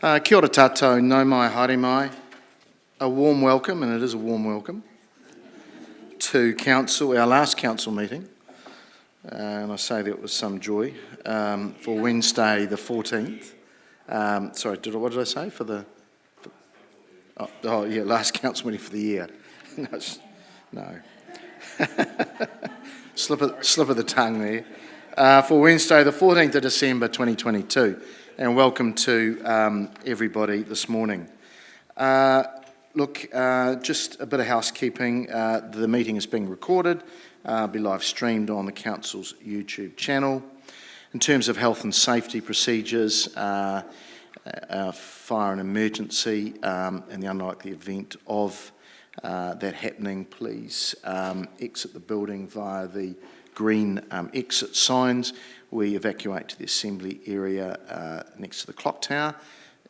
Kia ora tātou, nau mai, haere mai. A warm welcome, and it is a warm welcome, to Council, our last Council meeting, and I say that with some joy, for Wednesday the 14th. What did I say? Last Council meeting for the year. No. Slip of the tongue there. For Wednesday the 14th of December 2022. And welcome to everybody this morning. Just a bit of housekeeping. The meeting is being recorded, be live streamed on the Council's YouTube channel. In terms of health and safety procedures, fire and emergency, in the unlikely event of that happening, please exit the building via the green exit signs. We evacuate to the assembly area next to the clock tower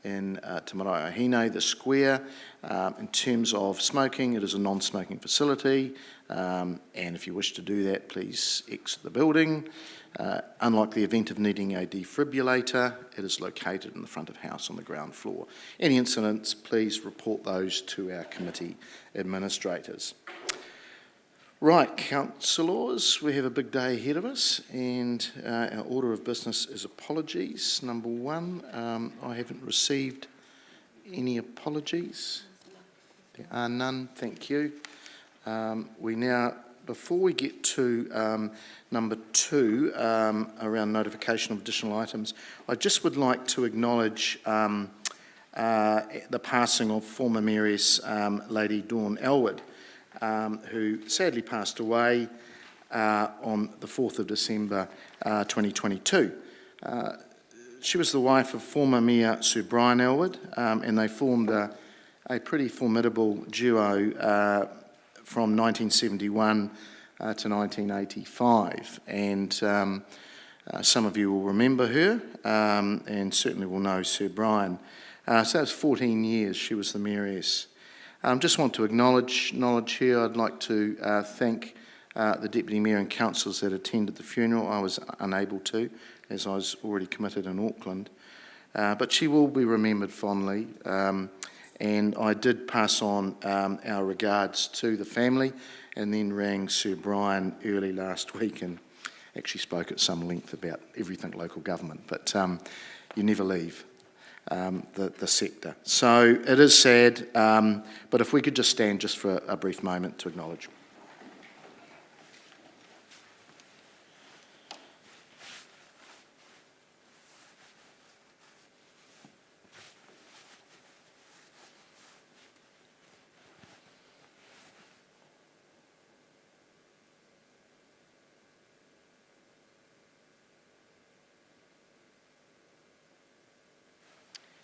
in Te Maraeohine, the square. In terms of smoking, it is a non-smoking facility, and if you wish to do that, please exit the building. Unlike the event of needing a defibrillator, it is located in the front of house on the ground floor. Any incidents, please report those to our committee administrators. Right, councillors, we have a big day ahead of us, and our order of business is apologies. Number one, I haven't received any apologies. There are none, thank you. Before we get to number two, around notification of additional items, I just would like to acknowledge the passing of former Mayoress Lady Dawn Elwood, who sadly passed away on the 4th of December 2022. She was the wife of former Mayor Sir Brian Elwood, and they formed a pretty formidable duo from 1971 to 1985. And some of you will remember her, and certainly will know Sir Brian. So that was 14 years she was the Mayoress. Just want to acknowledge here. I'd like to thank the Deputy Mayor and councillors that attended the funeral. I was unable to, as I was already committed in Auckland. But she will be remembered fondly. And I did pass on our regards to the family, and then rang Sir Brian early last week and actually spoke at some length about everything local government. But you never leave the sector. So it is sad, but if we could just stand just for a brief moment to acknowledge.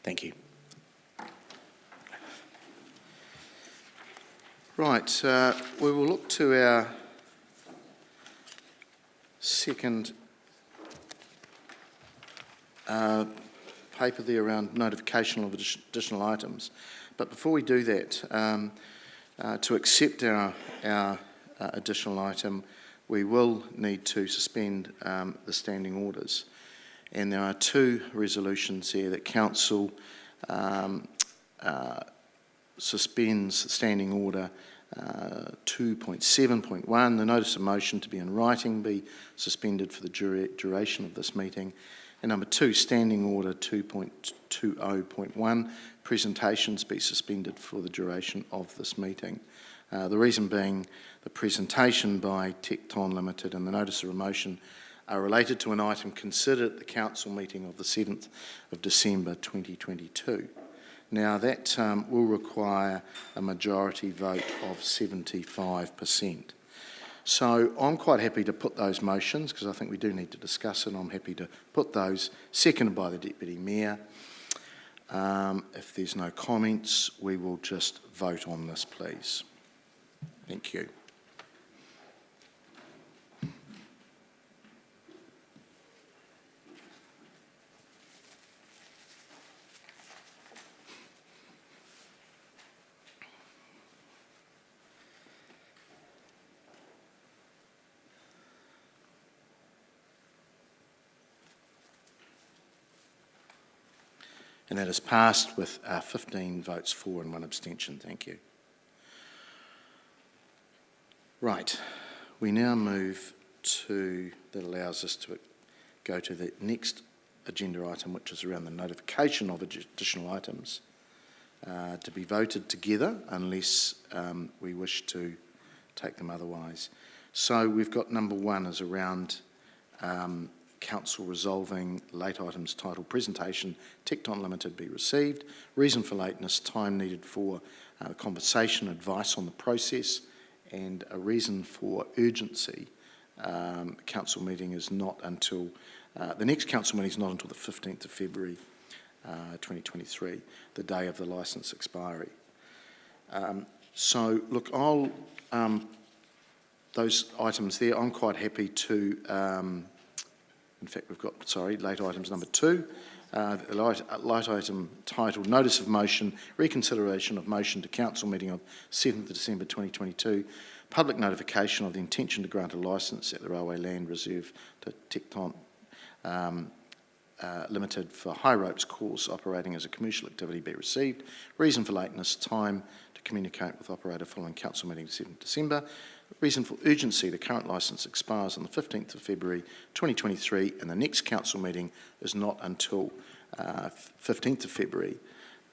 Thank you. Right, we will look to our second paper there around notification of additional items. But before we do that, to accept our additional item, we will need to suspend the standing orders. And there are two resolutions here that Council suspends the standing order 2.7.1, the notice of motion to be in writing be suspended for the duration of this meeting. And number two, standing order 2.20.1, presentations be suspended for the duration of this meeting. The reason being the presentation by Tecton Limited and the notice of motion are related to an item considered at the Council meeting of the 7th of December 2022. Now that will require a majority vote of 75%. So I'm quite happy to put those motions, because I think we do need to discuss it. I'm happy to put those, seconded by the Deputy Mayor. If there's no comments, we will just vote on this, please. Thank you. And that is passed with 15 votes for and 1 abstention. Thank you. Right, we now move to, that allows us to go to the next agenda item, which is around the notification of additional items to be voted together unless we wish to take them otherwise. So we've got number 1 is around Council resolving late items titled Presentation, Tecton Limited be received, reason for lateness, time needed for conversation, advice on the process, and a reason for urgency. Council meeting is not until, the next council meeting is not until the 15th of February 2023, the day of the licence expiry. So look, those items there, I'm quite happy to, in fact we've got, late items number 2, light item titled Notice of Motion, Reconsideration of Motion to Council Meeting of 7th of December 2022, public notification of the intention to grant a licence at the Railway Land Reserve to Tecton Limited for high ropes course operating as a commercial activity be received, reason for lateness, time to communicate with operator following council meeting 7th December, reason for urgency, the current licence expires on the 15th of February 2023 and the next council meeting is not until 15th of February.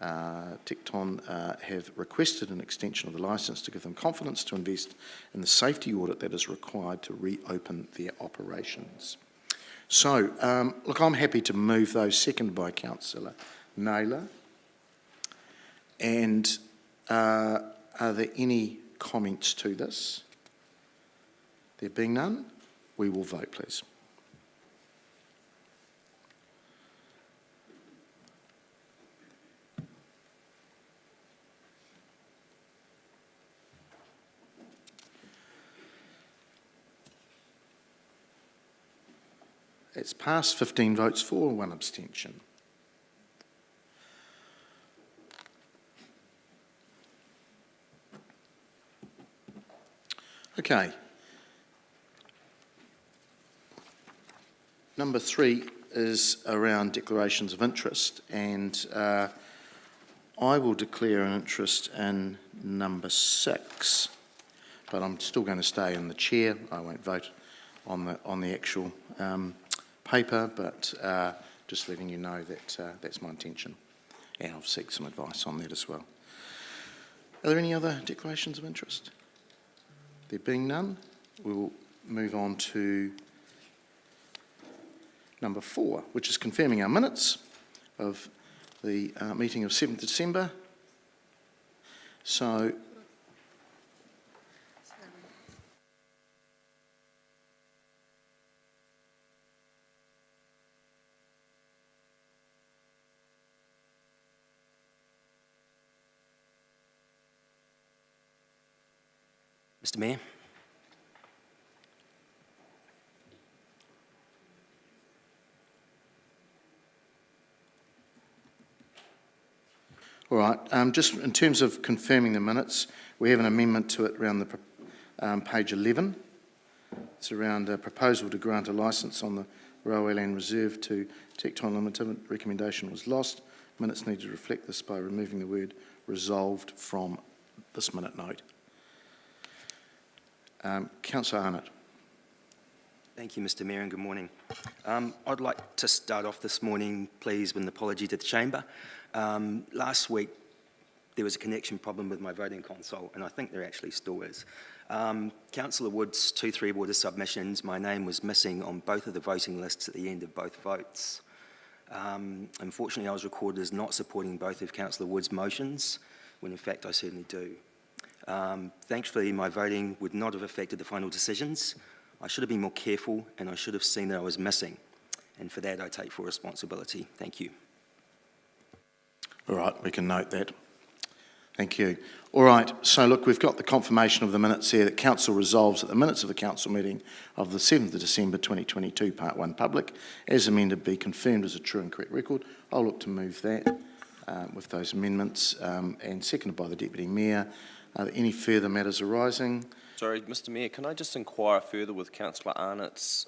Tecton have requested an extension of the licence to give them confidence to invest in the safety audit that is required to reopen their operations. So, look, I'm happy to move those, seconded by Councillor Naylor. And are there any comments to this? There being none, we will vote, please. It's passed, 15 votes for, 1 abstention. Okay. Number 3 is around declarations of interest, and I will declare an interest in number 6, but I'm still going to stay in the chair. I won't vote on the actual paper, but just letting you know that that's my intention, and I'll seek some advice on that as well. Are there any other declarations of interest? There being none, we will move on to number 4, which is confirming our minutes of the meeting of 7th December. So, Mr. Mayor. all right, just in terms of confirming the minutes, we have an amendment to it around the page 11. It's around a proposal to grant a licence on the Railway Land Reserve to Tecton Limited. Recommendation was lost. Minutes need to reflect this by removing the word resolved from this minute note. Councillor Arnott. Thank you, Mr. Mayor, and good morning. I'd like to start off this morning, please, with an apology to the Chamber. Last week, there was a connection problem with my voting console, and I think there actually still is. Councillor Wood's 2 3-water submissions, my name was missing on both of the voting lists at the end of both votes. Unfortunately, I was recorded as not supporting both of Councillor Wood's motions, when in fact I certainly do. Thankfully, my voting would not have affected the final decisions. I should have been more careful, and I should have seen that I was missing. And for that, I take full responsibility. Thank you. All right, we can note that. Thank you. All right, so look, we've got the confirmation of the minutes here that Council resolves that the minutes of the Council meeting of the 7th of December 2022, Part 1 public, as amended, be confirmed as a true and correct record. I'll look to move that with those amendments and seconded by the Deputy Mayor. Are there any further matters arising? Sorry, Mr. Mayor, can I just inquire further with Councillor Arnott's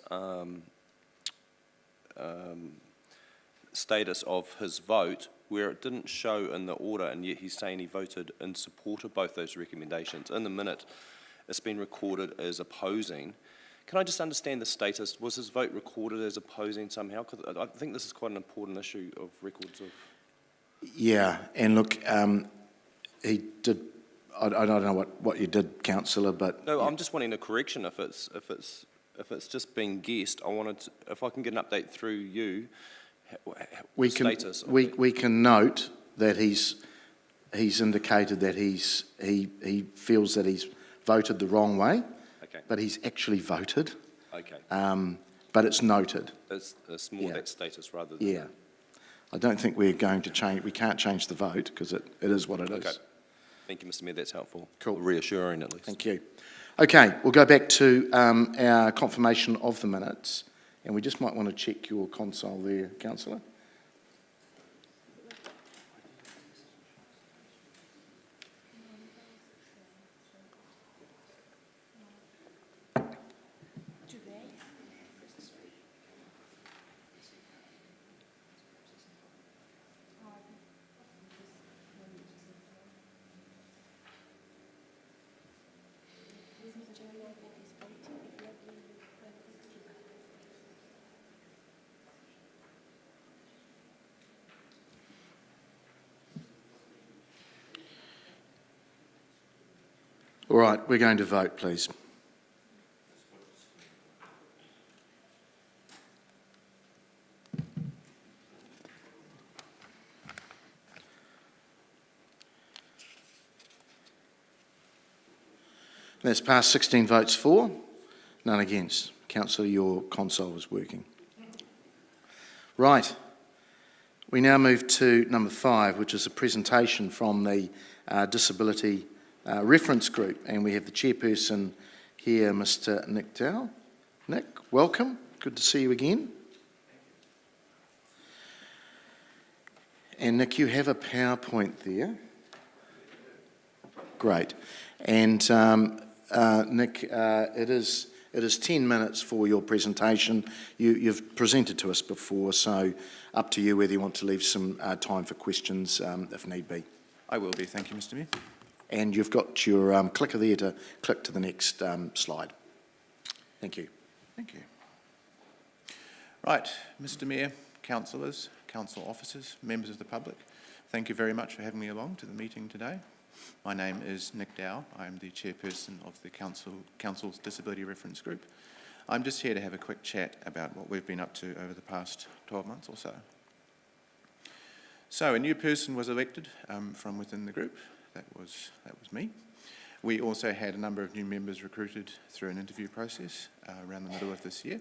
status of his vote? where it didn't show in the order, and yet he's saying he voted in support of both those recommendations. In the minute, it's been recorded as opposing. Can I just understand the status? Was his vote recorded as opposing somehow? 'Cause I think this is quite an important issue of records of... Yeah, and look, he did, I don't know what you did, councillor, but... No, I'm just wanting a correction if it's just being guessed. If I can get an update through you, We the can, status. of we can note that he's indicated that he feels that he's voted the wrong way, Okay, but he's actually voted, okay. but it's noted. It's more Yeah. that status rather than... Yeah. I don't think we're going to change, we can't change the vote because it is what it is. Okay. Thank you, Mr Mayor, that's helpful. Cool. Reassuring at least. Thank you. Okay, we'll go back to our confirmation of the minutes, and we just might want to check your console there, councillor. All right, we're going to vote, please. That's passed, 16 votes for, none against. Councillor, your console is working. Right. We now move to number 5, which is a presentation from the Disability Reference Group, and we have the chairperson here, Mr. Nick Dow. Nick, welcome. Good to see you again. And Nick, you have a PowerPoint there. Great. And Nick, it is 10 minutes for your presentation. You've presented to us before, so up to you whether you want to leave some time for questions if need be. I will do, thank you, Mr Mayor. And you've got your clicker there to click to the next slide. Thank you. Thank you. Right, Mr Mayor, councillors, council officers, members of the public, thank you very much for having me along to the meeting today. My name is Nick Dow. I am the chairperson of the Council's Disability Reference Group. I'm just here to have a quick chat about what we've been up to over the past 12 months or so. So a new person was elected from within the group. That was me. We also had a number of new members recruited through an interview process around the middle of this year.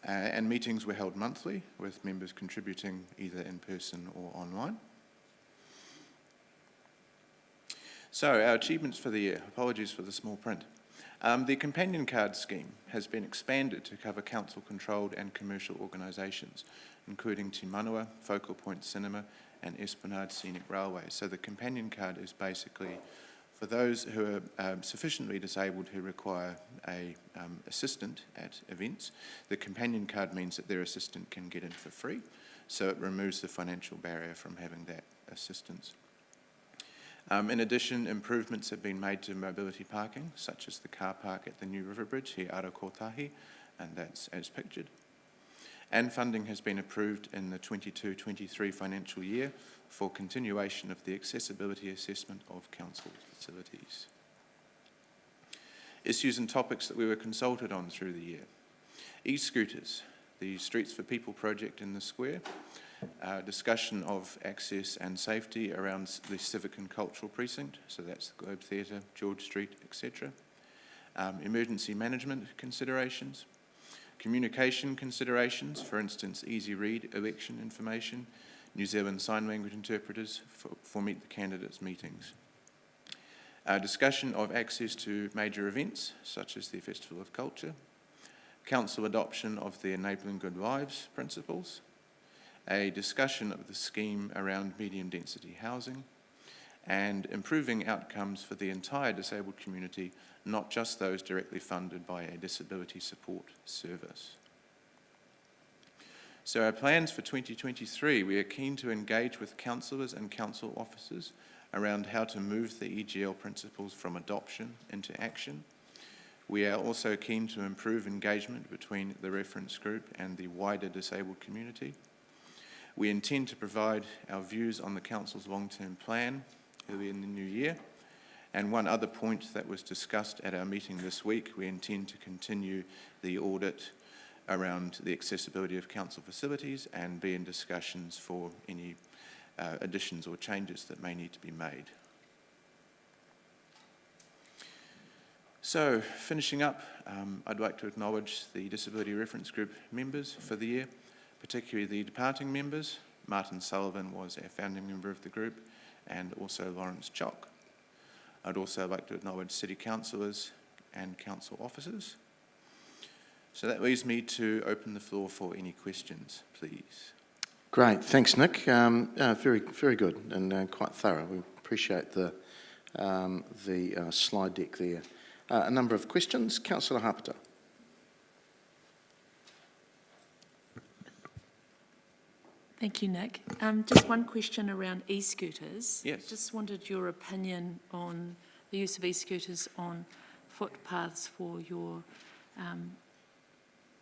And meetings were held monthly with members contributing either in person or online. So our achievements for the year. Apologies for the small print. The companion card scheme has been expanded to cover council-controlled and commercial organisations, including Te Manua, Focal Point Cinema and Esplanade Scenic Railway. So the companion card is basically for those who are sufficiently disabled who require a assistant at events. The companion card means that their assistant can get in for free, so it removes the financial barrier from having that assistance. In addition, improvements have been made to mobility parking, such as the car park at the new river bridge here, Arokotahi, and that's as pictured. And funding has been approved in the 22-23 financial year for continuation of the accessibility assessment of council facilities. Issues and topics that we were consulted on through the year. E-scooters, the Streets for People project in the square, discussion of access and safety around the civic and cultural precinct, so that's the Globe Theatre, George Street, etc. Emergency management considerations, communication considerations, for instance, easy read election information, New Zealand Sign Language interpreters for Meet the Candidates meetings. Discussion of access to major events, such as the Festival of Culture, council adoption of the Enabling Good Lives principles, a discussion of the scheme around medium density housing, and improving outcomes for the entire disabled community, not just those directly funded by a disability support service. So our plans for 2023, we are keen to engage with councillors and council officers around how to move the EGL principles from adoption into action. We are also keen to improve engagement between the reference group and the wider disabled community. We intend to provide our views on the Council's long-term plan early in the new year. And one other point that was discussed at our meeting this week, we intend to continue the audit around the accessibility of council facilities and be in discussions for any additions or changes that may need to be made. So, finishing up, I'd like to acknowledge the Disability Reference Group members for the year, particularly the departing members. Martin Sullivan was our founding member of the group, and also Lawrence Chock. I'd also like to acknowledge city councillors and council officers. So that leaves me to open the floor for any questions, please. Great, thanks, Nick. Very, very good and quite thorough. We appreciate the slide deck there. A number of questions. Councillor Harpiter. Thank you, Nick. Just one question around e-scooters. Yes. Just wanted your opinion on the use of e-scooters on footpaths for your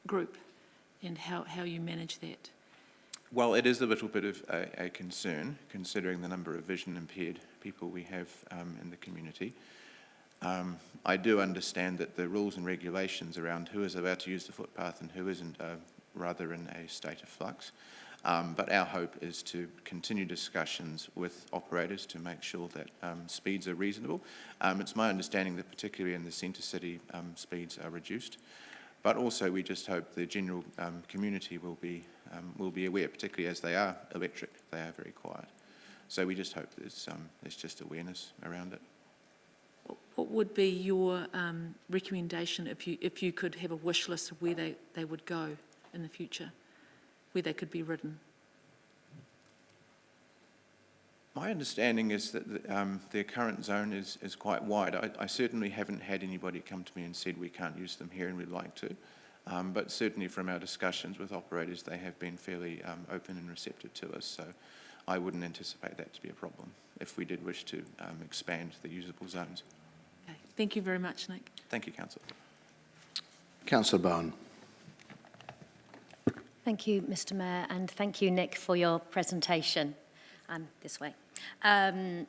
group and how you manage that. Well, it is a little bit of a concern, considering the number of vision impaired people we have in the community. I do understand that the rules and regulations around who is allowed to use the footpath and who isn't are rather in a state of flux. But our hope is to continue discussions with operators to make sure that speeds are reasonable. It's my understanding that particularly in the centre city, speeds are reduced. But also we just hope the general community will be aware, particularly as they are electric, they are very quiet. So we just hope there's just awareness around it. What would be your recommendation if you could have a wish list of where they would go in the future, where they could be ridden? My understanding is that their current zone is quite wide. I certainly haven't had anybody come to me and said we can't use them here and we'd like to. But certainly from our discussions with operators, they have been fairly open and receptive to us. So I wouldn't anticipate that to be a problem if we did wish to expand the usable zones. Okay. Thank you very much, Nick. Thank you, Councillor. Councillor Bowen. Thank you, Mr. Mayor, and thank you, Nick, for your presentation. This way. I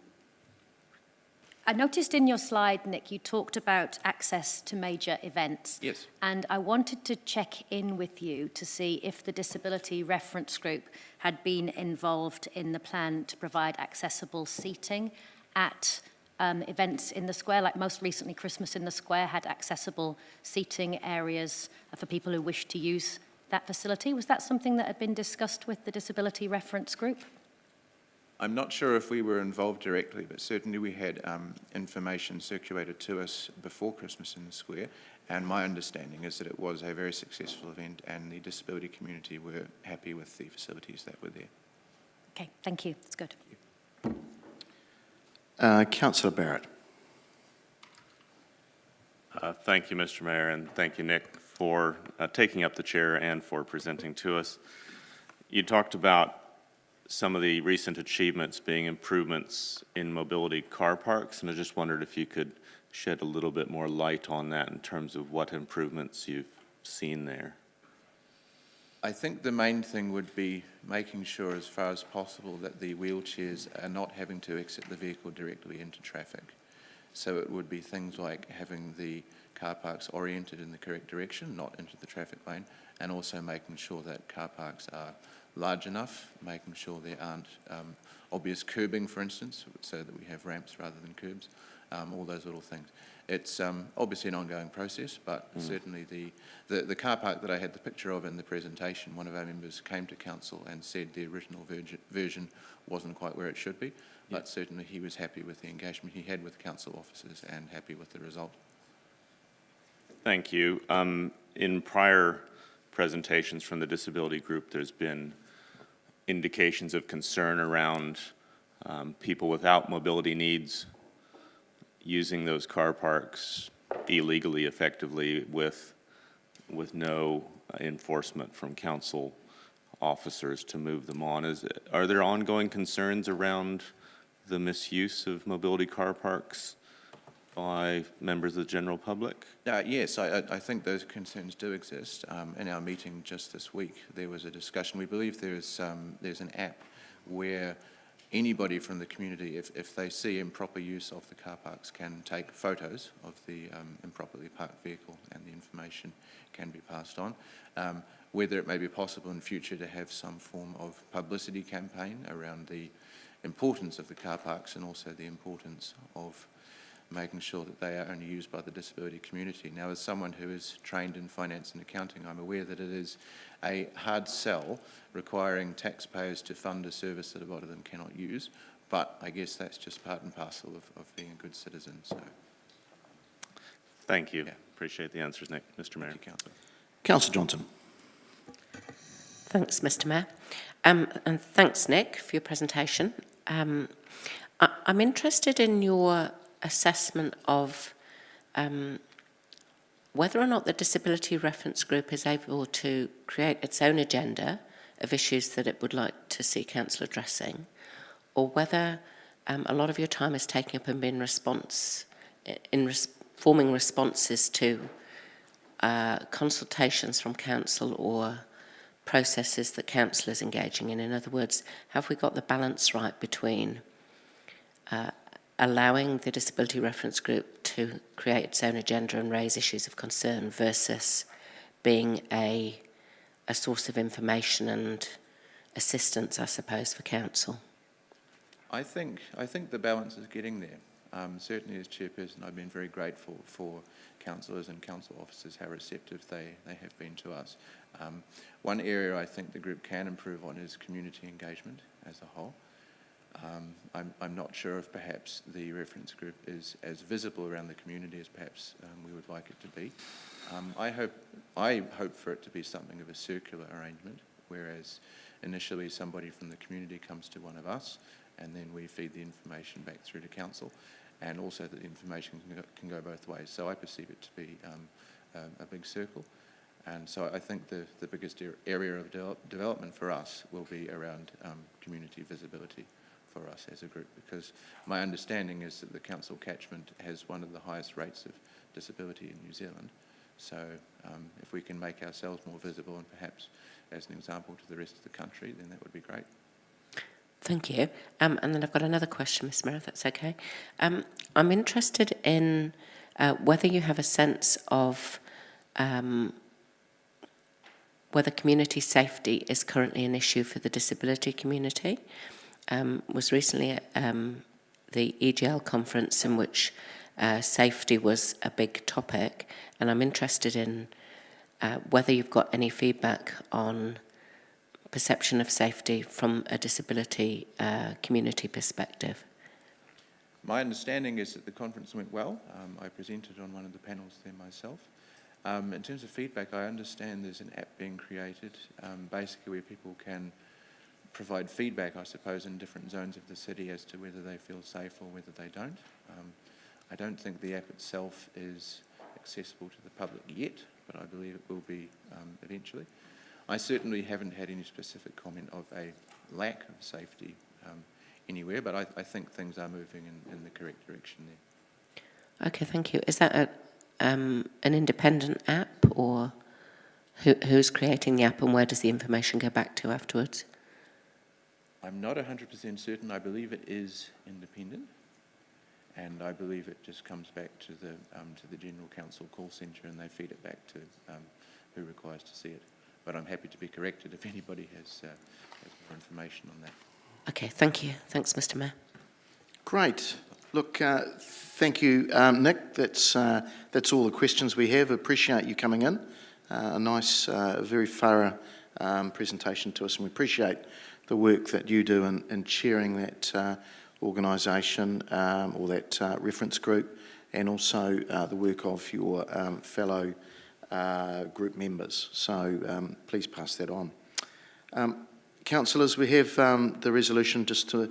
noticed in your slide, Nick, you talked about access to major events. Yes. And I wanted to check in with you to see if the Disability Reference Group had been involved in the plan to provide accessible seating at events in the square, like most recently Christmas in the Square had accessible seating areas for people who wished to use that facility. Was that something that had been discussed with the Disability Reference Group? I'm not sure if we were involved directly, but certainly we had information circulated to us before Christmas in the Square, and my understanding is that it was a very successful event and the disability community were happy with the facilities that were there. Okay, thank you. That's good. Councillor Barrett. Thank you, Mr. Mayor, and thank you, Nick, for taking up the chair and for presenting to us. You talked about some of the recent achievements being improvements in mobility car parks, and I just wondered if you could shed a little bit more light on that in terms of what improvements you've seen there. I think the main thing would be making sure as far as possible that the wheelchairs are not having to exit the vehicle directly into traffic. So it would be things like having the car parks oriented in the correct direction, not into the traffic lane, and also making sure that car parks are large enough, making sure there aren't obvious curbing, for instance, so that we have ramps rather than curbs, all those little things. It's obviously an ongoing process, but certainly the car park that I had the picture of in the presentation, one of our members came to council and said the original version wasn't quite where it should be, but certainly he was happy with the engagement he had with council officers and happy with the result. Thank you. In prior presentations from the disability group, there's been indications of concern around people without mobility needs using those car parks illegally, effectively, with no enforcement from council officers to move them on. Are there ongoing concerns around the misuse of mobility car parks by members of the general public? Yes, I think those concerns do exist. In our meeting just this week, there was a discussion. We believe there's an app where anybody from the community, if they see improper use of the car parks, can take photos of the improperly parked vehicle, and the information can be passed on. Whether it may be possible in future to have some form of publicity campaign around the importance of the car parks, and also the importance of making sure that they are only used by the disability community. Now, as someone who is trained in finance and accounting, I'm aware that it is a hard sell requiring taxpayers to fund a service that a lot of them cannot use, but I guess that's just part and parcel of being a good citizen. So, Thank you. Yeah. Appreciate the answers, Nick. Mr. Mayor. thank you, Councillor. Councillor Johnson. Thanks, Mr. Mayor. And thanks, Nick, for your presentation. I'm interested in your assessment of whether or not the Disability Reference Group is able to create its own agenda of issues that it would like to see council addressing, or whether a lot of your time is taken up in forming responses to consultations from council or processes that council is engaging in. In other words, have we got the balance right between allowing the Disability Reference Group to create its own agenda and raise issues of concern versus being a source of information and assistance, I suppose, for council? I think the balance is getting there. Certainly as chairperson, I've been very grateful for councillors and council officers, how receptive they have been to us. One area I think the group can improve on is community engagement as a whole. I'm not sure if perhaps the reference group is as visible around the community as perhaps we would like it to be. I hope for it to be something of a circular arrangement, whereas initially somebody from the community comes to one of us, and then we feed the information back through to council, and also that the information can go both ways. So I perceive it to be a big circle. And so I think the biggest area of development for us will be around community visibility for us as a group, because my understanding is that the council catchment has one of the highest rates of disability in New Zealand. So if we can make ourselves more visible, and perhaps as an example to the rest of the country, then that would be great. Thank you. And then I've got another question, Ms. Miller, if that's okay. I'm interested in whether you have a sense of whether community safety is currently an issue for the disability community. Was recently at the EGL conference in which safety was a big topic, and I'm interested in whether you've got any feedback on perception of safety from a disability community perspective. My understanding is that the conference went well. I presented on one of the panels there myself. In terms of feedback, I understand there's an app being created, basically where people can provide feedback, I suppose, in different zones of the city as to whether they feel safe or whether they don't. I don't think the app itself is accessible to the public yet, but I believe it will be eventually. I certainly haven't had any specific comment of a lack of safety anywhere, but I think things are moving in the correct direction there. Okay, thank you. Is that an independent app, or who's creating the app, and where does the information go back to afterwards? I'm not 100% certain. I believe it is independent, and I believe it just comes back to the General Council call centre, and they feed it back to who requires to see it. But I'm happy to be corrected if anybody has more information on that. Okay, thank you. Thanks, Mr. Mayor. Great. Look, thank you, Nick. That's all the questions we have. Appreciate you coming in. A nice, very thorough presentation to us, and we appreciate the work that you do in chairing that organisation or that reference group, and also the work of your fellow group members. So please pass that on. Councillors, we have the resolution just to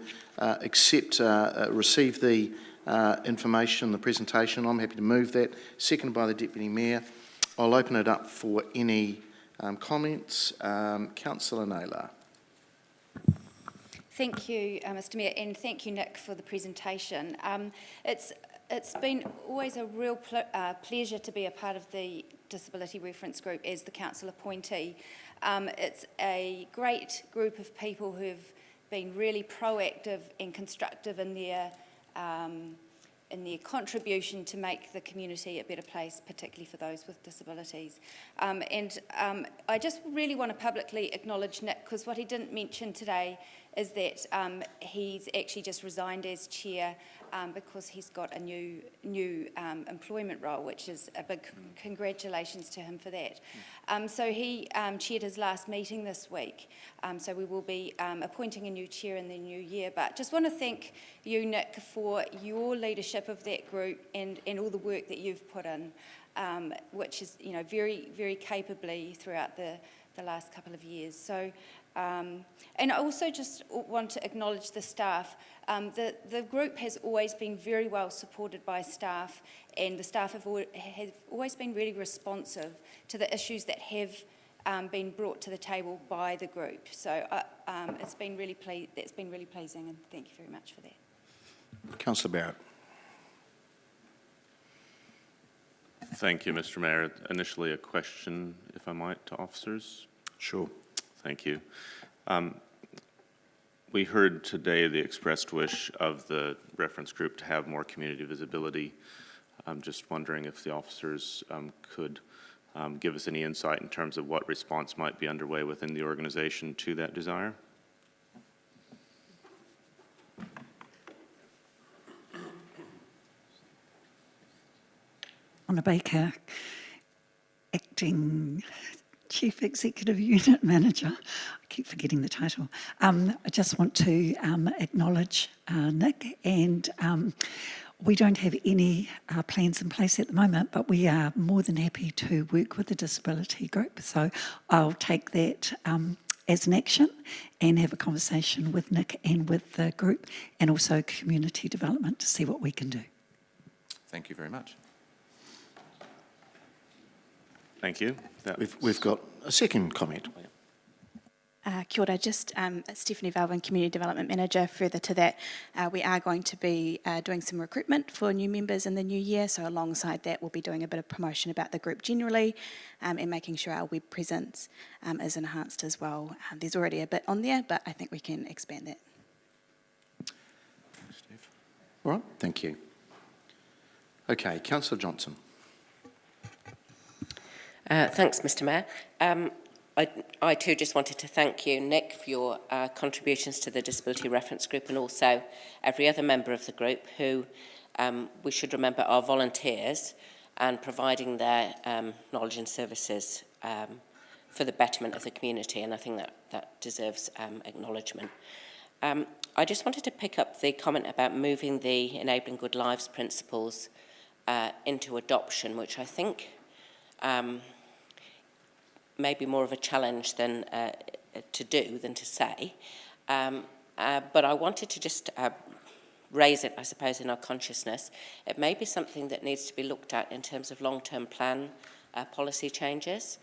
receive the information, the presentation. I'm happy to move that. Seconded by the Deputy Mayor. I'll open it up for any Comments? Councillor Naylor. Thank you, Mr Mayor, and thank you, Nick, for the presentation. It's been always a real pleasure to be a part of the Disability Reference Group as the council appointee. It's a great group of people who've been really proactive and constructive in their contribution to make the community a better place, particularly for those with disabilities. I just really want to publicly acknowledge Nick, because what he didn't mention today is that he's actually just resigned as chair because he's got a new employment role, which is a big congratulations to him for that. So he chaired his last meeting this week, so we will be appointing a new chair in the new year. But just want to thank you, Nick, for your leadership of that group and all the work that you've put in, which is, you know, very, very capably throughout the last couple of years. So, and I also just want to acknowledge the staff. The group has always been very well supported by staff, and the staff have always been really responsive to the issues that have been brought to the table by the group. So that's been really pleasing, and thank you very much for that. Councillor Barrett. Thank you, Mr. Mayor. Initially, a question, if I might, to officers. Sure. Thank you. We heard today the expressed wish of the reference group to have more community visibility. I'm just wondering if the officers could give us any insight in terms of what response might be underway within the organization to that desire. Anna Baker, Acting Chief Executive Unit Manager. I keep forgetting the title. I just want to acknowledge Nick, and we don't have any plans in place at the moment, but we are more than happy to work with the disability group. So I'll take that as an action and have a conversation with Nick and with the group, and also community development, to see what we can do. Thank you very much. Thank you. We've got a second comment. Kia ora, just Stephanie Valvin, Community Development Manager. Further to that, we are going to be doing some recruitment for new members in the new year, so alongside that we'll be doing a bit of promotion about the group generally, and making sure our web presence is enhanced as well. There's already a bit on there, but I think we can expand that. Thanks, Steve. All right, thank you. Okay, Councillor Johnson. Thanks, Mr. Mayor. I too just wanted to thank you, Nick, for your contributions to the Disability Reference Group, and also every other member of the group who we should remember are volunteers and providing their knowledge and services for the betterment of the community, and I think that deserves acknowledgement. I just wanted to pick up the comment about moving the Enabling Good Lives principles into adoption, which I think maybe more of a challenge than to do than to say. But I wanted to just raise it, I suppose, in our consciousness. It may be something that needs to be looked at in terms of long-term plan policy changes.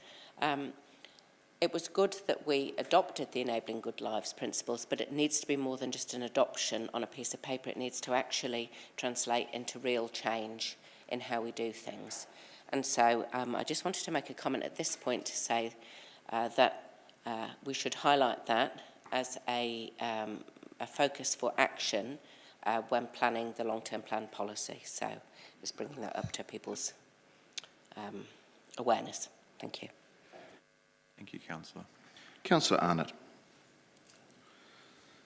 It was good that we adopted the Enabling Good Lives principles, but it needs to be more than just an adoption on a piece of paper. It needs to actually translate into real change in how we do things. And so I just wanted to make a comment at this point to say that we should highlight that as a focus for action when planning the long-term plan policy. So just bringing that up to people's awareness. Thank you. Thank you, Councillor. Councillor Arnott.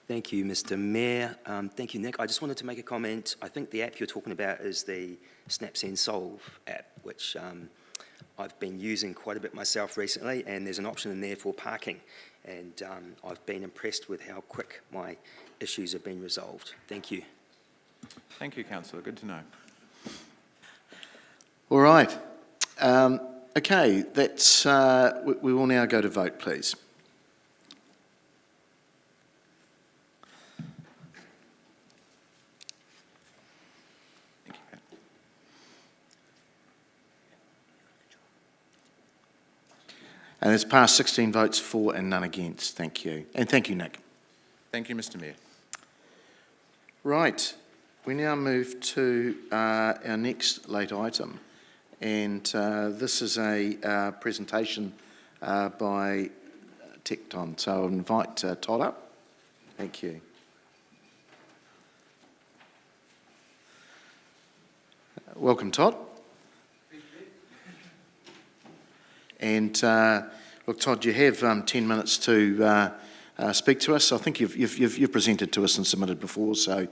Thank you, Mr. Mayor. Thank you, Nick. I just wanted to make a comment. I think the app you're talking about is the SnapSend Solve app, which I've been using quite a bit myself recently, and there's an option in there for parking. And I've been impressed with how quick my issues have been resolved. Thank you. Thank you, Councillor. Good to know. All right. Okay, that's, we will now go to vote, please. Thank you, Pat. And it's passed 16 votes for and none against. Thank you. And thank you, Nick. Thank you, Mr Mayor. Right, we now move to our next late item, and this is a presentation by Tecton. So I'll invite Todd up. Thank you. Welcome, Todd. And look, Todd, you have 10 minutes to speak to us. I think you've presented to us and submitted before, so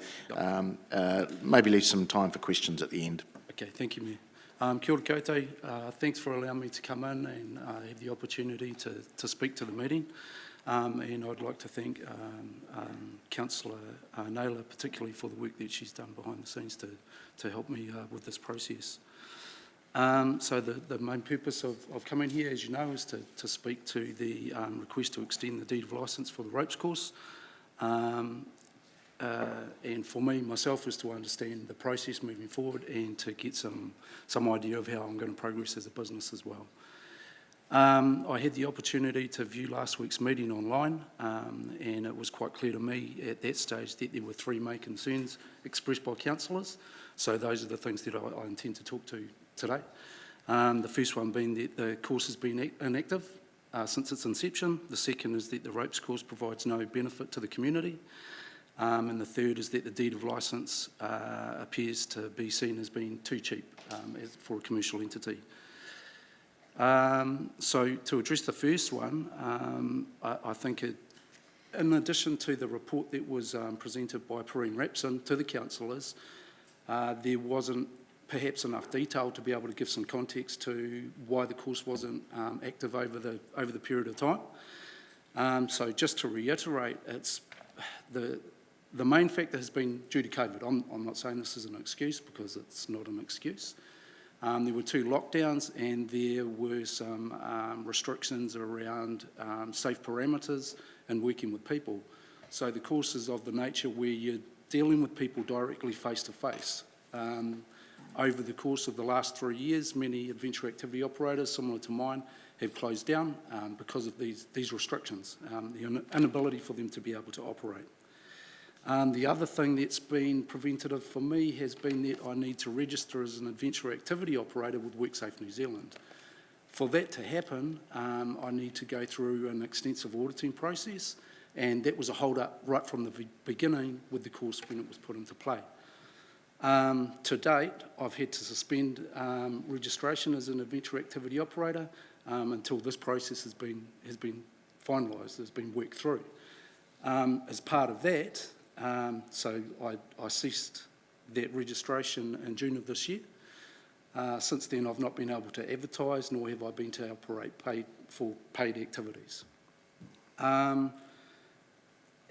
maybe leave some time for questions at the end. Okay, thank you, Mayor. Kia ora koutou. Thanks for allowing me to come in and have the opportunity to speak to the meeting. And I'd like to thank Councillor Naylor particularly for the work that she's done behind the scenes to help me with this process. So the main purpose of coming here, as you know, is to speak to the request to extend the deed of licence for the ropes course. And for me, myself, is to understand the process moving forward and to get some idea of how I'm going to progress as a business as well. I had the opportunity to view last week's meeting online, and it was quite clear to me at that stage that there were three main concerns expressed by councillors. So those are the things that I intend to talk to today. The first one being that the course has been inactive since its inception. The second is that the ropes course provides no benefit to the community. And the third is that the deed of licence appears to be seen as being too cheap for a commercial entity. So to address the first one, I think in addition to the report that was presented by Perrine Rapson to the councillors, there wasn't perhaps enough detail to be able to give some context to why the course wasn't active over the period of time. So just to reiterate, it's the main factor has been due to COVID. I'm not saying this is an excuse because it's not an excuse. There were 2 lockdowns and there were some restrictions around safe parameters and working with people. So the course is of the nature where you're dealing with people directly face to face. Over the course of the last 3 years, many adventure activity operators similar to mine have closed down because of these restrictions, the inability for them to be able to operate. The other thing that's been preventative for me has been that I need to register as an adventure activity operator with WorkSafe New Zealand. For that to happen, I need to go through an extensive auditing process, and that was a hold-up right from the beginning with the course when it was put into play. To date, I've had to suspend registration as an adventure activity operator until this process has been finalised, has been worked through. As part of that, so I ceased that registration in June of this year. Since then, I've not been able to advertise, nor have I been to operate paid activities.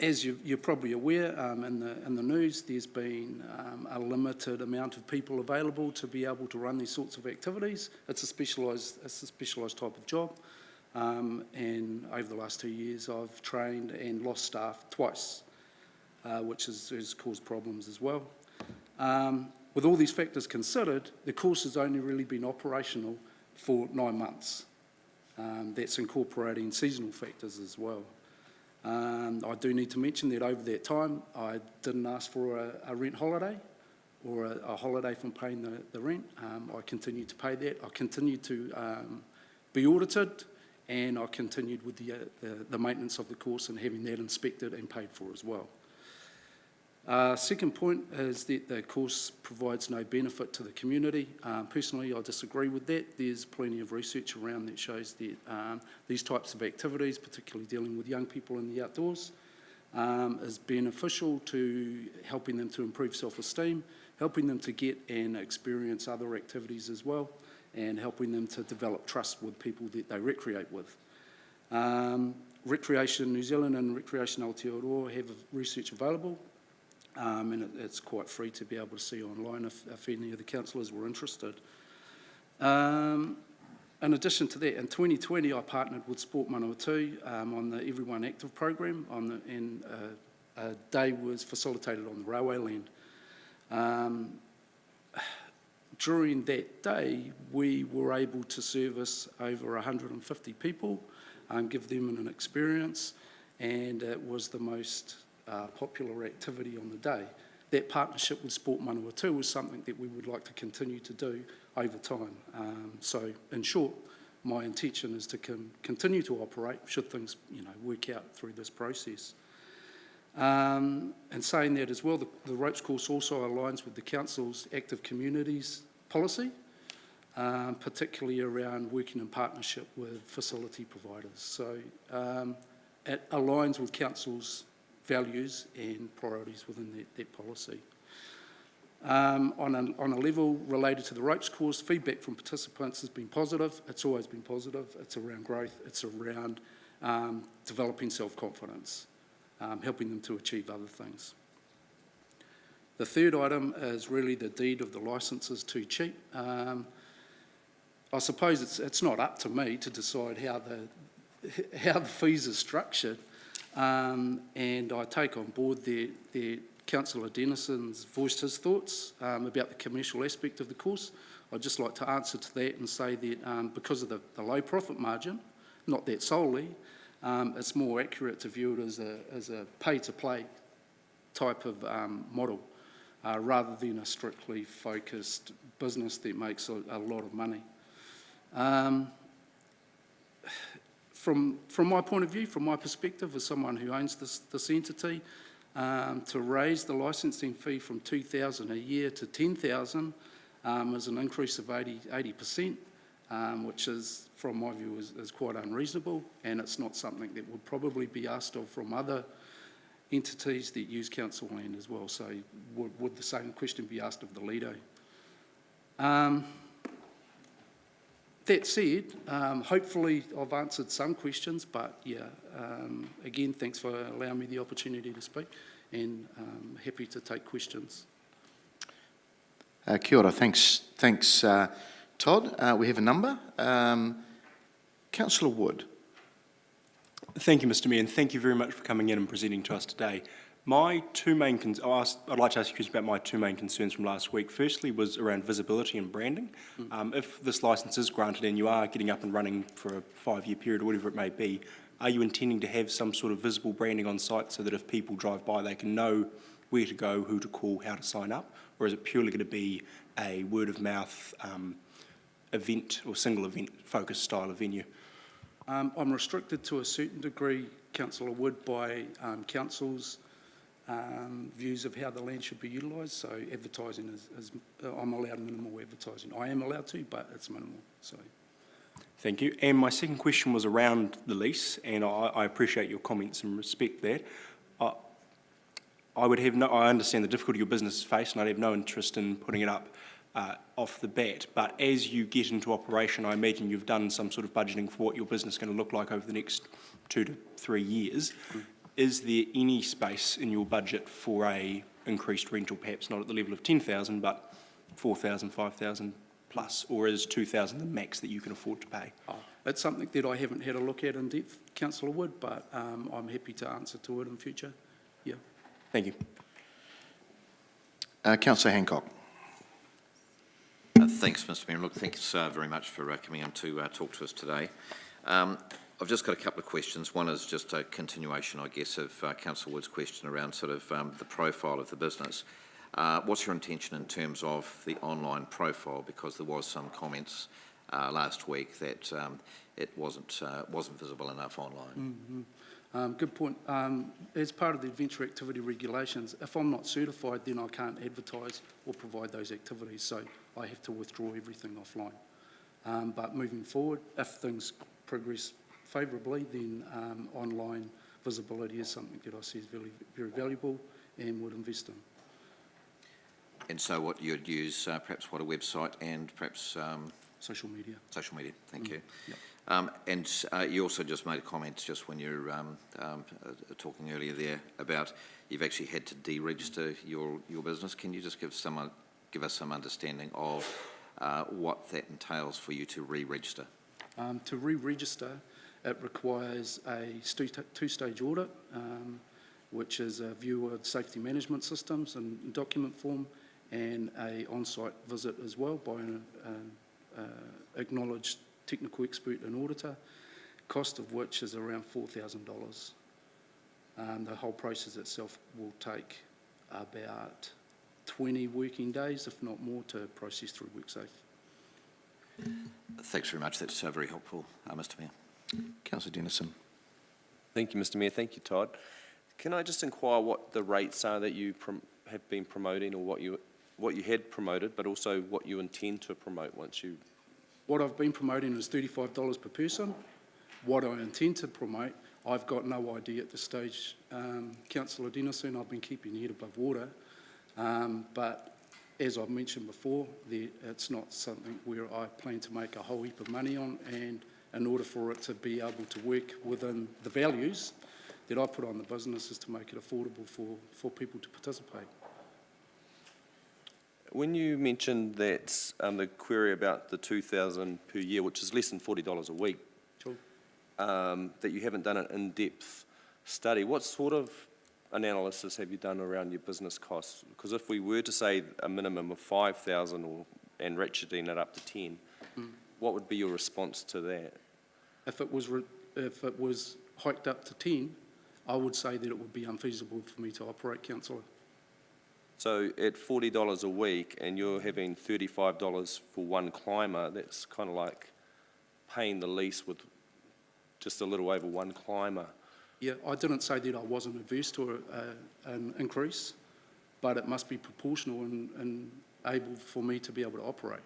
As you're probably aware, in the news, there's been a limited amount of people available to be able to run these sorts of activities. It's a specialised type of job, and over the last 2 years, I've trained and lost staff twice, which has caused problems as well. With all these factors considered, the course has only really been operational for 9 months. That's incorporating seasonal factors as well. I do need to mention that over that time, I didn't ask for a rent holiday or a holiday from paying the rent. I continued to pay that. I continued to be audited, and I continued with the maintenance of the course and having that inspected and paid for as well. Second point is that the course provides no benefit to the community. Personally, I disagree with that. There's plenty of research around that shows that these types of activities, particularly dealing with young people in the outdoors, is beneficial to helping them to improve self-esteem, helping them to get and experience other activities as well, and helping them to develop trust with people that they recreate with. Recreation New Zealand and Recreation Aotearoa have research available, and it's quite free to be able to see online if any of the councillors were interested. In addition to that, in 2020 I partnered with Sport Manawatu on the Everyone Active program, and a day was facilitated on the railway land. during that day, we were able to service over 150 people, give them an experience, and it was the most popular activity on the day. That partnership with Sport Manawatu was something that we would like to continue to do over time. So, in short, my intention is to continue to operate should things, work out through this process. And saying that as well, the ropes course also aligns with the Council's active communities policy, particularly around working in partnership with facility providers. So it aligns with Council's values and priorities within that policy. On a level related to the ropes course, feedback from participants has been positive. It's always been positive. It's around growth. It's around developing self-confidence, helping them to achieve other things. The third item is really the deed of the licence is too cheap. I suppose it's not up to me to decide how the fees are structured, and I take on board Councillor Dennison's voiced his thoughts about the commercial aspect of the course. I'd just like to answer to that and say that because of the low profit margin, not that solely, it's more accurate to view it as a pay-to-play type of model rather than a strictly focused business that makes a lot of money. From my point of view, from my perspective as someone who owns this entity, to raise the licensing fee from $2,000 a year to $10,000 is an increase of 80%, which is, from my view, is quite unreasonable, and it's not something that would probably be asked of from other entities that use council land as well. So would the same question be asked of the Lido? That said, hopefully I've answered some questions, but again, thanks for allowing me the opportunity to speak, and happy to take questions. Kia ora, thanks, Todd. We have a number. Councillor Wood. Thank you, Mr. Mayor, and thank you very much for coming in and presenting to us today. My two main I'd like to ask you a question about my two main concerns from last week. Firstly was around visibility and branding. If this licence is granted and you are getting up and running for a 5-year period or whatever it may be, are you intending to have some sort of visible branding on site so that if people drive by they can know where to go, who to call, how to sign up? Or is it purely going to be a word-of-mouth event or single event focused style of venue? I'm restricted to a certain degree, Councillor Wood, by Council's views of how the land should be utilised. So advertising is I'm allowed minimal advertising. I am allowed to, but it's minimal. So. Thank you. And my second question was around the lease, and I appreciate your comments and respect that. I understand the difficulty your business face, and I'd have no interest in putting it up off the bat. But as you get into operation, I imagine you've done some sort of budgeting for what your business is going to look like over the next 2 to 3 years. Is there any space in your budget for a increased rental, perhaps not at the level of 10,000, but 4,000, 5,000 plus, or is 2,000 the max that you can afford to pay? It's something that I haven't had a look at in depth, Councillor Wood, but I'm happy to answer to it in future. Yeah. Thank you. Councillor Hancock. Thanks, Mr. Mayor. Look, thanks very much for coming in to talk to us today. I've just got a couple of questions. One is just a continuation, I guess, of Councillor Wood's question around sort of the profile of the business. What's your intention in terms of the online profile? Because there was some comments last week that it wasn't visible enough online. Good point. As part of the adventure activity regulations, if I'm not certified, then I can't advertise or provide those activities, so I have to withdraw everything offline. But moving forward, if things progress favourably, then online visibility is something that I see as very, very valuable and would invest in. And so what you'd use, perhaps a website and perhaps... social media. Social media, thank you. Yep. And you also just made a comment just when you were talking earlier there about you've actually had to deregister your business. Can you just give us some understanding of what that entails for you to re-register? To re-register, it requires a two-stage audit, which is a view of safety management systems and document form, and a on-site visit as well by an acknowledged technical expert and auditor, cost of which is around $4,000. The whole process itself will take about 20 working days, if not more, to process through WorkSafe. Thanks very much. That's very helpful, Mr Mayor. Councillor Dennison. Thank you, Mr Mayor. Thank you, Todd. Can I just inquire what the rates are that you have been promoting, or what you had promoted, but also what you intend to promote once you... What I've been promoting is $35 per person. What I intend to promote, I've got no idea at this stage. Councillor Dennison, I've been keeping your head above water, but as I've mentioned before, it's not something where I plan to make a whole heap of money on, and in order for it to be able to work within the values that I put on the business is to make it affordable for people to participate. When you mentioned that the query about the $2,000 per year, which is less than $40 a week, Sure. That you haven't done an in-depth study, what sort of analysis have you done around your business costs? Because if we were to say a minimum of $5,000 and ratcheting it up to 10, what would be your response to that? If it was hiked up to 10, I would say that it would be unfeasible for me to operate, councillor. So at $40 a week and you're having $35 for one climber, that's kind of like paying the lease with just a little over one climber. Yeah, I didn't say that I wasn't averse to an increase, but it must be proportional and able for me to be able to operate.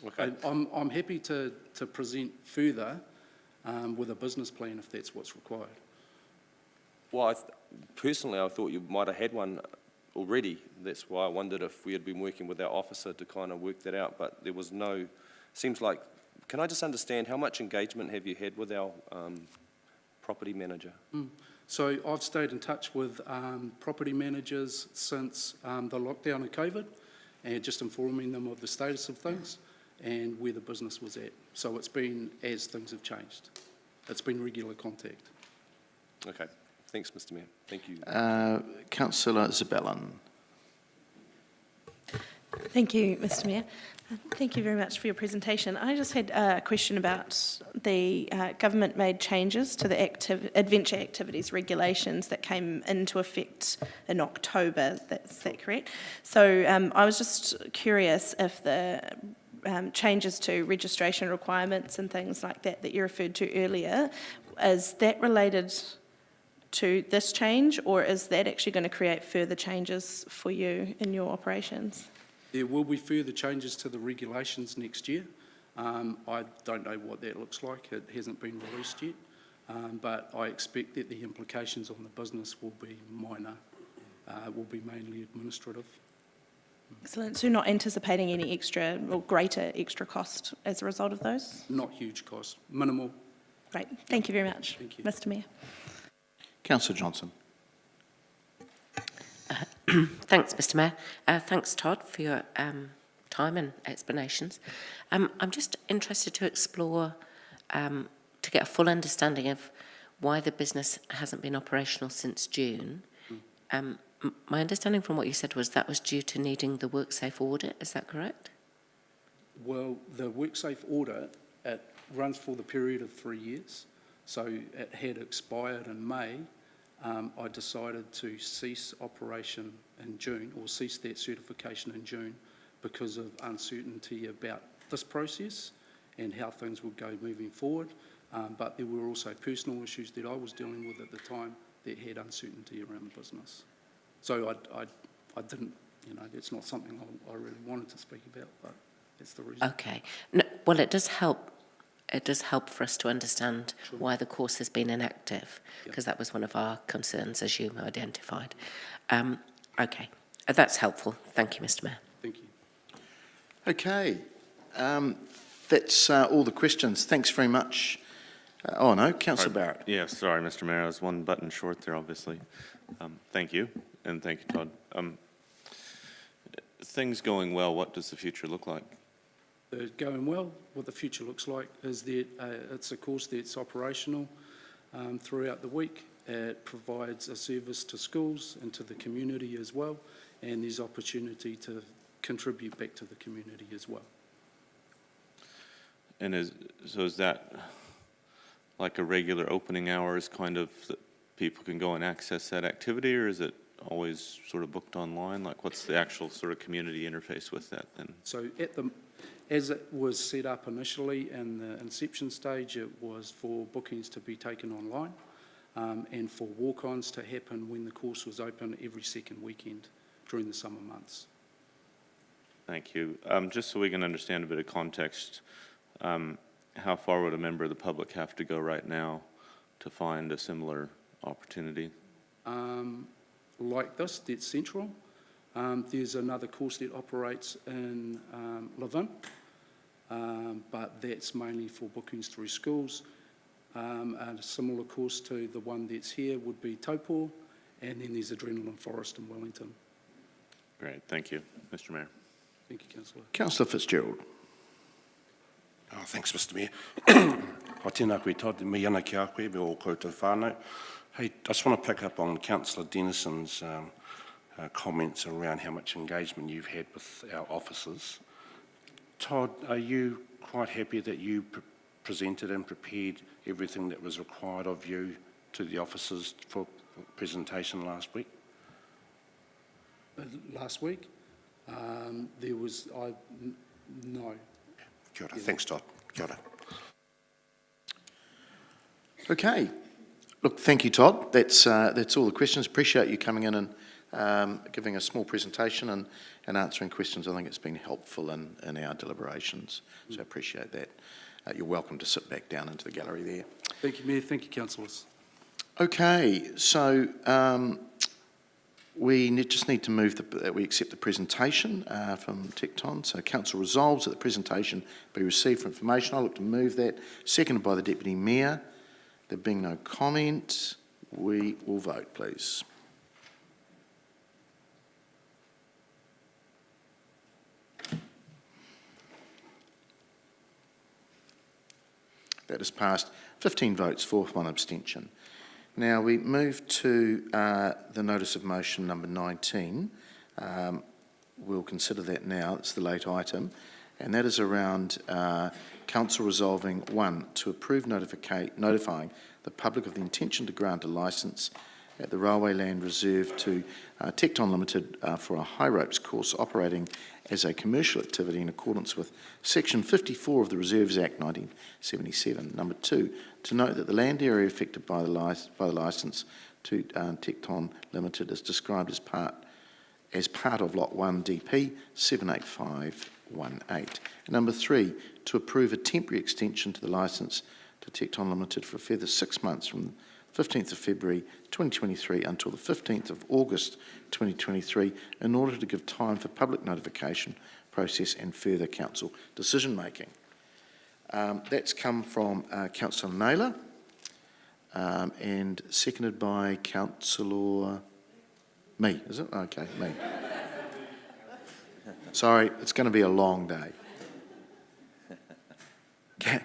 Okay. I'm happy to present further with a business plan if that's what's required. Well, personally, I thought you might have had one already. That's why I wondered if we had been working with our officer to kind of work that out, but there was no, seems like, can I just understand how much engagement have you had with our property manager? So I've stayed in touch with property managers since the lockdown of COVID, and just informing them of the status of things and where the business was at. So it's been as things have changed. It's been regular contact. Okay. Thanks, Mr Mayor. Thank you. Councillor Zabellan. Thank you, Mr Mayor. Thank you very much for your presentation. I just had a question about the government made changes to the adventure activities regulations that came into effect in October. Is that correct? So I was just curious if the changes to registration requirements and things like that you referred to earlier, is that related to this change, or is that actually going to create further changes for you in your operations? There will be further changes to the regulations next year. I don't know what that looks like. It hasn't been released yet, but I expect that the implications on the business will be minor, will be mainly administrative. Excellent. So not anticipating any extra or greater extra cost as a result of those? Not huge cost, minimal. Great. Thank you very much, Thank you. Mr Mayor. Councillor Johnson. Thanks, Mr Mayor. Thanks, Todd, for your time and explanations. I'm just interested to explore, to get a full understanding of why the business hasn't been operational since June. My understanding from what you said was that was due to needing the WorkSafe audit. Is that correct? Well, the WorkSafe audit, it runs for the period of 3 years. So it had expired in May. I decided to cease operation in June, or cease that certification in June, because of uncertainty about this process and how things would go moving forward. But there were also personal issues that I was dealing with at the time that had uncertainty around the business. So I didn't, that's not something I really wanted to speak about, but that's the reason. Okay. No, well, it does help. It does help for us to understand why the course has been inactive, because that was one of our concerns, as you identified. Okay, that's helpful. Thank you, Mr Mayor. Thank you. Okay, that's all the questions. Thanks very much. Oh no, Councillor Barrett. Yeah, sorry, Mr Mayor, I was one button short there, obviously. Thank you, and thank you, Todd. Things going well, what does the future look like? Going well. What the future looks like is that it's a course that's operational throughout the week. It provides a service to schools and to the community as well, and there's opportunity to contribute back to the community as well. And is that like a regular opening hours kind of that people can go and access that activity, or is it always sort of booked online? Like, what's the actual sort of community interface with that then? So as it was set up initially in the inception stage, it was for bookings to be taken online and for walk-ons to happen when the course was open every second weekend during the summer months. Thank you. Just so we can understand a bit of context, how far would a member of the public have to go right now to find a similar opportunity? Like this, that's central. There's another course that operates in Levin, but that's mainly for bookings through schools. And a similar course to the one that's here would be Taupo, and then there's Adrenaline Forest in Wellington. Great, thank you. Mr. Mayor. Thank you, Councillor. Councillor Fitzgerald. Thanks, Mr Mayor. O tēnā koe Todd, me ana ki a koe, me o koutou whānau. Hey, I just want to pick up on Councillor Denison's comments around how much engagement you've had with our officers. Todd, are you quite happy that you presented and prepared everything that was required of you to the officers for presentation last week? Last week, there was, no. Kia ora. Thanks, Todd. Kia ora. Okay. Look, thank you, Todd. That's all the questions. Appreciate you coming in and giving a small presentation and answering questions. I think it's been helpful in our deliberations, so I appreciate that. You're welcome to sit back down into the gallery there. Thank you, Mayor. Thank you, councillors. Okay, so we just need to move that we accept the presentation from Tecton. So council resolves that the presentation be received for information. I look to move that. Seconded by the Deputy Mayor. There being no comment, we will vote, please. That is passed. 15 votes for, 1 abstention. Now we move to the notice of motion number 19. We'll consider that now. It's the late item. And that is around council resolving, 1, to approve notifying the public of the intention to grant a licence at the Railway Land Reserve to Tecton Limited for a high ropes course operating as a commercial activity in accordance with Section 54 of the Reserves Act 1977. Number 2, to note that the land area affected by the licence to Tecton Limited is described as part of Lot 1 DP 78518. Number 3, to approve a temporary extension to the licence to Tecton Limited for a further 6 months from 15th of February 2023 until the 15th of August 2023 in order to give time for public notification process and further council decision making. That's come from Councillor Naylor and seconded by Councillor me, is it? Okay, me. Sorry, it's going to be a long day.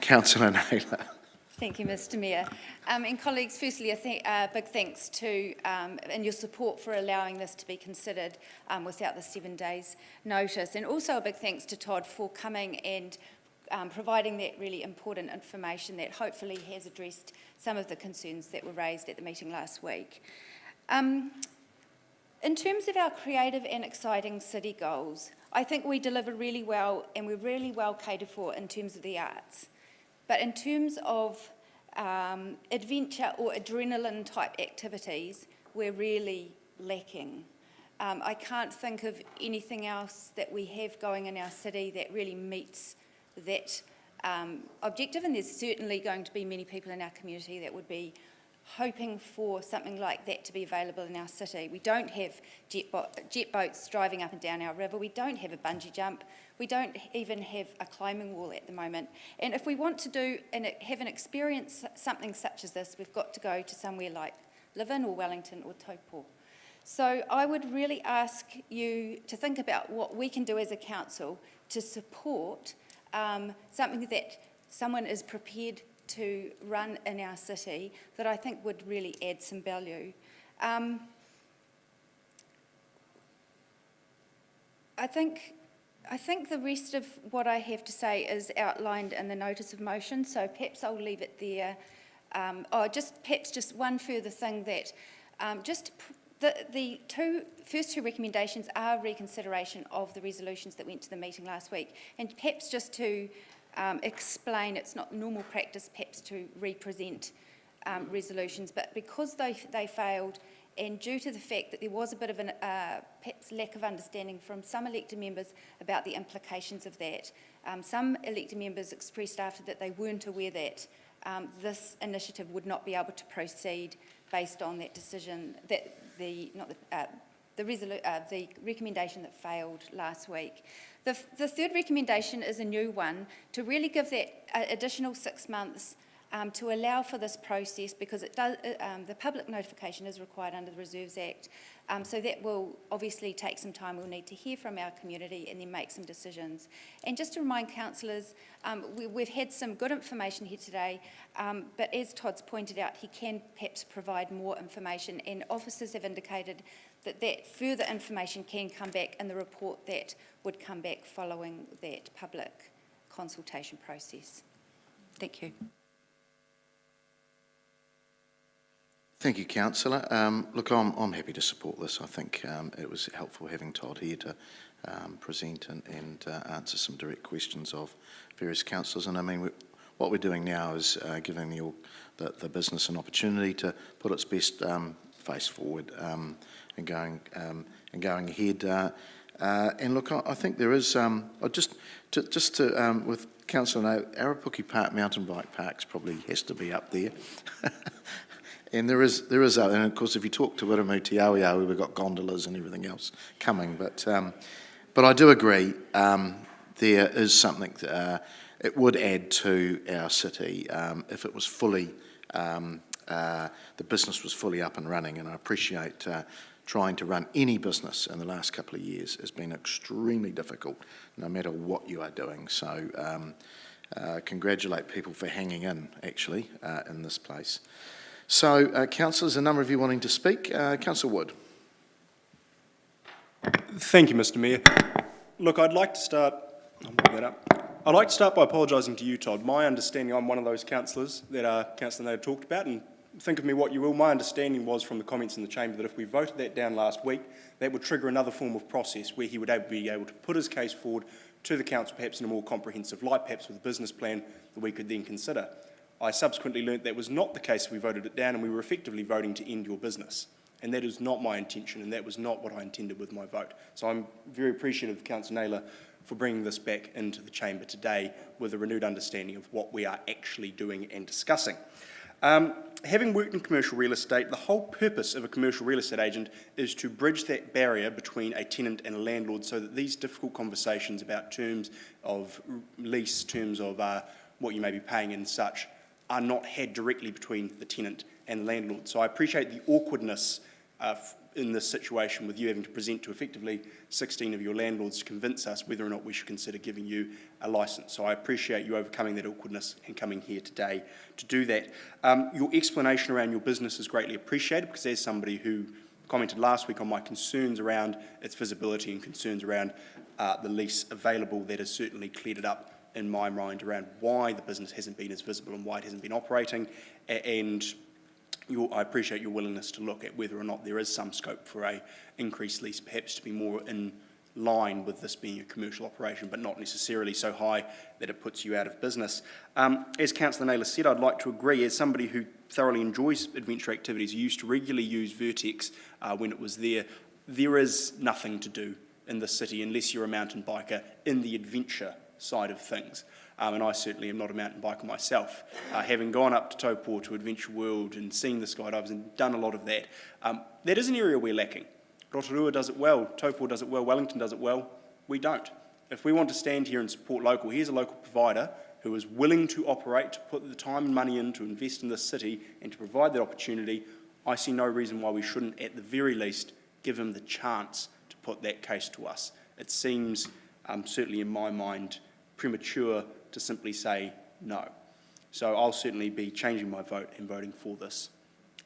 Councillor Naylor. Thank you, Mr Mayor. And colleagues, firstly, a big thanks to and your support for allowing this to be considered without the 7 days notice. And also a big thanks to Todd for coming and providing that really important information that hopefully has addressed some of the concerns that were raised at the meeting last week. In terms of our creative and exciting city goals, I think we deliver really well and we're really well catered for in terms of the arts. But in terms of adventure or adrenaline type activities, we're really lacking. I can't think of anything else that we have going in our city that really meets that objective, and there's certainly going to be many people in our community that would be hoping for something like that to be available in our city. We don't have jet boats driving up and down our river. We don't have a bungee jump. We don't even have a climbing wall at the moment. And if we want to do and have an experience something such as this, we've got to go to somewhere like Levin or Wellington or Taupo. So I would really ask you to think about what we can do as a council to support something that someone is prepared to run in our city that I think would really add some value. I think the rest of what I have to say is outlined in the notice of motion, so perhaps I'll leave it there. Perhaps just one further thing that the first two recommendations are reconsideration of the resolutions that went to the meeting last week, and perhaps just to explain, it's not normal practice perhaps to represent resolutions, but because they failed, and due to the fact that there was a bit of perhaps lack of understanding from some elected members about the implications of that, some elected members expressed after that they weren't aware that this initiative would not be able to proceed based on that decision, that the recommendation that failed last week. The third recommendation is a new one to really give that additional 6 months to allow for this process, because it does, the public notification is required under the Reserves Act. So that will obviously take some time. We'll need to hear from our community and then make some decisions. And just to remind councillors, we've had some good information here today, but as Todd's pointed out, he can perhaps provide more information, and officers have indicated that further information can come back in the report that would come back following that public consultation process. Thank you. Thank you, Councillor. Look, I'm happy to support this. I think it was helpful having Todd here to present and answer some direct questions of various councillors. And I mean, what we're doing now is giving the business an opportunity to put its best face forward and going ahead. And look, I think there is with Councillor, Arapuki Park mountain bike parks probably has to be up there. And there is, and of course, if you talk to Wiremu Te Awayawe, we've got gondolas and everything else coming. But I do agree, there is something that, it would add to our city if it was fully, the business was fully up and running. And I appreciate trying to run any business in the last couple of years has been extremely difficult, no matter what you are doing. So congratulate people for hanging in, actually, in this place. So, councillors, a number of you wanting to speak. Councillor Wood. Thank you, Mr. Mayor. Look, I'd like to start by apologising to you, Todd. My understanding, I'm one of those councillors that Councillor Naylor talked about, and think of me what you will, my understanding was from the comments in the chamber that if we voted that down last week, that would trigger another form of process where he would be able to put his case forward to the council, perhaps in a more comprehensive light, perhaps with a business plan that we could then consider. I subsequently learnt that was not the case. We voted it down and we were effectively voting to end your business. And that is not my intention, and that was not what I intended with my vote. So I'm very appreciative of Councillor Naylor for bringing this back into the chamber today with a renewed understanding of what we are actually doing and discussing. Having worked in commercial real estate, the whole purpose of a commercial real estate agent is to bridge that barrier between a tenant and a landlord so that these difficult conversations about terms of lease, terms of what you may be paying and such, are not had directly between the tenant and the landlord. So I appreciate the awkwardness in this situation with you having to present to effectively 16 of your landlords to convince us whether or not we should consider giving you a licence. So I appreciate you overcoming that awkwardness and coming here today to do that. Your explanation around your business is greatly appreciated, because as somebody who commented last week on my concerns around its visibility and concerns around the lease available, that has certainly cleared it up in my mind around why the business hasn't been as visible and why it hasn't been operating, and I appreciate your willingness to look at whether or not there is some scope for a increased lease, perhaps to be more in line with this being a commercial operation, but not necessarily so high that it puts you out of business. As Councillor Naylor said, I'd like to agree, as somebody who thoroughly enjoys adventure activities, who used to regularly use Vertex when it was there, there is nothing to do in this city unless you're a mountain biker in the adventure side of things. And I certainly am not a mountain biker myself. Having gone up to Taupō to Adventure World and seen the skydivers and done a lot of that, that is an area we're lacking. Rotorua does it well, Taupō does it well, Wellington does it well, we don't. If we want to stand here and support local, here's a local provider who is willing to operate, to put the time and money in to invest in this city and to provide that opportunity. I see no reason why we shouldn't, at the very least, give him the chance to put that case to us. It seems, certainly in my mind, premature to simply say no. So I'll certainly be changing my vote and voting for this,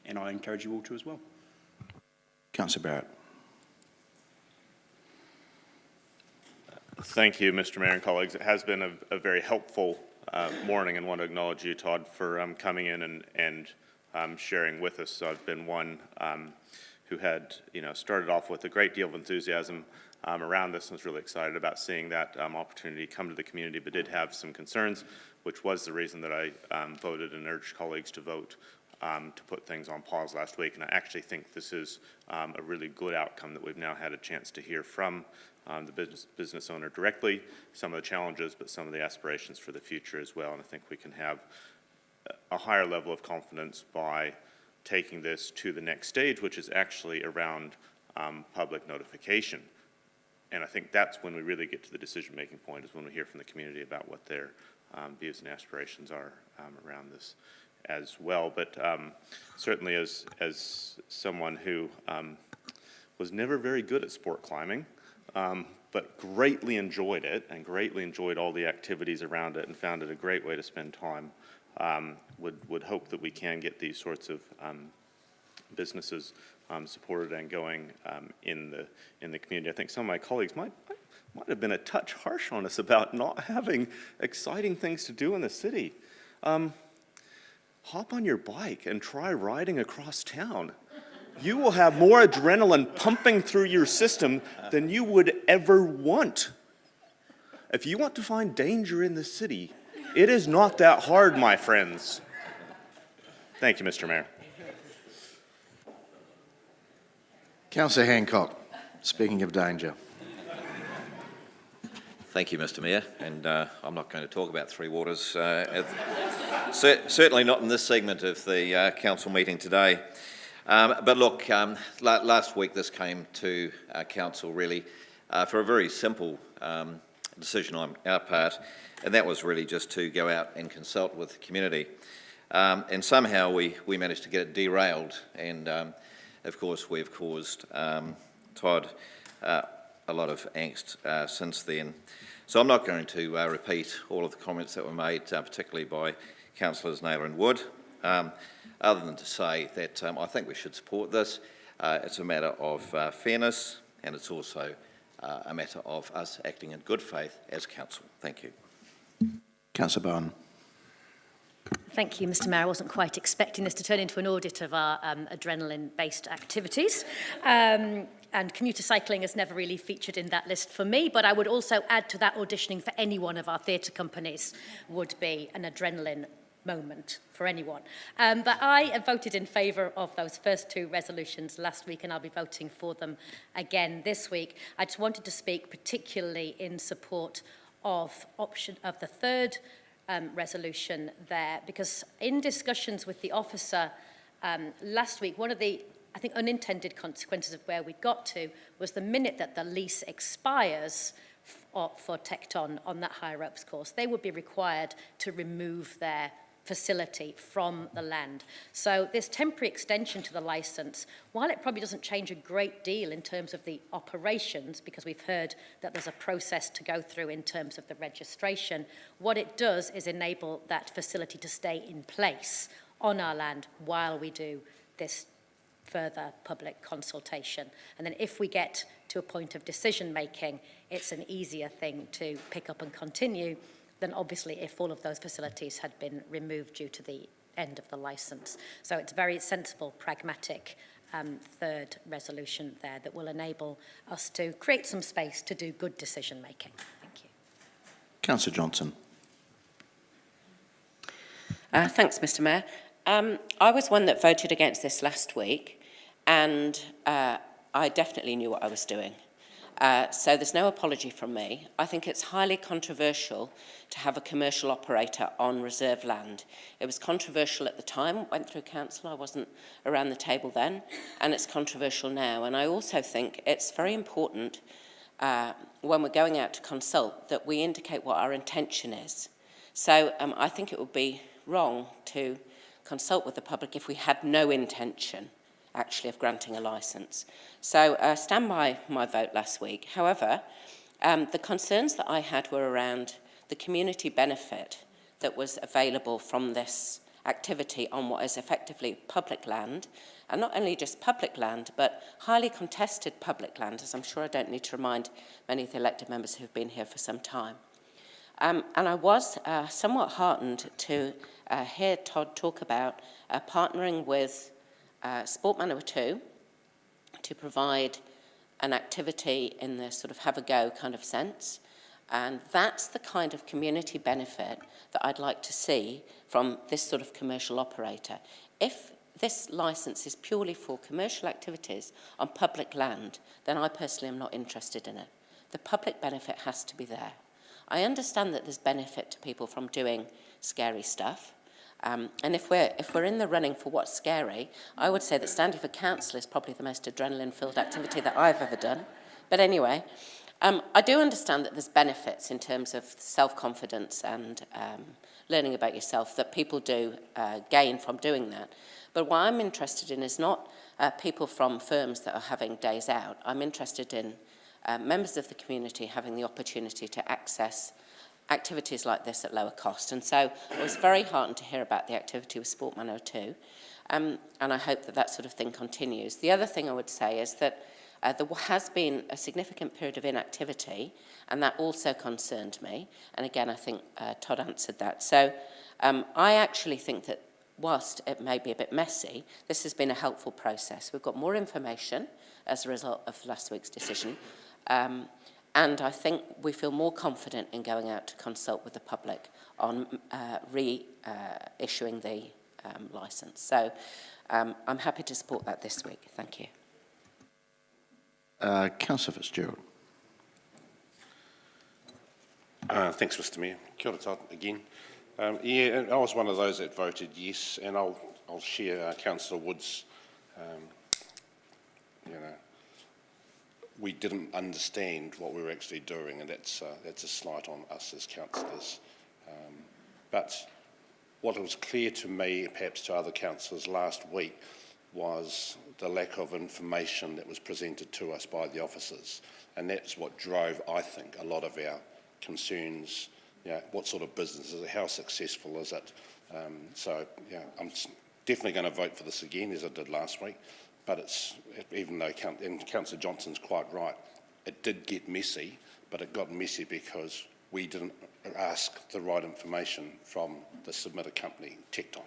and I encourage you all to as well. Councillor Barrett. Thank you, Mr. Mayor and colleagues. It has been a very helpful morning, and want to acknowledge you, Todd, for coming in and sharing with us. I've been one who had, started off with a great deal of enthusiasm around this and was really excited about seeing that opportunity come to the community, but did have some concerns, which was the reason that I voted and urged colleagues to vote to put things on pause last week. And I actually think this is a really good outcome that we've now had a chance to hear from the business owner directly, some of the challenges, but some of the aspirations for the future as well. And I think we can have a higher level of confidence by taking this to the next stage, which is actually around public notification. And I think that's when we really get to the decision-making point, is when we hear from the community about what their views and aspirations are around this as well. But certainly as someone who was never very good at sport climbing, but greatly enjoyed it and greatly enjoyed all the activities around it and found it a great way to spend time, would hope that we can get these sorts of businesses supported and going in the community. I think some of my colleagues might have been a touch harsh on us about not having exciting things to do in the city. Hop on your bike and try riding across town. You will have more adrenaline pumping through your system than you would ever want. If you want to find danger in the city, it is not that hard, my friends. Thank you, Mr. Mayor. Councillor Hancock, speaking of danger. Thank you, Mr. Mayor, and I'm not going to talk about Three Waters, certainly not in this segment of the council meeting today. But look, last week this came to council really for a very simple decision on our part, and that was really just to go out and consult with the community. And somehow we managed to get it derailed, and of course we've caused Todd a lot of angst since then. So I'm not going to repeat all of the comments that were made, particularly by Councillors Naylor and Wood, other than to say that I think we should support this. It's a matter of fairness, and it's also a matter of us acting in good faith as council. Thank you. Councillor Bowen. Thank you, Mr. Mayor. I wasn't quite expecting this to turn into an audit of our adrenaline-based activities. And commuter cycling has never really featured in that list for me, but I would also add to that auditioning for any one of our theatre companies would be an adrenaline moment for anyone. But I voted in favour of those first two resolutions last week, and I'll be voting for them again this week. I just wanted to speak particularly in support of the third resolution there, because in discussions with the officer last week, one of the, I think, unintended consequences of where we got to was the minute that the lease expires for Tecton on that high ropes course, they would be required to remove their facility from the land. So this temporary extension to the licence, while it probably doesn't change a great deal in terms of the operations, because we've heard that there's a process to go through in terms of the registration, what it does is enable that facility to stay in place on our land while we do this further public consultation. And then if we get to a point of decision making, it's an easier thing to pick up and continue than obviously if all of those facilities had been removed due to the end of the licence. So it's a very sensible, pragmatic third resolution there that will enable us to create some space to do good decision making. Thank you. Councillor Johnson. Thanks, Mr. Mayor. I was one that voted against this last week, and I definitely knew what I was doing. So there's no apology from me. I think it's highly controversial to have a commercial operator on reserve land. It was controversial at the time, it went through council, I wasn't around the table then, and it's controversial now. And I also think it's very important when we're going out to consult that we indicate what our intention is. So I think it would be wrong to consult with the public if we had no intention actually of granting a licence. So stand by my vote last week. However, the concerns that I had were around the community benefit that was available from this activity on what is effectively public land, and not only just public land, but highly contested public land, as I'm sure I don't need to remind many of the elected members who've been here for some time. And I was somewhat heartened to hear Todd talk about partnering with Sport Manawatu to provide an activity in the sort of have-a-go kind of sense. And that's the kind of community benefit that I'd like to see from this sort of commercial operator. If this licence is purely for commercial activities on public land, then I personally am not interested in it. The public benefit has to be there. I understand that there's benefit to people from doing scary stuff. And if we're in the running for what's scary, I would say that standing for council is probably the most adrenaline-filled activity that I've ever done. But anyway, I do understand that there's benefits in terms of self-confidence and learning about yourself that people do gain from doing that. But what I'm interested in is not people from firms that are having days out. I'm interested in members of the community having the opportunity to access activities like this at lower cost. And so I was very heartened to hear about the activity with Sport Manawatu, and I hope that that sort of thing continues. The other thing I would say is that there has been a significant period of inactivity, and that also concerned me. And again, I think Todd answered that. So I actually think that whilst it may be a bit messy, this has been a helpful process. We've got more information as a result of last week's decision. And I think we feel more confident in going out to consult with the public on reissuing the licence. So I'm happy to support that this week. Thank you. Councillor Fitzgerald. Thanks, Mr Mayor. Kia ora, Todd, again. Yeah, I was one of those that voted yes, and I'll share Councillor Wood's, we didn't understand what we were actually doing, and that's a slight on us as councillors. But what was clear to me, perhaps to other councillors last week, was the lack of information that was presented to us by the officers. And that's what drove, I think, a lot of our concerns. What sort of business is it? How successful is it? So, I'm definitely going to vote for this again, as I did last week. But it's, even though, and Councillor Johnson's quite right, it did get messy, but it got messy because we didn't ask the right information from the submitter company, Tecton.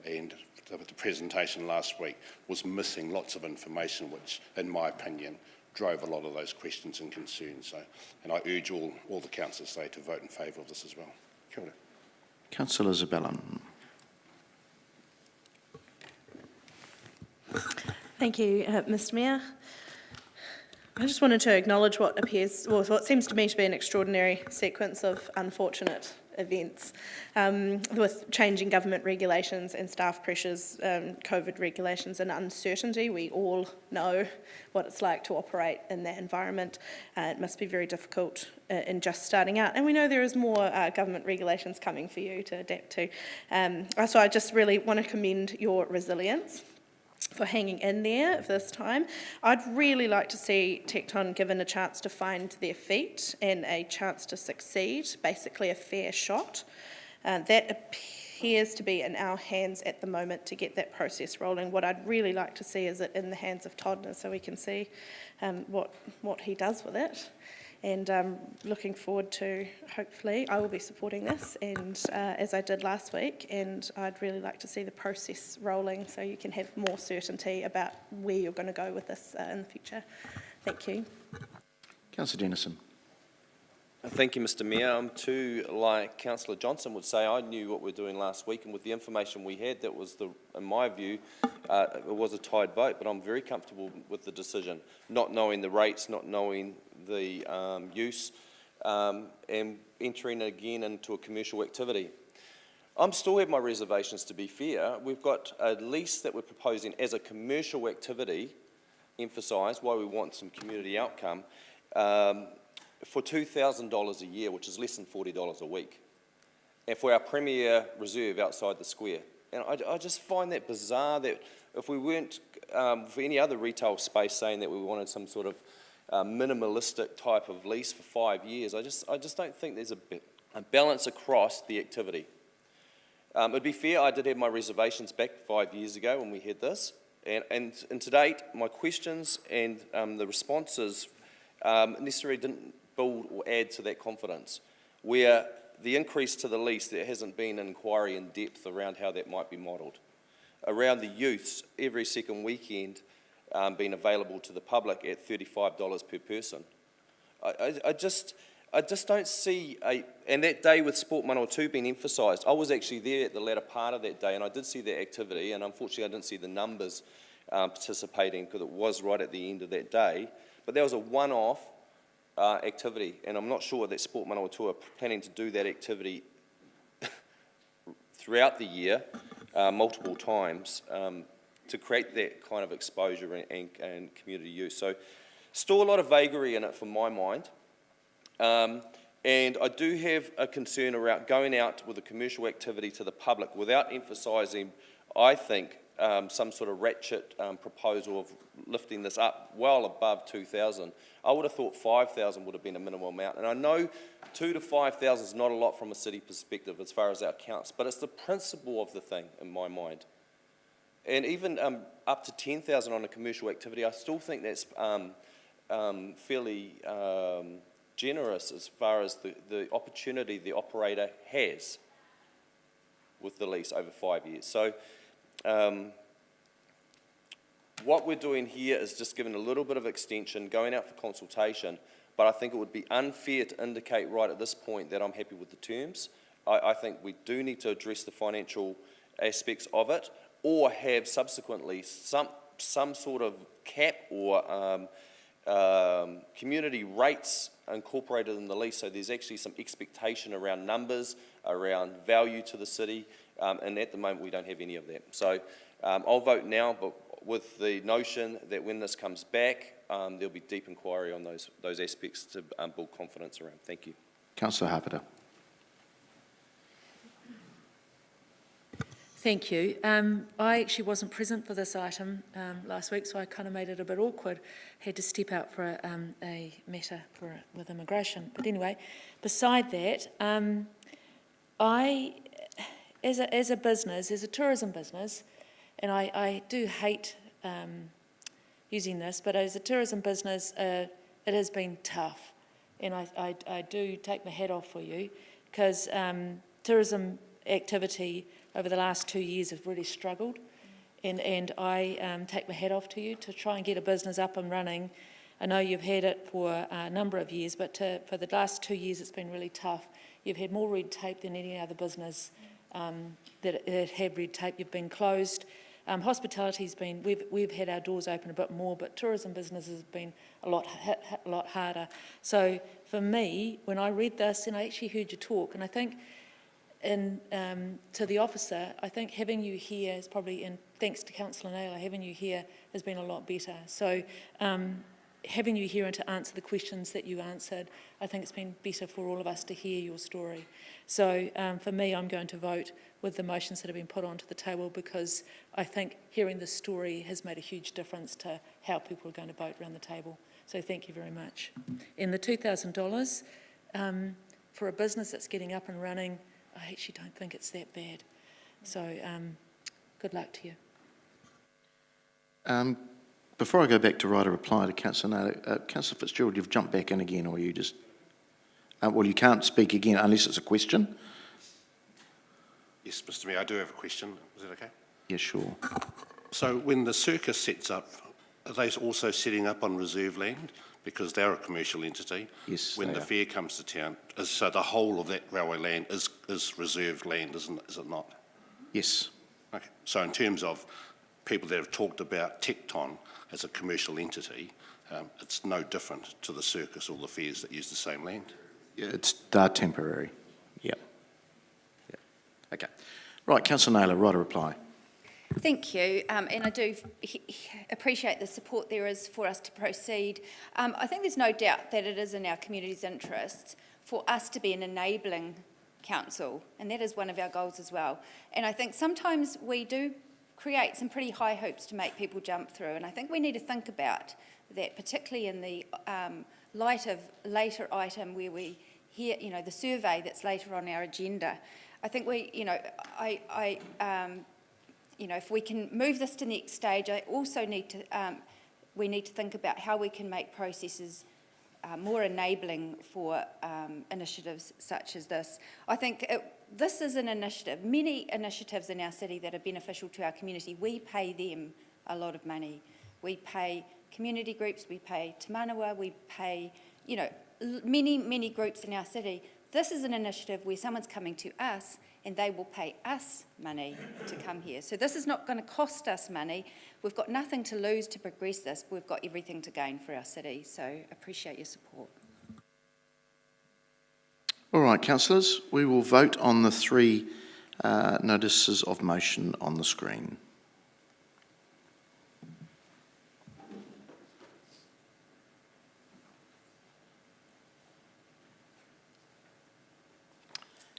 And the presentation last week was missing lots of information, which, in my opinion, drove a lot of those questions and concerns. So, and I urge all the councillors today to vote in favour of this as well. Kia ora. Councillor Isabella. Thank you, Mr Mayor. I just wanted to acknowledge what seems to me to be an extraordinary sequence of unfortunate events with changing government regulations and staff pressures, COVID regulations and uncertainty. We all know what it's like to operate in that environment. It must be very difficult in just starting out. And we know there is more government regulations coming for you to adapt to. So I just really want to commend your resilience for hanging in there this time. I'd really like to see Tecton given a chance to find their feet and a chance to succeed, basically a fair shot. That appears to be in our hands at the moment to get that process rolling. What I'd really like to see is it in the hands of Todd, so we can see what he does with it. And looking forward to, hopefully, I will be supporting this, and as I did last week, and I'd really like to see the process rolling so you can have more certainty about where you're going to go with this in the future. Thank you. Councillor Dennison. Thank you, Mr Mayor. Too, like Councillor Johnson would say, I knew what we were doing last week, and with the information we had, that was, in my view, it was a tied vote, but I'm very comfortable with the decision, not knowing the rates, not knowing the use, and entering again into a commercial activity. I'm still have my reservations, to be fair. We've got a lease that we're proposing as a commercial activity, emphasised why we want some community outcome, for $2,000 a year, which is less than $40 a week, and for our premier reserve outside the square. And I just find that bizarre that if we weren't, for any other retail space, saying that we wanted some sort of minimalistic type of lease for 5 years. I just don't think there's a balance across the activity. It'd be fair, I did have my reservations back 5 years ago when we had this, and to date, my questions and the responses necessarily didn't build or add to that confidence. Where the increase to the lease, there hasn't been an inquiry in depth around how that might be modelled. Around the youths, every second weekend being available to the public at $35 per person. I just don't see and that day with Sport Manawatu being emphasised, I was actually there at the latter part of that day, and I did see that activity, and unfortunately I didn't see the numbers participating because it was right at the end of that day, but that was a one-off activity, and I'm not sure that Sport Manawatu are planning to do that activity throughout the year, multiple times, to create that kind of exposure and community use. So still a lot of vagary in it from my mind. And I do have a concern around going out with a commercial activity to the public without emphasising, I think, some sort of ratchet proposal of lifting this up well above 2,000. I would have thought 5,000 would have been a minimal amount. And I know 2,000 to 5,000 is not a lot from a city perspective as far as our counts, but it's the principle of the thing in my mind. And even up to 10,000 on a commercial activity, I still think that's fairly generous as far as the opportunity the operator has with the lease over 5 years. So what we're doing here is just giving a little bit of extension, going out for consultation, but I think it would be unfair to indicate right at this point that I'm happy with the terms. I think we do need to address the financial aspects of it, or have subsequently some sort of cap or community rates incorporated in the lease, so there's actually some expectation around numbers, around value to the city, and at the moment we don't have any of that. So I'll vote now, but with the notion that when this comes back, there'll be deep inquiry on those aspects to build confidence around. Thank you. Councillor Hapeta. Thank you. I actually wasn't present for this item last week, so I kind of made it a bit awkward. Had to step out for a matter with immigration. But anyway, beside that, I, as a business, as a tourism business, and I do hate using this, but as a tourism business, it has been tough. And I do take my hat off for you, because tourism activity over the last 2 years have really struggled, and I take my hat off to you to try and get a business up and running. I know you've had it for a number of years, but for the last 2 years it's been really tough. You've had more red tape than any other business that had red tape. You've been closed. Hospitality's been, we've had our doors open a bit more, but tourism businesses have been a lot harder. So for me, when I read this, and I actually heard you talk, and I think to the officer, I think having you here is probably, and thanks to Councillor Naylor, having you here has been a lot better. So having you here and to answer the questions that you answered, I think it's been better for all of us to hear your story. So for me, I'm going to vote with the motions that have been put onto the table, because I think hearing the story has made a huge difference to how people are going to vote around the table. So thank you very much. And the $2,000 for a business that's getting up and running, I actually don't think it's that bad. So good luck to you. Before I go back to write a reply to Councillor Naylor, Councillor Fitzgerald, you've jumped back in again, or you just... well, you can't speak again unless it's a question. Yes, Mr Mayor, I do have a question. Is that okay? Yeah, sure. So when the circus sets up, are they also setting up on reserve land? Because they're a commercial entity. Yes, when the fair comes to town, so the whole of that railway land is reserved land, is it not? Yes. Okay. So in terms of people that have talked about Tecton as a commercial entity, it's no different to the circus or the fairs that use the same land? Yeah, it's temporary. Yeah. Okay. Right, Councillor Naylor, write a reply. Thank you, and I do appreciate the support there is for us to proceed. I think there's no doubt that it is in our community's interests for us to be an enabling council, and that is one of our goals as well. And I think sometimes we do create some pretty high hoops to make people jump through, and I think we need to think about that particularly in the light of later item where we hear, the survey that's later on our agenda, I think if we can move this to the next stage, I also we need to think about how we can make processes more enabling for initiatives such as this. I think this is an initiative, many initiatives in our city that are beneficial to our community. We pay them a lot of money. We pay community groups, we pay Te Manawa, we pay, many, many groups in our city. This is an initiative where someone's coming to us and they will pay us money to come here. So this is not going to cost us money. We've got nothing to lose to progress this. We've got everything to gain for our city. So appreciate your support. All right, councillors, we will vote on the three notices of motion on the screen.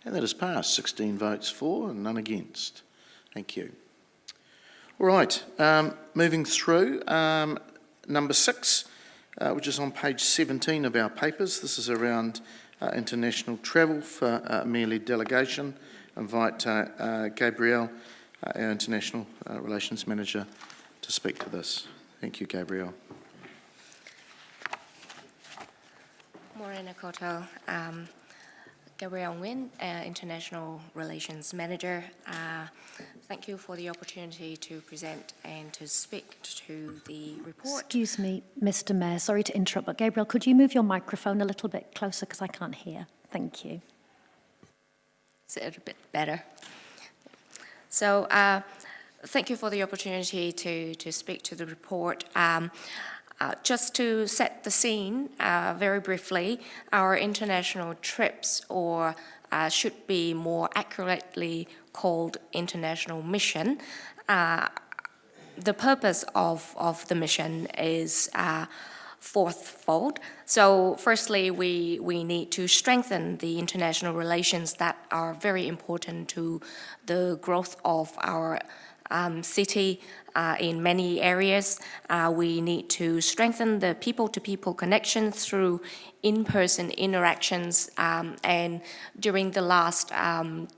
And that is passed, 16 votes for and none against. Thank you. All right, moving through, number 6, which is on page 17 of our papers. This is around international travel for Mayor-led delegation. I invite Gabrielle, our International Relations Manager, to speak to this. Thank you, Gabrielle. Morena koutou. Gabrielle Nguyen, International Relations Manager. Thank you for the opportunity to present and to speak to the report. Excuse me, Mr. Mayor, sorry to interrupt, but Gabrielle, could you move your microphone a little bit closer because I can't hear? Thank you. Is it a bit better? So, thank you for the opportunity to speak to the report. Just to set the scene very briefly, our international trips, or should be more accurately called international mission, the purpose of the mission is fourfold. So firstly, we need to strengthen the international relations that are very important to the growth of our city in many areas. We need to strengthen the people-to-people connection through in-person interactions. And during the last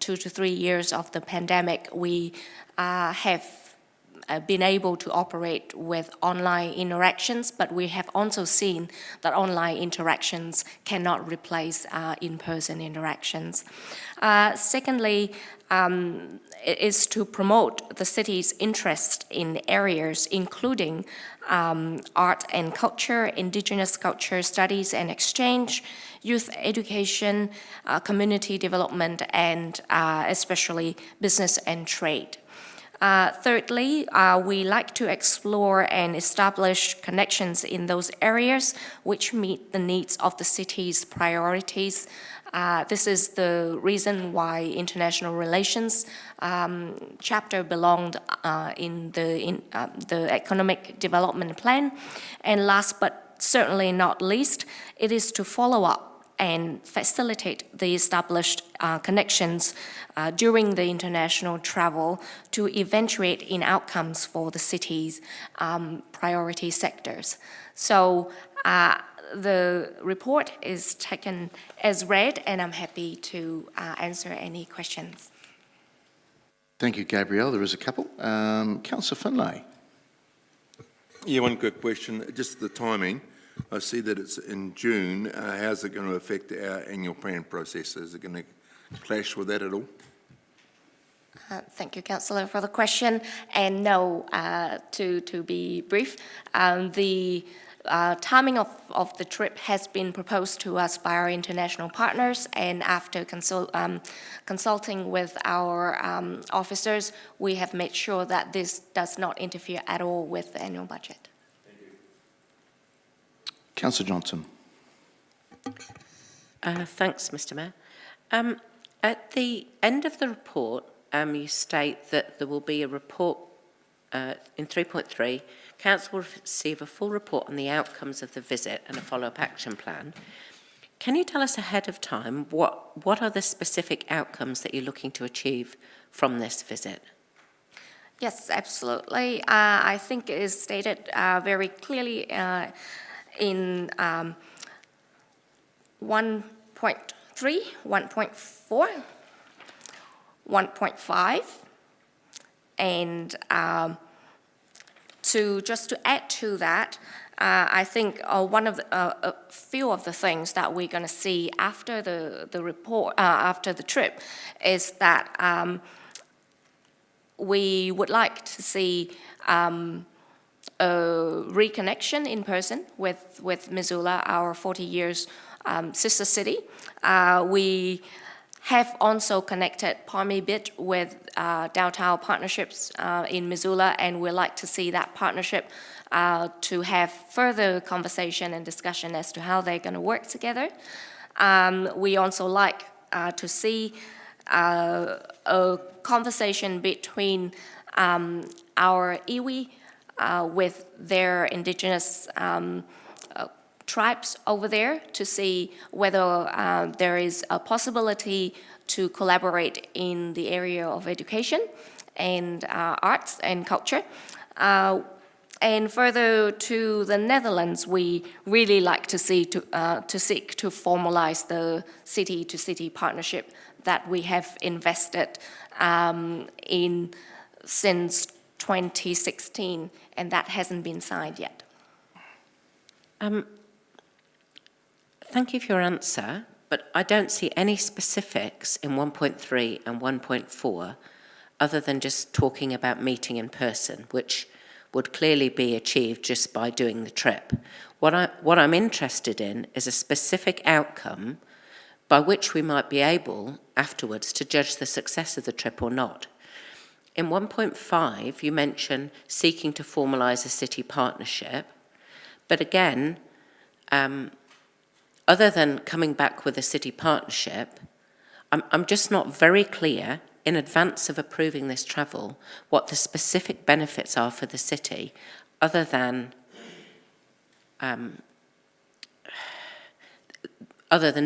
2 to 3 years of the pandemic, we have been able to operate with online interactions, but we have also seen that online interactions cannot replace in-person interactions. Secondly, it is to promote the city's interest in areas including art and culture, indigenous culture studies and exchange, youth education, community development, and especially business and trade. Thirdly, we like to explore and establish connections in those areas which meet the needs of the city's priorities. This is the reason why international relations chapter belonged in the economic development plan. And last but certainly not least, it is to follow up and facilitate the established connections during the international travel to eventuate in outcomes for the city's priority sectors. So the report is taken as read, and I'm happy to answer any questions. Thank you, Gabrielle. There is a couple. Councillor Finlay. Yeah, one quick question. Just the timing. I see that it's in June. How's it going to affect our annual plan process? Is it going to clash with that at all? Thank you, Councillor, for the question. And no, to be brief, the timing of the trip has been proposed to us by our international partners, and after consulting with our officers, we have made sure that this does not interfere at all with the annual budget. Councillor Johnson. Thanks, Mr. Mayor. At the end of the report, you state that there will be a report in 3.3. Council will receive a full report on the outcomes of the visit and a follow-up action plan. Can you tell us ahead of time what are the specific outcomes that you're looking to achieve from this visit? Yes, absolutely. I think it is stated very clearly in 1.3, 1.4, 1.5, and just to add to that, I think one of the, a few of the things that we're going to see after the report, after the trip, is that we would like to see a reconnection in person with Missoula, our 40 years sister city. We have also connected Palmy Bit with downtown partnerships in Missoula, and we'd like to see that partnership to have further conversation and discussion as to how they're going to work together. We also like to see a conversation between our iwi with their indigenous tribes over there to see whether there is a possibility to collaborate in the area of education and arts and culture. And further to the Netherlands, we really like to see to seek to formalize the city-to-city partnership that we have invested in since 2016, and that hasn't been signed yet. Thank you for your answer, but I don't see any specifics in 1.3 and 1.4 other than just talking about meeting in person, which would clearly be achieved just by doing the trip. What I'm interested in is a specific outcome by which we might be able afterwards to judge the success of the trip or not. In 1.5, you mention seeking to formalise a city partnership, but again, other than coming back with a city partnership, I'm just not very clear in advance of approving this travel what the specific benefits are for the city, other than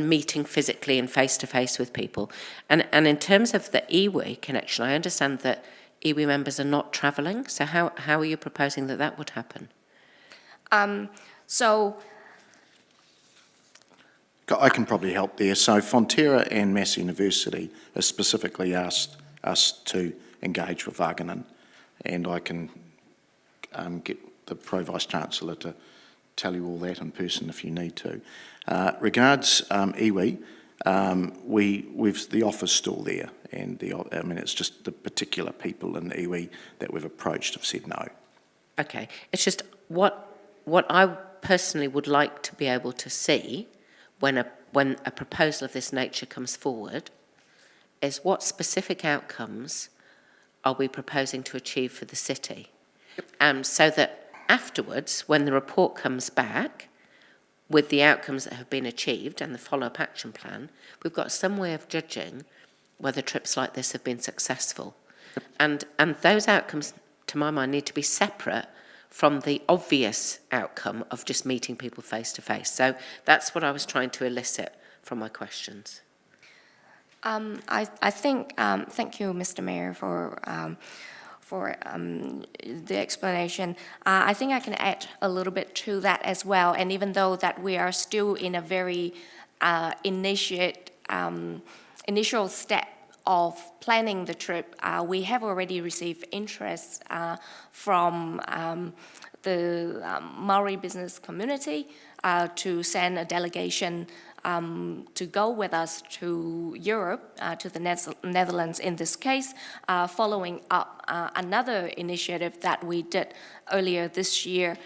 meeting physically and face-to-face with people. And in terms of the iwi connection, I understand that iwi members are not travelling, so how are you proposing that would happen? I can probably help there. So Fonterra and Massey University has specifically asked us to engage with Wāganan, and I can get the Pro Vice-Chancellor to tell you all that in person if you need to. Regards iwi, we've the offer's still there, and it's just the particular people in iwi that we've approached have said no. Okay, it's just what I personally would like to be able to see when a proposal of this nature comes forward is what specific outcomes are we proposing to achieve for the city? So that afterwards, when the report comes back with the outcomes that have been achieved and the follow-up action plan, we've got some way of judging whether trips like this have been successful. And those outcomes, to my mind, need to be separate from the obvious outcome of just meeting people face to face. So that's what I was trying to elicit from my questions. I think, thank you, Mr. Mayor, for the explanation. I think I can add a little bit to that as well. And even though that we are still in a very initial step of planning the trip, we have already received interest from the Maori business community to send a delegation to go with us to Europe, to the Netherlands in this case, following up another initiative that we did earlier this year,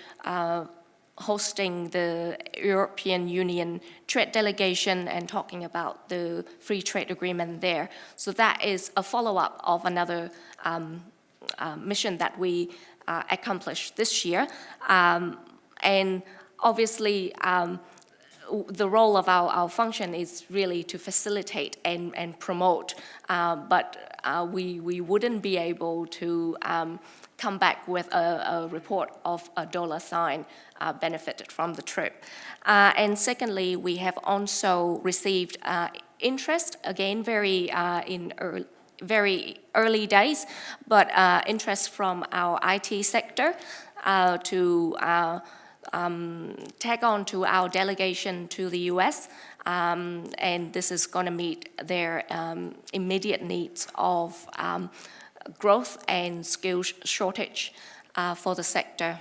hosting the European Union trade delegation and talking about the free trade agreement there. So that is a follow-up of another mission that we accomplished this year. And obviously, the role of our function is really to facilitate and promote, but we wouldn't be able to come back with a report of a $sign benefited from the trip. And secondly, we have also received interest, again, very early days, but interest from our IT sector to tag on to our delegation to the US. And this is going to meet their immediate needs of growth and skills shortage for the sector.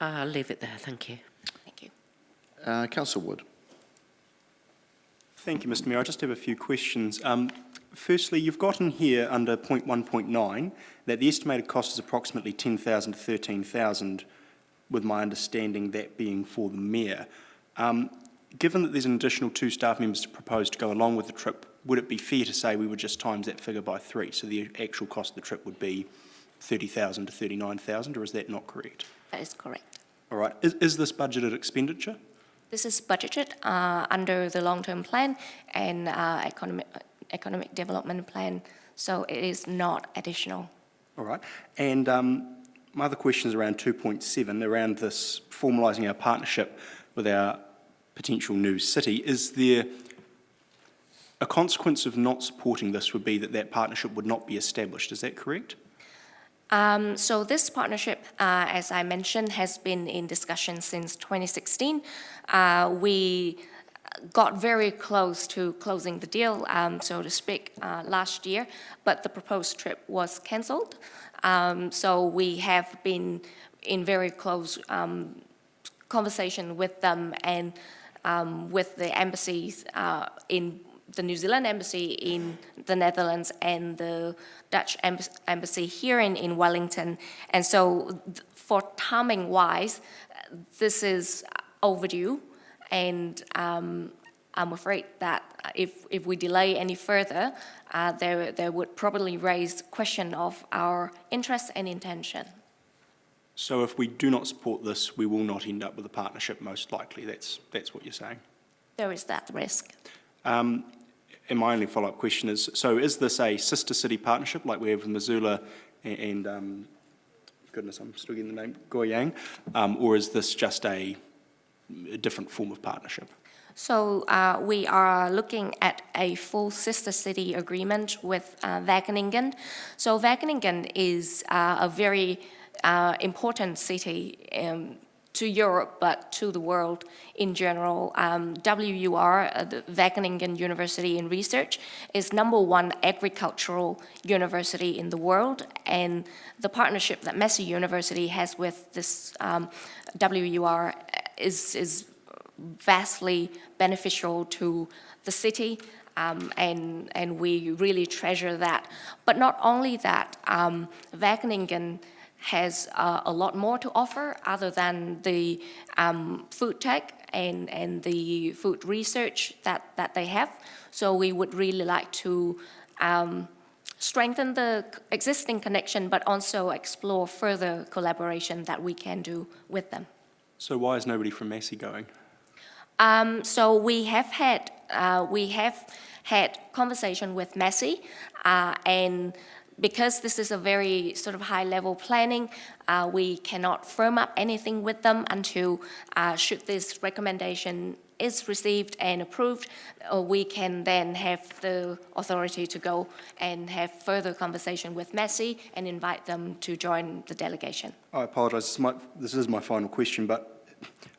I'll leave it there, thank you. Thank you. Councillor Wood. Thank you, Mr Mayor. I just have a few questions. Firstly, you've got in here under point 1.9 that the estimated cost is approximately 10,000 to 13,000, with my understanding that being for the Mayor. Given that there's an additional 2 staff members to propose to go along with the trip, would it be fair to say we would just times that figure by 3, so the actual cost of the trip would be 30,000 to 39,000, or is that not correct? That is correct. All right. Is this budgeted expenditure? This is budgeted under the long-term plan and economic development plan, so it is not additional. All right. And my other question is around 2.7, around this formalising our partnership with our potential new city. Is there a consequence of not supporting this would be that that partnership would not be established? Is that correct? So this partnership, as I mentioned, has been in discussion since 2016. We got very close to closing the deal, so to speak, last year, but the proposed trip was cancelled. So we have been in very close conversation with them and with the embassies in the New Zealand embassy in the Netherlands and the Dutch embassy here in Wellington. And so for timing-wise, this is overdue, and I'm afraid that if we delay any further, there would probably raise question of our interest and intention. So if we do not support this, we will not end up with a partnership, most likely. That's what you're saying? There is that risk. And my only follow-up question is, so is this a sister city partnership like we have with Missoula and goodness, I'm still getting the name, Goyang, or is this just a different form of partnership? So we are looking at a full sister city agreement with Wageningen. So Wageningen is a very important city to Europe, but to the world in general. WUR, the Wageningen University in Research, is #1 agricultural university in the world, and the partnership that Massey University has with this WUR is vastly beneficial to the city, and we really treasure that. But not only that, Wageningen has a lot more to offer other than the food tech and the food research that they have. So we would really like to strengthen the existing connection, but also explore further collaboration that we can do with them. So why is nobody from Massey going? So we have had conversation with Massey, and because this is a very sort of high-level planning, we cannot firm up anything with them until, should this recommendation is received and approved, we can then have the authority to go and have further conversation with Massey and invite them to join the delegation. I apologise, this is my final question, but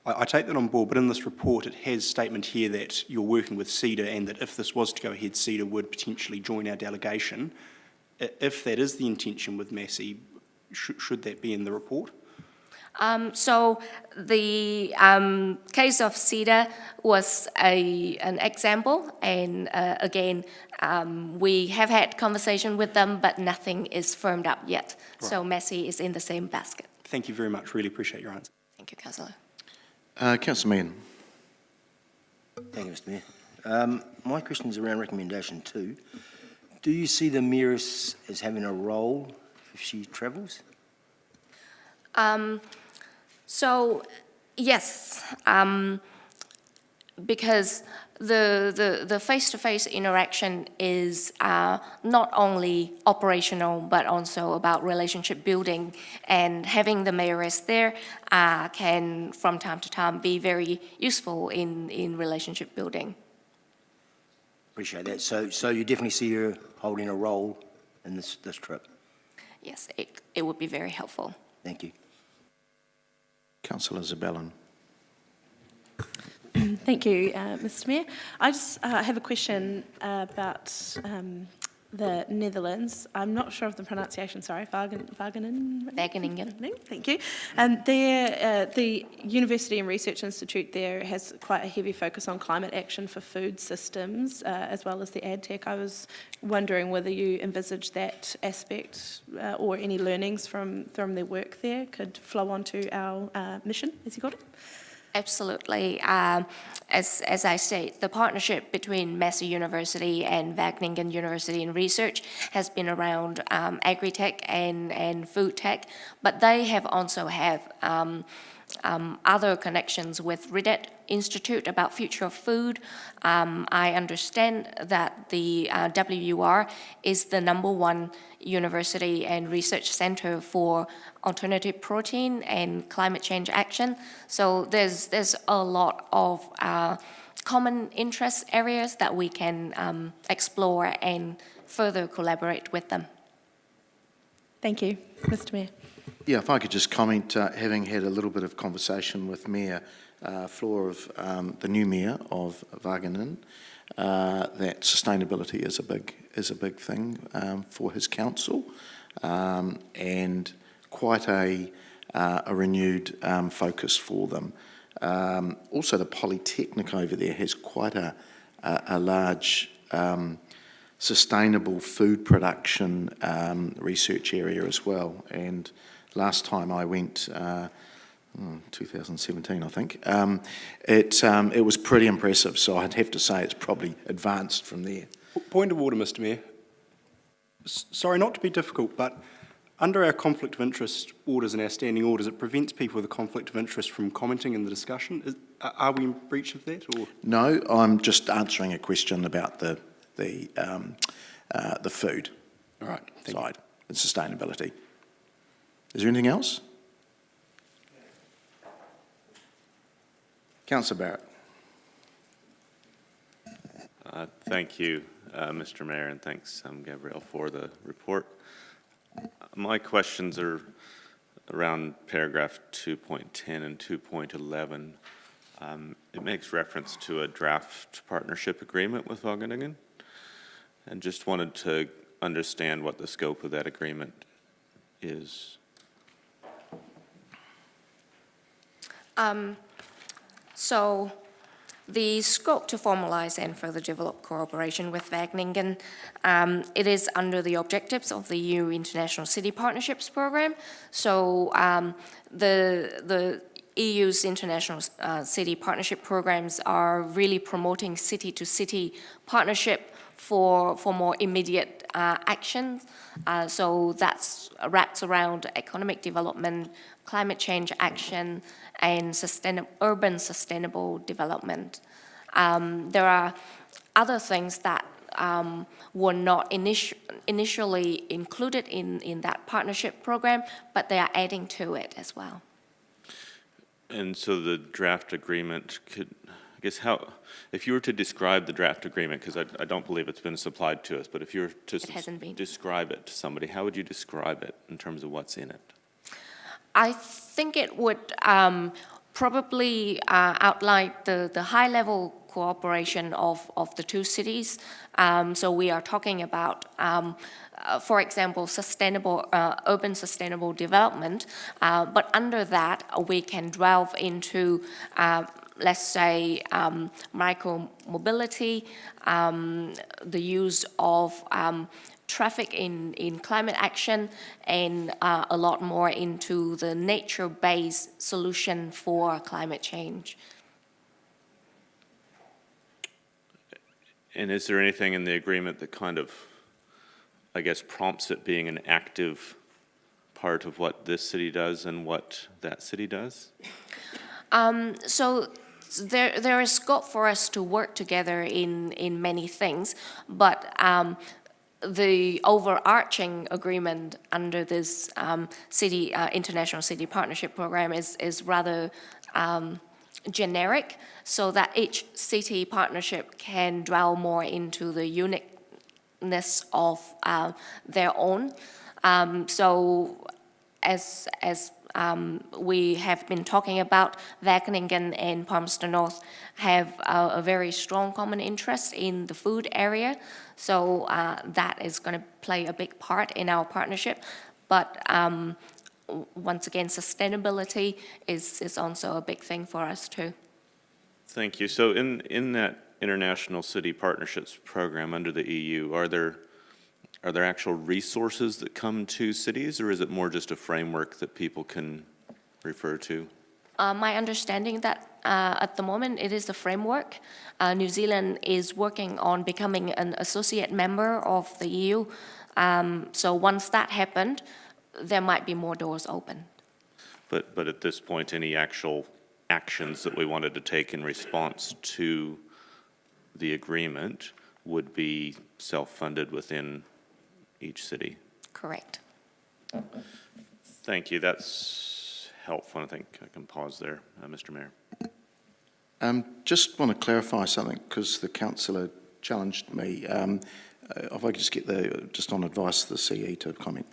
I take that on board, but in this report it has statement here that you're working with CEDA and that if this was to go ahead, CEDA would potentially join our delegation. If that is the intention with Massey, should that be in the report? So the case of CEDA was an example, and again, we have had conversation with them, but nothing is firmed up yet. Right. So Massey is in the same basket. Thank you very much. Really appreciate your answer. Thank you, Councillor. Councillor Meehan. Thank you, Mr Mayor. My question is around recommendation 2. Do you see the Mayor as having a role if she travels? So, yes, because the face-to-face interaction is not only operational, but also about relationship building, and having the mayoress there can, from time to time, be very useful in relationship building. Appreciate that. So you definitely see her holding a role in this trip? Yes, it would be very helpful. Thank you. Councillor Zabellan. Thank you, Mr. Mayor. I just have a question about the Netherlands. I'm not sure of the pronunciation, sorry, Wageningen? Thank you. The University and Research Institute there has quite a heavy focus on climate action for food systems, as well as the AdTech. I was wondering whether you envisage that aspect or any learnings from their work there could flow onto our mission, as you got it? Absolutely. As I state, the partnership between Massey University and Wageningen University in Research has been around agri-tech and food tech, but they have also have other connections with RIDET Institute about future of food. I understand that the WUR is the #1 university and research center for alternative protein and climate change action. So there's a lot of common interest areas that we can explore and further collaborate with them. Thank you, Mr. Mayor. Yeah, if I could just comment, having had a little bit of conversation with Mayor Floor of the new Mayor of Wageningen, that sustainability is a big thing for his council, and quite a renewed focus for them. Also, the Polytechnic over there has quite a large sustainable food production research area as well. And last time I went, 2017, I think, it was pretty impressive. So I'd have to say it's probably advanced from there. Point of order, Mr. Mayor. Sorry, not to be difficult, but under our conflict of interest orders and our standing orders, it prevents people with a conflict of interest from commenting in the discussion. Are we in breach of that? Or? No, I'm just answering a question about the food side and sustainability. Is there anything else? Councillor Barrett. Thank you, Mr. Mayor, and thanks, Gabrielle, for the report. My questions are around paragraph 2.10 and 2.11. It makes reference to a draft partnership agreement with Wageningen, and just wanted to understand what the scope of that agreement is. So the scope to formalize and further develop cooperation with Wageningen, it is under the objectives of the EU International City Partnerships Program. So the EU's international city partnership programs are really promoting city-to-city partnership for more immediate actions. So that's wraps around economic development, climate change action, and urban sustainable development. There are other things that were not initially included in that partnership program, but they are adding to it as well. And so the draft agreement could, I guess, if you were to describe the draft agreement, because I don't believe it's been supplied to us, but if you were to describe it to somebody, how would you describe it in terms of what's in it? I think it would probably outline the high-level cooperation of the two cities. So we are talking about, for example, urban sustainable development, but under that we can delve into let's say micro-mobility, the use of traffic in climate action, and a lot more into the nature-based solution for climate change. And is there anything in the agreement that kind of, I guess, prompts it being an active part of what this city does and what that city does? So there is scope for us to work together in many things, but the overarching agreement under this international city partnership program is rather generic so that each city partnership can dwell more into the uniqueness of their own. So as we have been talking about, Wageningen and Palmerston North have a very strong common interest in the food area. So that is going to play a big part in our partnership. But once again, sustainability is also a big thing for us too. Thank you. So in that International City Partnerships Program under the EU, are there actual resources that come to cities, or is it more just a framework that people can refer to? My understanding that at the moment it is a framework. New Zealand is working on becoming an associate member of the EU. So once that happened, there might be more doors open. But at this point, any actual actions that we wanted to take in response to the agreement would be self-funded within each city? Correct. Thank you. That's helpful. I think I can pause there, Mr. Mayor. Just want to clarify something because the councillor challenged me. If I could just get just on advice of the CE to comment.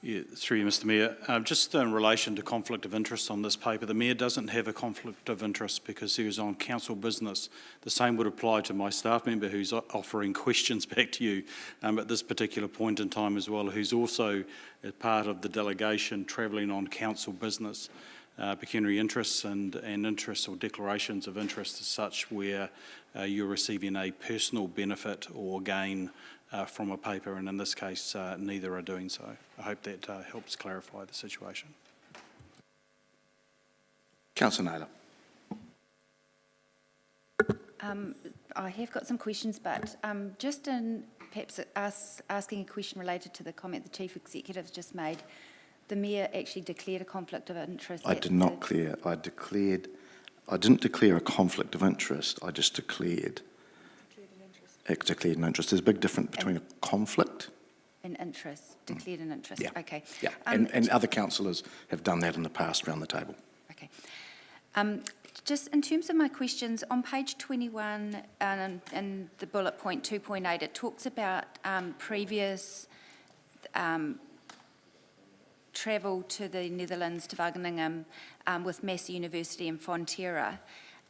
Yeah, through you, Mr. Mayor. Just in relation to conflict of interest on this paper, the Mayor doesn't have a conflict of interest because he was on council business. The same would apply to my staff member who's offering questions back to you at this particular point in time as well, who's also a part of the delegation travelling on council business. Pecuniary interests and interests or declarations of interest as such where you're receiving a personal benefit or gain from a paper, and in this case, neither are doing so. I hope that helps clarify the situation. Councillor Naylor. I have got some questions, but just in perhaps asking a question related to the comment the Chief Executive just made, the Mayor actually declared a conflict of interest. I did not declare. I didn't declare a conflict of interest. I just declared an interest. There's a big difference between a conflict. An interest, declared an interest. Yeah. Okay. Yeah, and other councillors have done that in the past around the table. Okay. Just in terms of my questions, on page 21 and the bullet point 2.8, it talks about previous travel to the Netherlands, to Wageningen, with Massey University and Fonterra.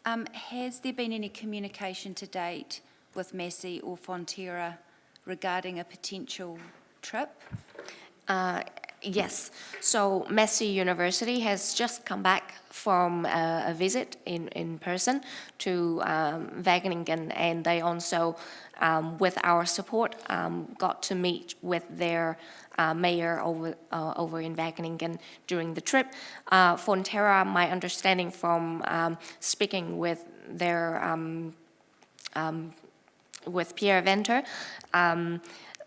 Has there been any communication to date with Massey or Fonterra regarding a potential trip? Yes. So Massey University has just come back from a visit in person to Wageningen, and they also, with our support, got to meet with their mayor over in Wageningen during the trip. Fonterra, my understanding from speaking with their with Pierre Venter,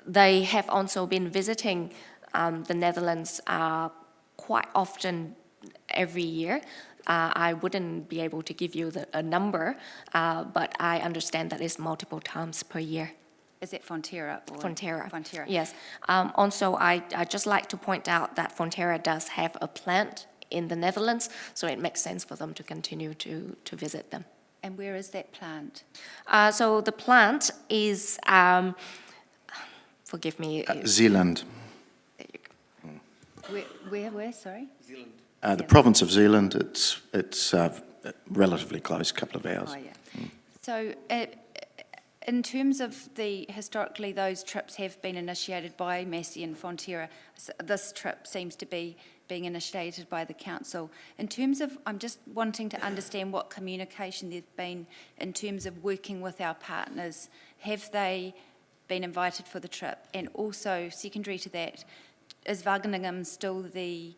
they have also been visiting the Netherlands quite often every year. I wouldn't be able to give you a number, but I understand that it's multiple times per year. Is it Fonterra? Or Fonterra. Fonterra. Yes. Also, I'd just like to point out that Fonterra does have a plant in the Netherlands, so it makes sense for them to continue to visit them. And where is that plant? So the plant is, forgive me. Zeeland. There you go. Where, sorry? Zeeland. The province of Zeeland, it's relatively close, a couple of hours. Oh, yeah. So in terms of historically those trips have been initiated by Massey and Fonterra. This trip seems to be being initiated by the council. In terms of, I'm just wanting to understand what communication there's been in terms of working with our partners. Have they been invited for the trip? And also, secondary to that, is Wageningen still the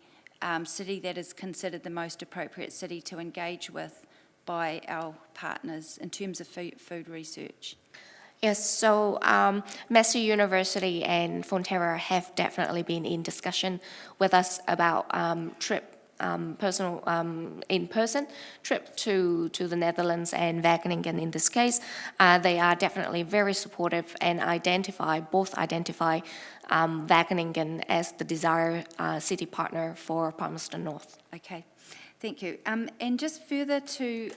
city that is considered the most appropriate city to engage with by our partners in terms of food research? Yes, so Massey University and Fonterra have definitely been in discussion with us about in-person trip to the Netherlands and Wageningen in this case. They are definitely very supportive and both identify Wageningen as the desired city partner for Palmerston North. Okay. Thank you. And just further to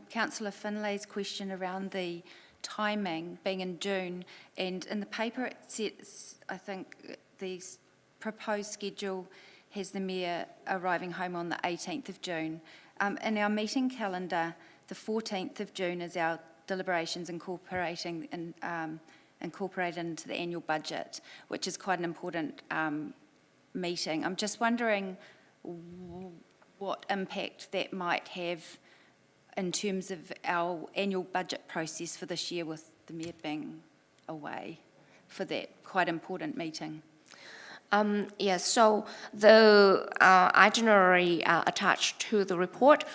Councillor Finlay's question around the timing being in June, and in the paper it says, I think the proposed schedule has the Mayor arriving home on the 18th of June. In our meeting calendar, the 14th of June is our deliberations incorporated into the annual budget, which is quite an important meeting. I'm just wondering what impact that might have in terms of our annual budget process for this year, with the Mayor being away for that quite important meeting. Yes, so the itinerary attached to the report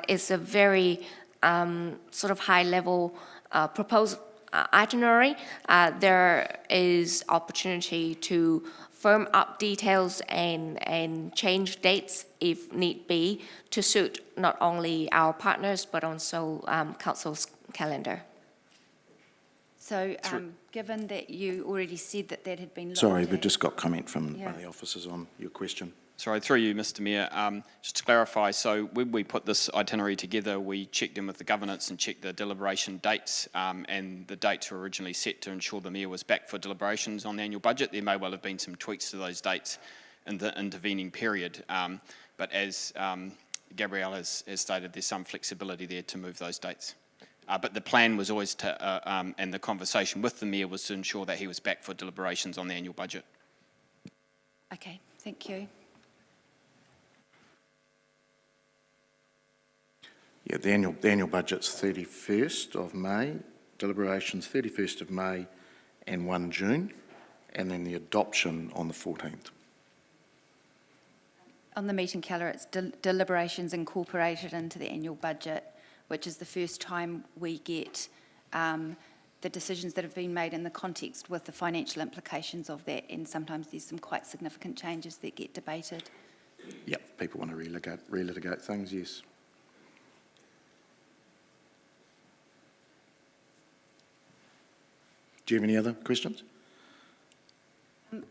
is a very sort of high-level proposed itinerary. There is opportunity to firm up details and change dates if need be to suit not only our partners but also Council's calendar. So given that you already said that that had been looked Sorry, at- we've just got comment from Yeah. one of the officers on your question. Sorry, through you, Mr Mayor. Just to clarify, so when we put this itinerary together, we checked in with the governance and checked the deliberation dates, and the dates were originally set to ensure the Mayor was back for deliberations on the annual budget. There may well have been some tweaks to those dates in the intervening period, but as Gabrielle has stated, there's some flexibility there to move those dates. But the plan was always to, and the conversation with the Mayor was to ensure that he was back for deliberations on the annual budget. Okay, thank you. Yeah, the annual budget's 31st of May, deliberations 31st of May and 1 June, and then the adoption on the 14th. On the meeting calendar, it's deliberations incorporated into the annual budget, which is the first time we get the decisions that have been made in the context with the financial implications of that, and sometimes there's some quite significant changes that get debated. Yep, people want to relitigate things, yes. Do you have any other questions?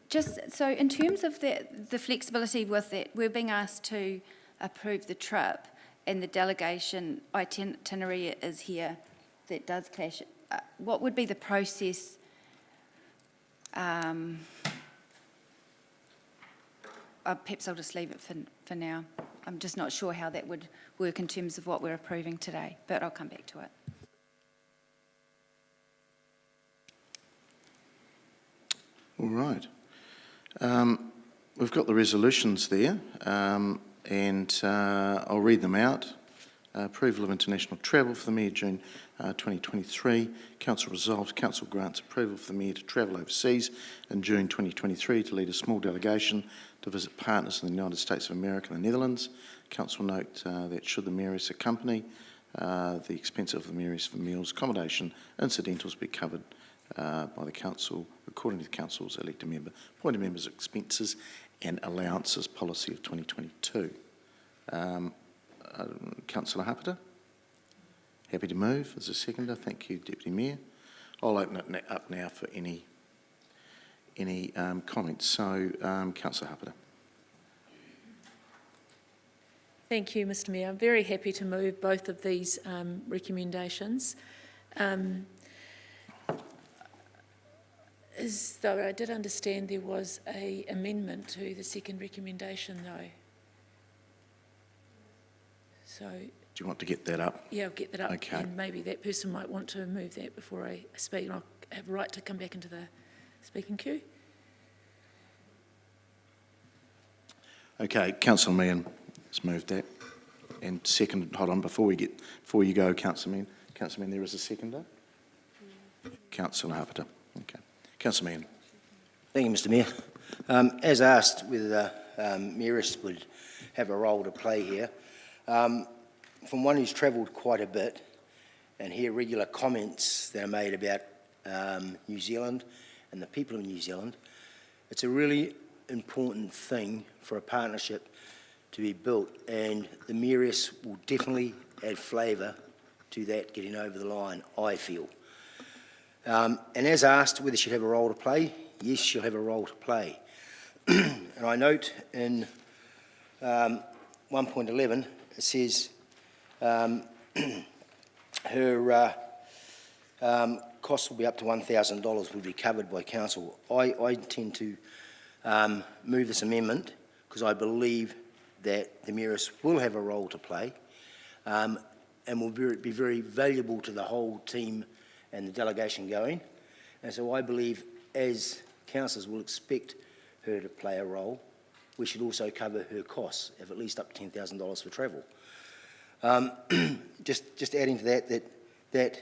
Just so in terms of the flexibility with it, we're being asked to approve the trip, and the delegation itinerary is here that does clash. What would be the process? Perhaps I'll just leave it for now. I'm just not sure how that would work in terms of what we're approving today, but I'll come back to it. All right. We've got the resolutions there, and I'll read them out. Approval of international travel for the Mayor, June 2023. Council resolves, Council grants approval for the Mayor to travel overseas in June 2023 to lead a small delegation to visit partners in the United States of America and the Netherlands. Council note that should the Mayoress accompany, the expense of the Mayoress for meals, accommodation, incidentals be covered by the Council according to the Council's elected member, appointed members' expenses and allowances policy of 2022. Councillor Hapeta, happy to move as a seconder. Thank you, Deputy Mayor. I'll open it up now for any comments. So, Councillor Hapeta. Thank you, Mr Mayor. I'm very happy to move both of these recommendations. As though I did understand there was an amendment to the second recommendation, though. So, Do you want to get that up? yeah, I'll get that up, Okay. and maybe that person might want to move that before I speak, and I'll have a right to come back into the speaking queue. Okay, Councillor Meehan has moved that. And seconded, hold on, before you go, Councillor Meehan. Councillor Meehan, there is a seconder? Councillor Hapeta. Okay. Councillor Meehan. Thank you, Mr Mayor. As asked, whether Mayoress would have a role to play here, from one who's travelled quite a bit and hear regular comments that are made about New Zealand and the people of New Zealand, it's a really important thing for a partnership to be built, and the Mayoress will definitely add flavour to that getting over the line, I feel. And as asked whether she'd have a role to play, yes, she'll have a role to play. And I note in one 1.11, it says her costs will be up to $1,000 will be covered by council. I intend to move this amendment because I believe that the mayoress will have a role to play and will be very valuable to the whole team and the delegation going. And so I believe as councillors will expect her to play a role, we should also cover her costs of at least up to $10,000 for travel. Just adding to that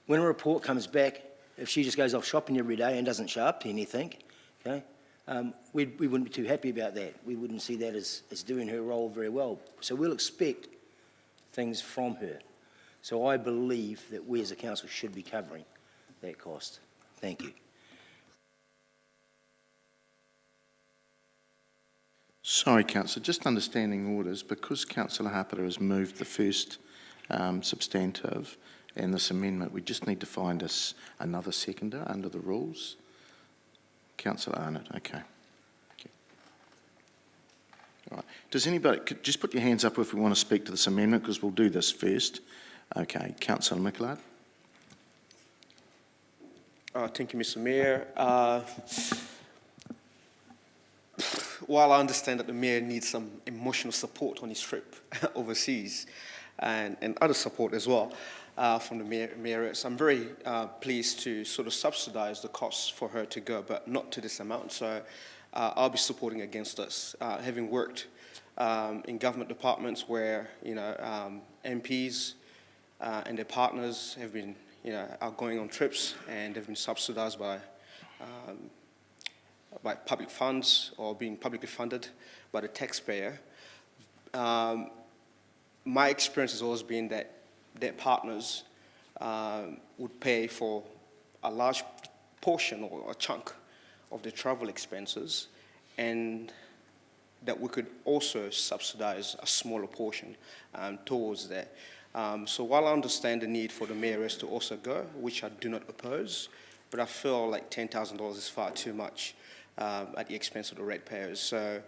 when a report comes back, if she just goes off shopping every day and doesn't show up to anything, okay, we wouldn't be too happy about that. We wouldn't see that as doing her role very well. So we'll expect things from her. So I believe that we as a council should be covering that cost. Thank you. Sorry, Councillor, just understanding orders, because Councillor Harper has moved the first substantive and this amendment, we just need to find us another seconder under the rules. Councillor Arnott, okay. All right. Does anybody, just put your hands up if we want to speak to this amendment, because we'll do this first. Okay, Councillor Micklard. Thank you, Mr. Mayor. While I understand that the Mayor needs some emotional support on his trip overseas and other support as well from the Mayoress, I'm very pleased to sort of subsidise the costs for her to go, but not to this amount. So I'll be supporting against this, having worked in government departments where, MPs and their partners have been, are going on trips and they've been subsidised by public funds or being publicly funded by the taxpayer. My experience has always been that their partners would pay for a large portion or a chunk of the travel expenses, and that we could also subsidize a smaller portion towards that. So while I understand the need for the Mayoress to also go, which I do not oppose, but I feel like $10,000 is far too much at the expense of the ratepayers. So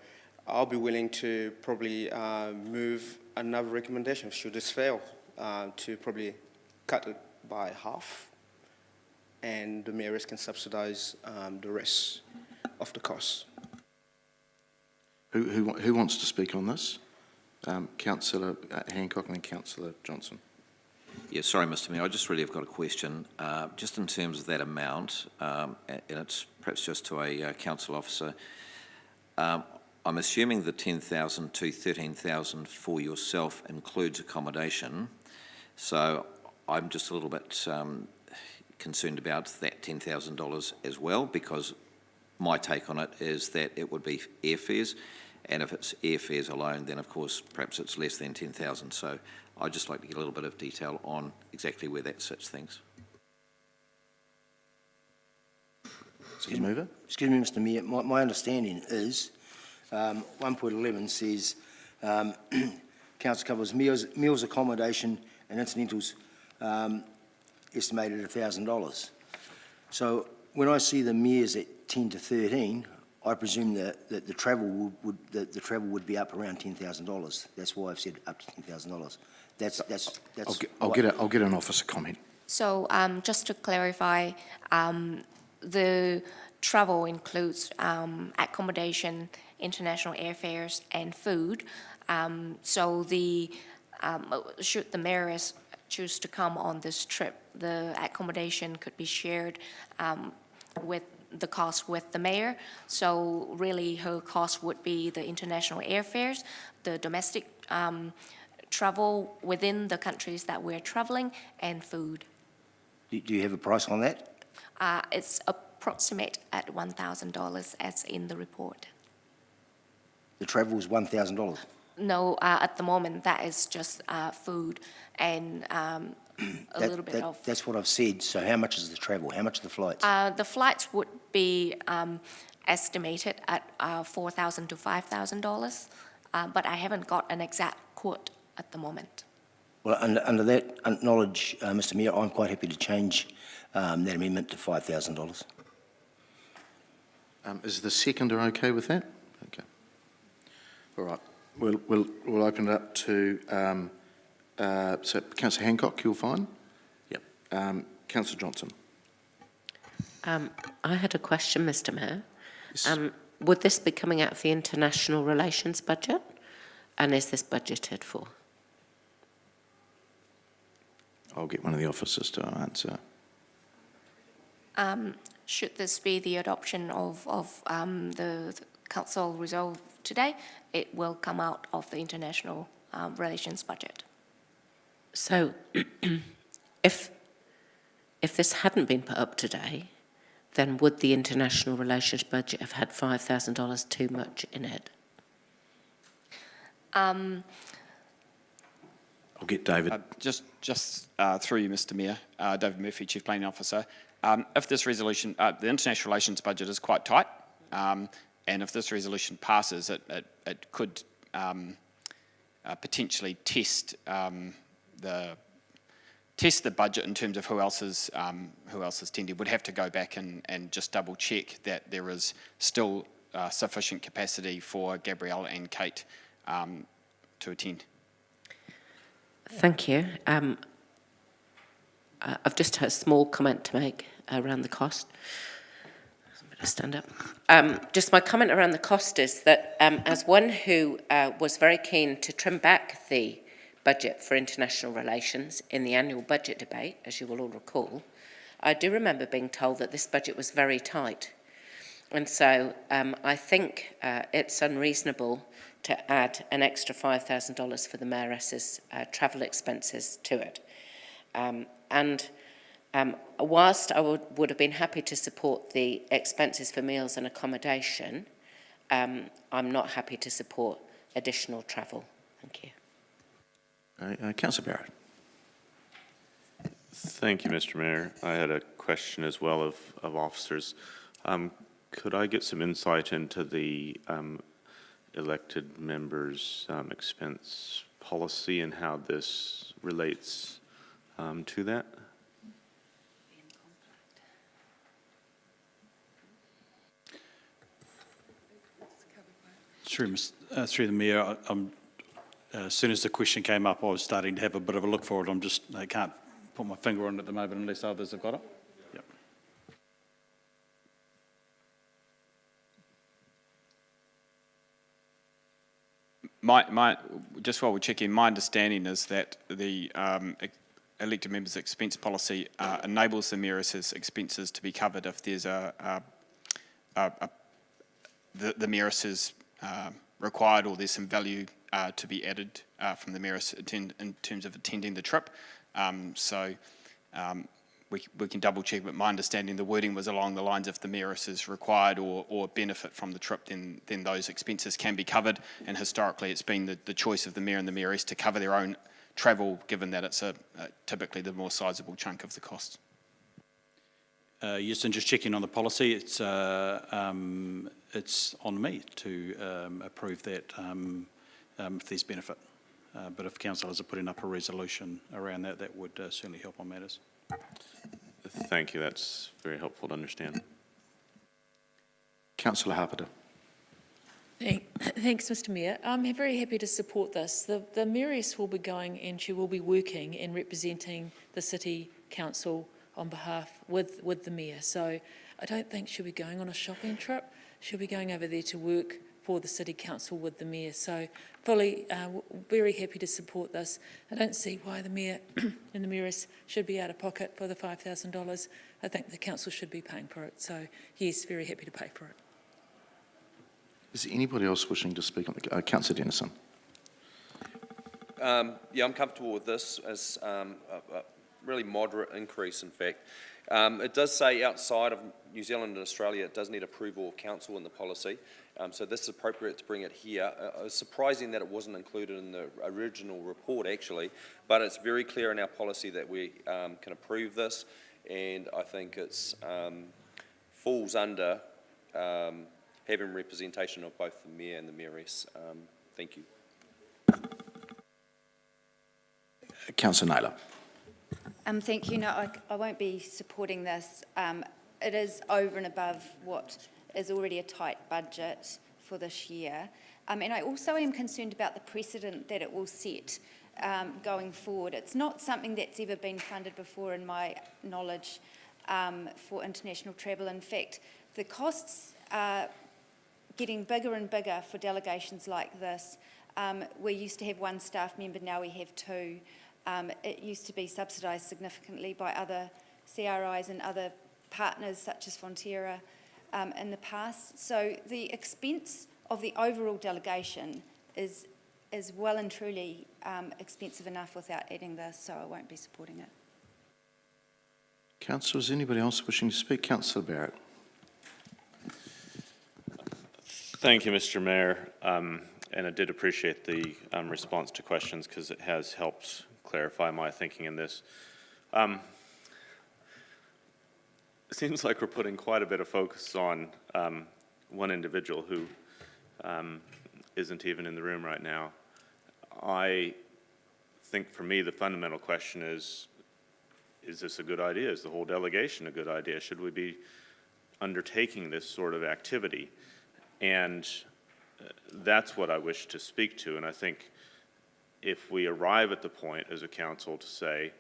I'll be willing to probably move another recommendation, should this fail, to probably cut it by half, and the Mayoress can subsidise the rest of the costs. Who wants to speak on this? Councillor Hancock and then Councillor Johnson. Yeah, sorry, Mr. Mayor, I just really have got a question. Just in terms of that amount, and it's perhaps just to a council officer, I'm assuming the $10,000 to $13,000 for yourself includes accommodation. So I'm just a little bit concerned about that $10,000 as well, because my take on it is that it would be airfares, and if it's airfares alone, then of course perhaps it's less than 10,000. So I'd just like to get a little bit of detail on exactly where that sits. Thanks. Excuse me, Mr. Mayor. My understanding is 1.11 says council covers meals, accommodation, and incidentals estimated at $1,000. So when I see the Mayor's at 10 to 13, I presume that the travel would be up around $10,000. That's why I've said up to $10,000. That's. I'll get an officer comment. So just to clarify, the travel includes accommodation, international airfares, and food. So should the Mayoress choose to come on this trip, the accommodation could be shared with the cost with the Mayor. So really her cost would be the international airfares, the domestic travel within the countries that we're traveling, and food. Do you have a price on that? It's approximate at $1,000 as in the report. The travel is $1,000? No, at the moment that is just food and a little bit of... That's what I've said. So how much is the travel? How much are the flights? The flights would be estimated at $4,000 to $5,000, but I haven't got an exact quote at the moment. Well, under that knowledge, Mr. Mayor, I'm quite happy to change that amendment to $5,000. Is the seconder okay with that? Okay. All right. We'll open it up to, so Councillor Hancock, you'll find. Yep. Councillor Johnson. I had a question, Mr Mayor. Yes. Would this be coming out of the international relations budget? And is this budgeted for? I'll get one of the officers to answer. Should this be the adoption of the council resolve today, it will come out of the international relations budget. So if this hadn't been put up today, then would the international relations budget have had $5,000 too much in it? I'll get David. Just through you, Mr Mayor, David Murphy, Chief Planning Officer. If this resolution, the international relations budget is quite tight, and if this resolution passes, it could potentially test the budget in terms of who else is tendered. We'd have to go back and just double check that there is still sufficient capacity for Gabrielle and Kate to attend. Thank you. I've just had a small comment to make around the cost. Better stand up. Just my comment around the cost is that as one who was very keen to trim back the budget for international relations in the annual budget debate, as you will all recall, I do remember being told that this budget was very tight. And so I think it's unreasonable to add an extra $5,000 for the Mayoress's travel expenses to it. Whilst I would have been happy to support the expenses for meals and accommodation, I'm not happy to support additional travel. Thank you. Councillor Barrett. Thank you, Mr Mayor. I had a question as well of officers. Could I get some insight into the elected members' expense policy and how this relates to that? Through the Mayor, as soon as the question came up, I was starting to have a bit of a look for it. I can't put my finger on it at the moment unless others have got it. Yep. Just while we're checking, my understanding is that the elected members' expense policy enables the Mayoress's expenses to be covered if there's the Mayoress required or there's some value to be added from the Mayoress in terms of attending the trip. We can double check, but my understanding the wording was along the lines if the Mayoress is required or benefit from the trip, then those expenses can be covered. And historically it's been the choice of the Mayor and the Mayoress to cover their own travel, given that it's typically the more sizable chunk of the cost. Yes, and just checking on the policy, it's on me to approve that if there's benefit. But if councillors are putting up a resolution around that, that would certainly help on matters. Thank you. That's very helpful to understand. Councillor Harpiter. Thanks, Mr Mayor. I'm very happy to support this. The Mayoress will be going and she will be working and representing the City Council on behalf with the Mayor. So I don't think she'll be going on a shopping trip. She'll be going over there to work for the City Council with the Mayor. So fully, very happy to support this. I don't see why the Mayor and the Mayoress should be out of pocket for the $5,000. I think the Council should be paying for it. So yes, very happy to pay for it. Is there anybody else wishing to speak on the Councillor Dennison? Yeah, I'm comfortable with this as a really moderate increase, in fact. It does say outside of New Zealand and Australia, it does need approval of council in the policy. So this is appropriate to bring it here. It's surprising that it wasn't included in the original report, actually, but it's very clear in our policy that we can approve this, and I think it's falls under having representation of both the Mayor and the Mayoress. Thank you. Councillor Naylor. Thank you. No, I won't be supporting this. It is over and above what is already a tight budget for this year. And I also am concerned about the precedent that it will set going forward. It's not something that's ever been funded before, in my knowledge, for international travel. In fact, the costs are getting bigger and bigger for delegations like this. We used to have one staff member, now we have two. It used to be subsidised significantly by other CRIs and other partners such as Fonterra in the past. So the expense of the overall delegation is well and truly expensive enough without adding this, so I won't be supporting it. Councillor, is anybody else wishing to speak? Councillor Barrett. Thank you, Mr. Mayor. And I did appreciate the response to questions because it has helped clarify my thinking in this. It seems like we're putting quite a bit of focus on one individual who isn't even in the room right now. I think for me the fundamental question is this a good idea? Is the whole delegation a good idea? Should we be undertaking this sort of activity? And that's what I wish to speak to. And I think if we arrive at the point as a council to say,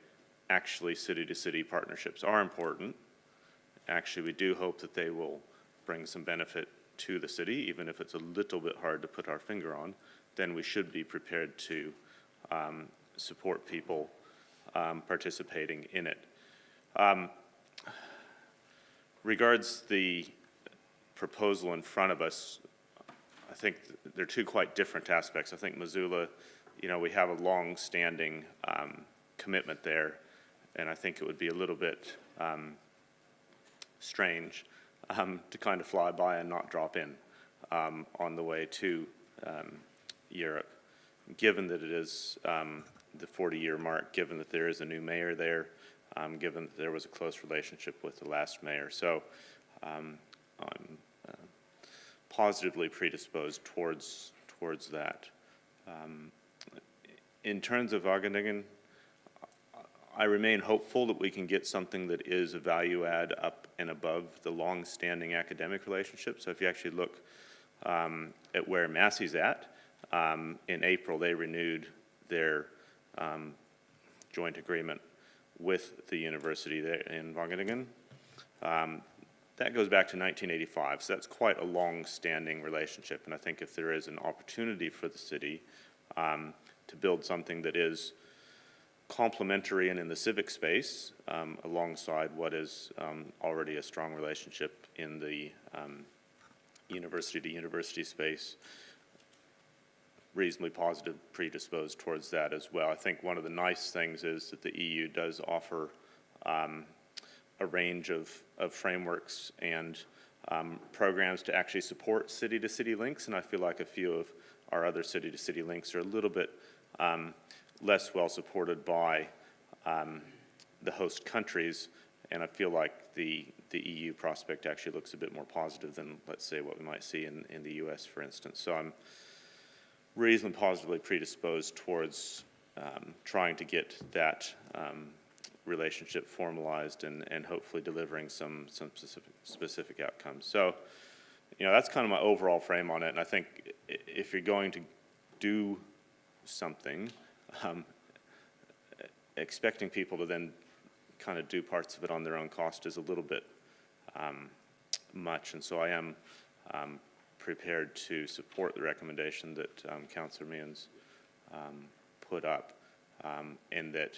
actually city-to-city partnerships are important, actually we do hope that they will bring some benefit to the city, even if it's a little bit hard to put our finger on, then we should be prepared to support people participating in it. Regards the proposal in front of us, I think they're two quite different aspects. I think Missoula, you know, we have a long-standing commitment there, and I think it would be a little bit strange to kind of fly by and not drop in on the way to Europe, given that it is the 40-year mark, given that there is a new mayor there, given that there was a close relationship with the last mayor. So I'm positively predisposed towards that. In terms of Wageningen, I remain hopeful that we can get something that is a value add up and above the long-standing academic relationship. So if you actually look at where Massey's at, in April they renewed their joint agreement with the university there in Wageningen. That goes back to 1985, so that's quite a long-standing relationship. And I think if there is an opportunity for the city to build something that is complementary and in the civic space, alongside what is already a strong relationship in the university-to-university space, reasonably positive predisposed towards that as well. I think one of the nice things is that the EU does offer a range of frameworks and programs to actually support city-to-city links, and I feel like a few of our other city-to-city links are a little bit less well supported by the host countries, and I feel like the EU prospect actually looks a bit more positive than, let's say, what we might see in the US, for instance. So I'm reasonably positively predisposed towards trying to get that relationship formalized and hopefully delivering some specific outcomes. So, you know, that's kind of my overall frame on it, and I think if you're going to do something, expecting people to then kind of do parts of it on their own cost is a little bit much, and so I am prepared to support the recommendation that Councillor Meehan's put up, and that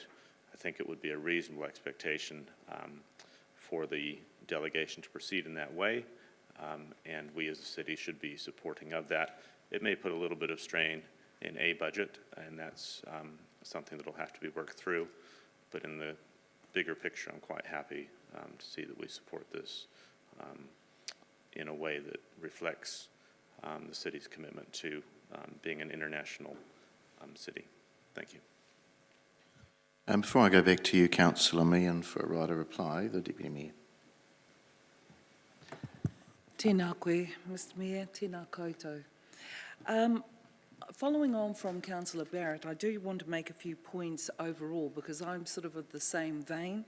I think it would be a reasonable expectation for the delegation to proceed in that way, and we as a city should be supporting of that. It may put a little bit of strain in a budget, and that's something that will have to be worked through, but in the bigger picture, I'm quite happy to see that we support this in a way that reflects the city's commitment to being an international city. Thank you. Before I go back to you, Councillor Meehan, for a right of reply, the Deputy Mayor. Tēnā koe, Mr Mayor, tēnā koutou. Following on from Councillor Barrett, I do want to make a few points overall because I'm sort of the same vein.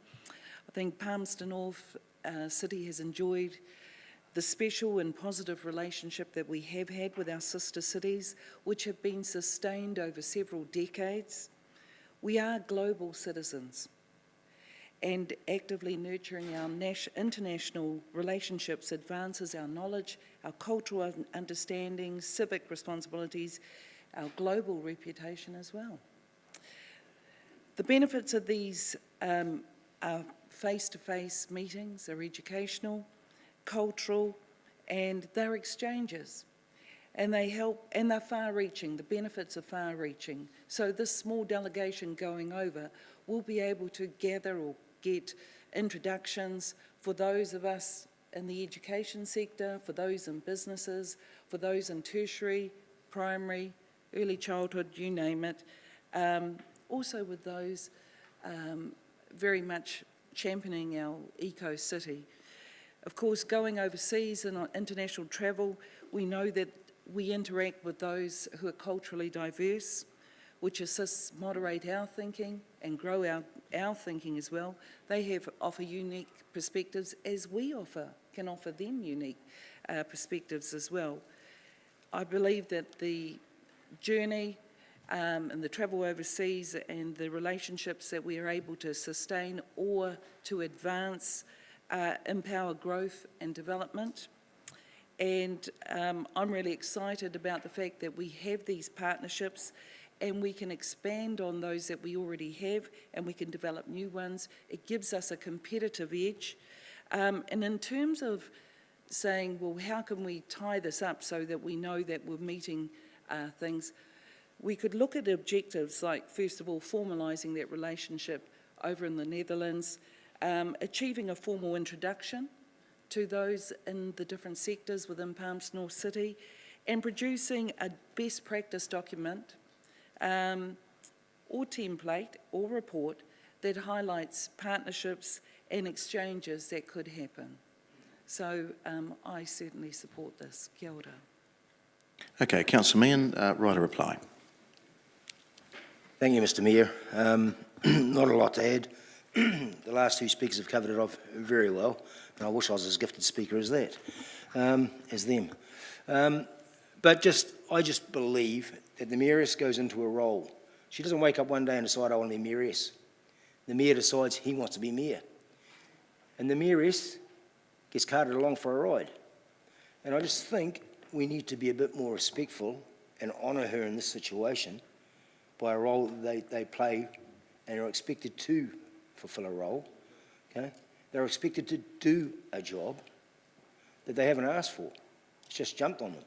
I think Palmerston North City has enjoyed the special and positive relationship that we have had with our sister cities, which have been sustained over several decades. We are global citizens, and actively nurturing our international relationships advances our knowledge, our cultural understanding, civic responsibilities, our global reputation as well. The benefits of these are face-to-face meetings, are educational, cultural, and they're exchanges. And they help, and they're far-reaching, the benefits are far-reaching. So this small delegation going over will be able to gather or get introductions for those of us in the education sector, for those in businesses, for those in tertiary, primary, early childhood, you name it. Also with those very much championing our eco-city. Of course, going overseas and on international travel, we know that we interact with those who are culturally diverse, which assists moderate our thinking and grow our thinking as well. They offer unique perspectives as we can offer them unique perspectives as well. I believe that the journey and the travel overseas and the relationships that we are able to sustain or to advance empower growth and development. And I'm really excited about the fact that we have these partnerships and we can expand on those that we already have and we can develop new ones. It gives us a competitive edge. And in terms of saying, well, how can we tie this up so that we know that we're meeting things, we could look at objectives like, first of all, formalising that relationship over in the Netherlands, achieving a formal introduction to those in the different sectors within Palms North City, and producing a best practice document or template or report that highlights partnerships and exchanges that could happen. So I certainly support this. Kia ora. Okay, Councillor Meehan, write a reply. Thank you, Mr Mayor. Not a lot to add. The last two speakers have covered it off very well, and I wish I was as gifted speaker as that, as them. But I just believe that the Mayoress goes into a role. She doesn't wake up one day and decide, I want to be Mayoress. The Mayor decides he wants to be Mayor. And the Mayoress gets carted along for a ride. And I just think we need to be a bit more respectful and honour her in this situation by a role that they play and are expected to fulfil a role, okay? They're expected to do a job that they haven't asked for. It's just jumped on them.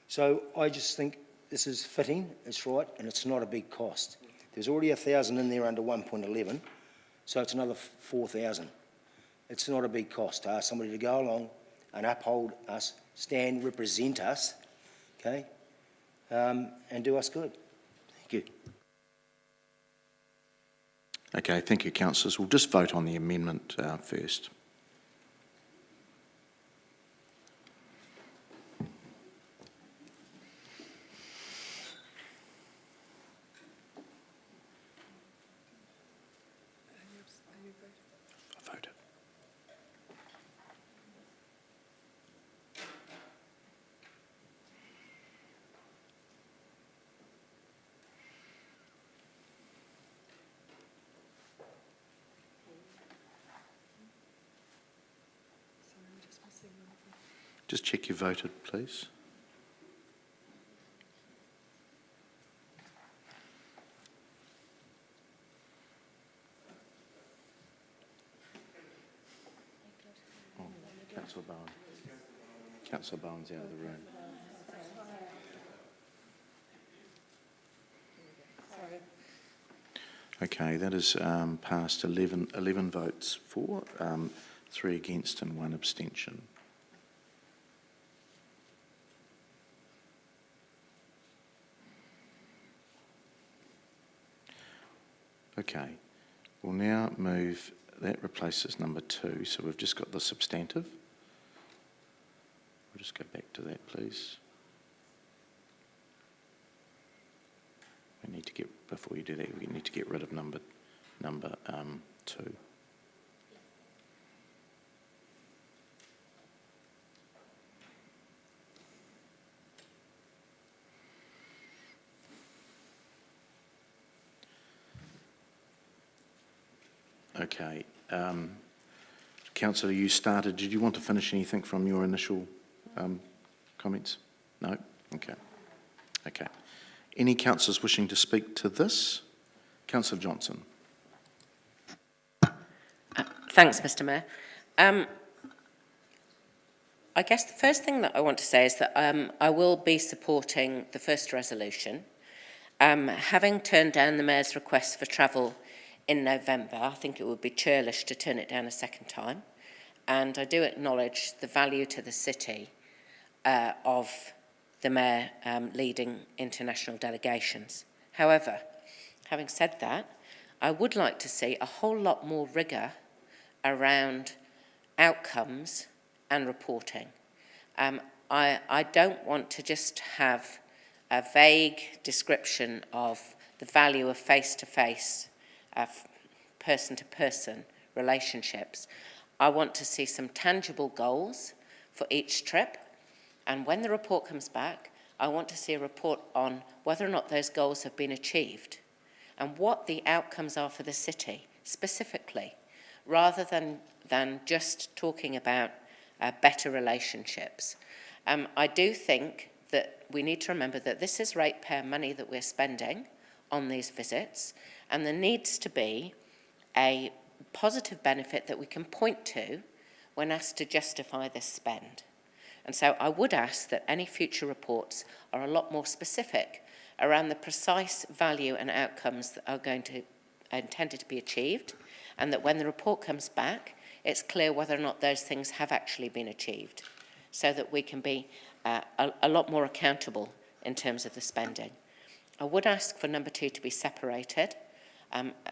So I just think this is fitting, it's right, and it's not a big cost. There's already 1,000 in there under 1.11, so it's another 4,000. It's not a big cost to ask somebody to go along and uphold us, stand, represent us, okay, and do us good. Thank you. Okay, thank you, councillors. We'll just vote on the amendment first. Voted. Just check you voted, please. Oh, Councillor Bowen. Councillor Bowen's out of the room. Okay, that is passed 11 votes for, 3 against and 1 abstention. Okay, we'll now move, that replaces number 2, so we've just got the substantive. We'll just go back to that, please. We need to get, before you do that, we need to get rid of number 2. Okay. Councillor, you started. Did you want to finish anything from your initial comments? No? Okay. Okay. Any councillors wishing to speak to this? Councillor Johnson. Thanks, Mr Mayor. I guess the first thing that I want to say is that I will be supporting the first resolution. Having turned down the Mayor's request for travel in November, I think it would be churlish to turn it down a second time. And I do acknowledge the value to the city of the Mayor leading international delegations. However, having said that, I would like to see a whole lot more rigour around outcomes and reporting. I don't want to just have a vague description of the value of face-to-face, person-to-person relationships. I want to see some tangible goals for each trip, and when the report comes back, I want to see a report on whether or not those goals have been achieved and what the outcomes are for the city specifically, rather than just talking about better relationships. I do think that we need to remember that this is ratepayer money that we're spending on these visits, and there needs to be a positive benefit that we can point to when asked to justify this spend. And so I would ask that any future reports are a lot more specific around the precise value and outcomes that are intended to be achieved, and that when the report comes back, it's clear whether or not those things have actually been achieved, so that we can be a lot more accountable in terms of the spending. I would ask for number 2 to be separated.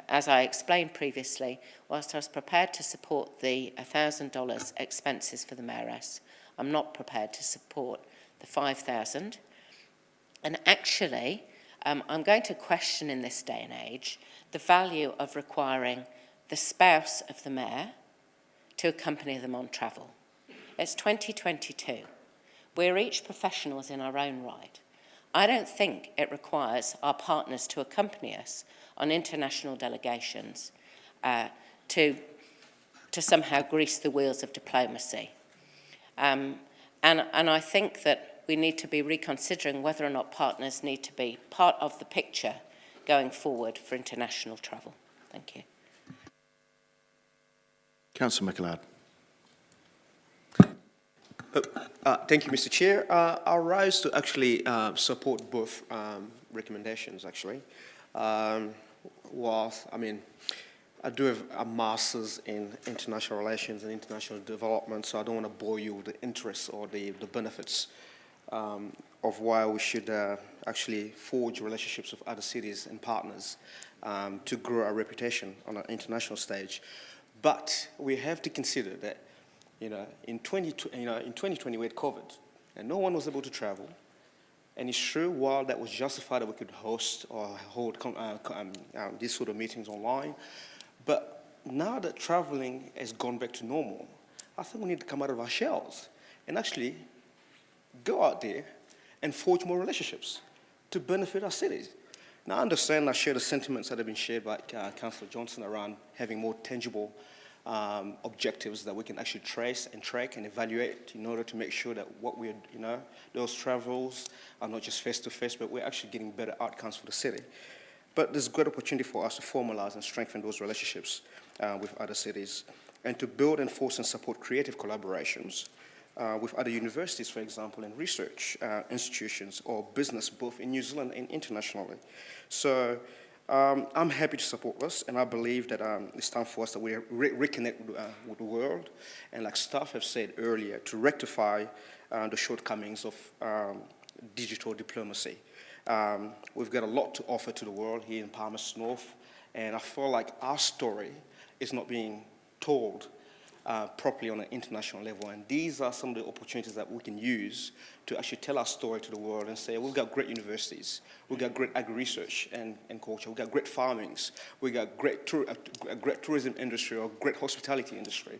As I explained previously, whilst I was prepared to support the $1,000 expenses for the Mayoress, I'm not prepared to support the $5,000. And actually, I'm going to question in this day and age the value of requiring the spouse of the Mayor to accompany them on travel. It's 2022. We're each professionals in our own right. I don't think it requires our partners to accompany us on international delegations to somehow grease the wheels of diplomacy. And I think that we need to be reconsidering whether or not partners need to be part of the picture going forward for international travel. Thank you. Councillor McLeod. Thank you, Mr. Chair. I'll rise to actually support both recommendations, actually. I do have a master's in international relations and international development, so I don't want to bore you with the interests or the benefits of why we should actually forge relationships with other cities and partners to grow our reputation on an international stage. But we have to consider that, in 2020 we had COVID, and no one was able to travel. And it's true, while that was justified that we could host or hold these sort of meetings online, but now that traveling has gone back to normal, I think we need to come out of our shells and actually go out there and forge more relationships to benefit our cities. Now, I understand, I share the sentiments that have been shared by Councillor Johnson around having more tangible objectives that we can actually trace and track and evaluate in order to make sure that what we're, those travels are not just face-to-face, but we're actually getting better outcomes for the city. But there's great opportunity for us to formalize and strengthen those relationships with other cities and to build, enforce, and support creative collaborations with other universities, for example, and research institutions or business, both in New Zealand and internationally. So I'm happy to support this, and I believe that it's time for us that we reconnect with the world, and like staff have said earlier, to rectify the shortcomings of digital diplomacy. We've got a lot to offer to the world here in Palmerston North, and I feel like our story is not being told properly on an international level, and these are some of the opportunities that we can use to actually tell our story to the world and say, we've got great universities, we've got great agri-research and culture, we've got great farmings, we've got a great tourism industry or great hospitality industry.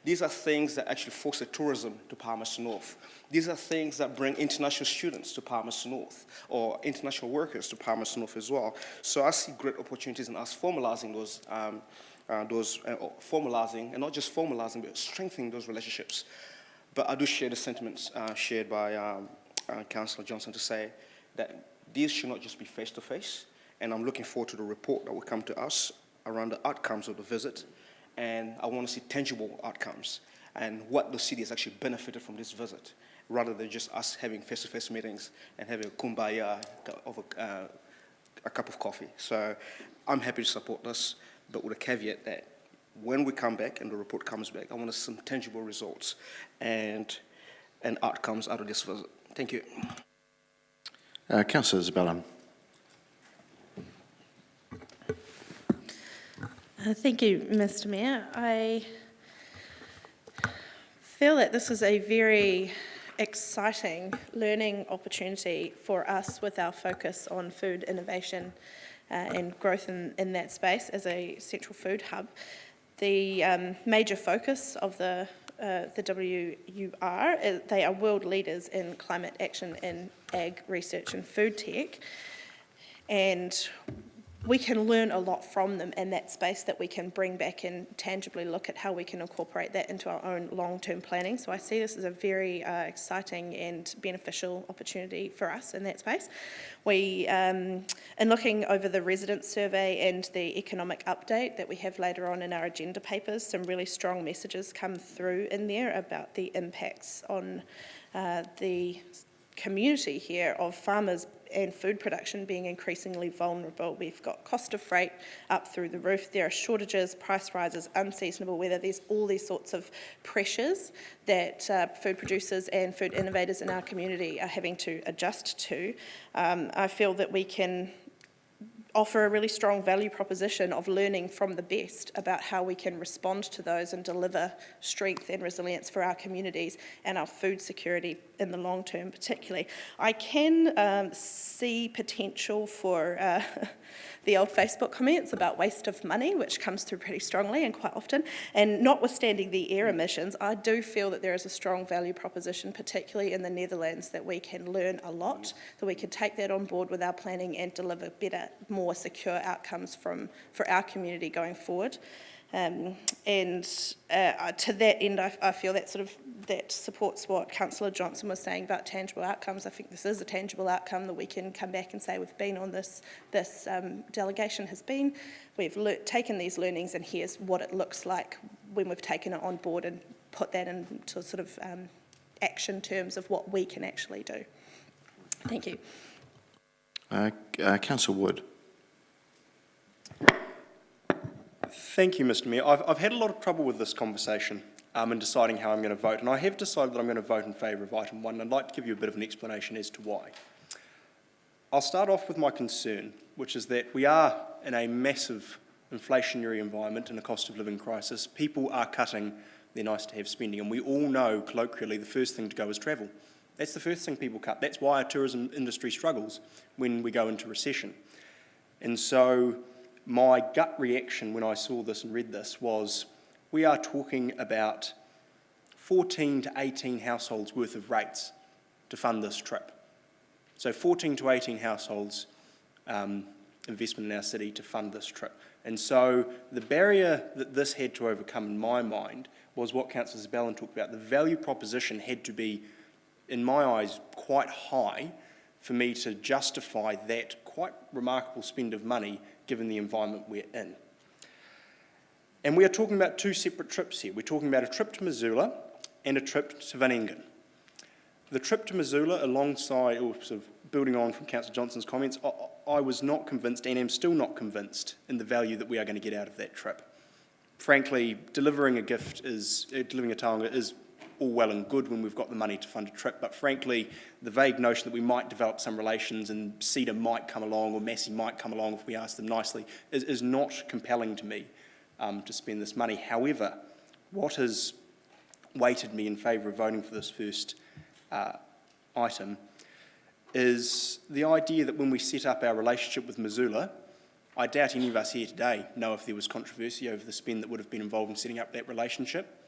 These are things that actually foster tourism to Palmerston North. These are things that bring international students to Palmerston North or international workers to Palmerston North as well. So I see great opportunities in us formalizing formalising, and not just formalising, but strengthening those relationships. But I do share the sentiments shared by Councillor Johnson to say that these should not just be face-to-face, and I'm looking forward to the report that will come to us around the outcomes of the visit, and I want to see tangible outcomes and what the city has actually benefited from this visit, rather than just us having face-to-face meetings and having a kumbaya over a cup of coffee. So I'm happy to support this, but with a caveat that when we come back and the report comes back, I want to see some tangible results and outcomes out of this visit. Thank you. Councillor Isabella. Thank you, Mr. Mayor. I feel that this is a very exciting learning opportunity for us with our focus on food innovation and growth in that space as a central food hub. The major focus of the WUR, they are world leaders in climate action in ag research and food tech, and we can learn a lot from them in that space that we can bring back and tangibly look at how we can incorporate that into our own long-term planning. So I see this as a very exciting and beneficial opportunity for us in that space. We, in looking over the resident survey and the economic update that we have later on in our agenda papers, some really strong messages come through in there about the impacts on the community here of farmers and food production being increasingly vulnerable. We've got cost of freight up through the roof. There are shortages, price rises, unseasonable weather. There's all these sorts of pressures that food producers and food innovators in our community are having to adjust to. I feel that we can offer a really strong value proposition of learning from the best about how we can respond to those and deliver strength and resilience for our communities and our food security in the long term particularly. I can see potential for the old Facebook comments about waste of money, which comes through pretty strongly and quite often. And notwithstanding the air emissions, I do feel that there is a strong value proposition, particularly in the Netherlands, that we can learn a lot, that we can take that on board with our planning and deliver better, more secure outcomes for our community going forward. To that end, I feel that supports what Councillor Johnson was saying about tangible outcomes. I think this is a tangible outcome that we can come back and say we've been on this delegation has been. We've taken these learnings and here's what it looks like when we've taken it on board and put that into action terms of what we can actually do. Thank you. Councillor Wood. Thank you, Mr. Mayor. I've had a lot of trouble with this conversation in deciding how I'm going to vote, and I have decided that I'm going to vote in favour of item 1, and I'd like to give you a bit of an explanation as to why. I'll start off with my concern, which is that we are in a massive inflationary environment and a cost of living crisis. People are cutting their nice-to-have spending, and we all know, colloquially, the first thing to go is travel. That's the first thing people cut. That's why our tourism industry struggles when we go into recession. And so my gut reaction when I saw this and read this was, we are talking about 14 to 18 households worth of rates to fund this trip. So 14 to 18 households investment in our city to fund this trip. And so the barrier that this had to overcome in my mind was what Councillor Isabella talked about. The value proposition had to be, in my eyes, quite high for me to justify that quite remarkable spend of money given the environment we're in. And we are talking about two separate trips here. We're talking about a trip to Missoula and a trip to Vaanengen. The trip to Missoula, alongside, or sort of building on from Councillor Johnson's comments, I was not convinced and am still not convinced in the value that we are going to get out of that trip. Frankly, delivering a gift delivering a taonga is all well and good when we've got the money to fund a trip, but frankly, the vague notion that we might develop some relations and CEDA might come along or Massey might come along if we ask them nicely is not compelling to me to spend this money. However, what has weighted me in favour of voting for this first item is the idea that when we set up our relationship with Missoula, I doubt any of us here today know if there was controversy over the spend that would have been involved in setting up that relationship.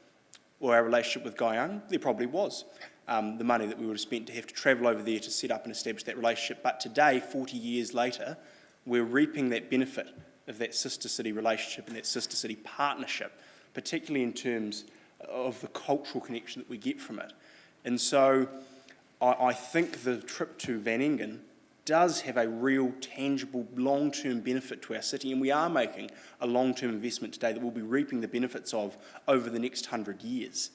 Or our relationship with Guyang, there probably was. The money that we would have spent to have to travel over there to set up and establish that relationship. But today, 40 years later, we're reaping that benefit of that sister city relationship and that sister city partnership, particularly in terms of the cultural connection that we get from it. And so I think the trip to Van Engen does have a real, tangible, long-term benefit to our city, and we are making a long-term investment today that we'll be reaping the benefits of over the next 100 years.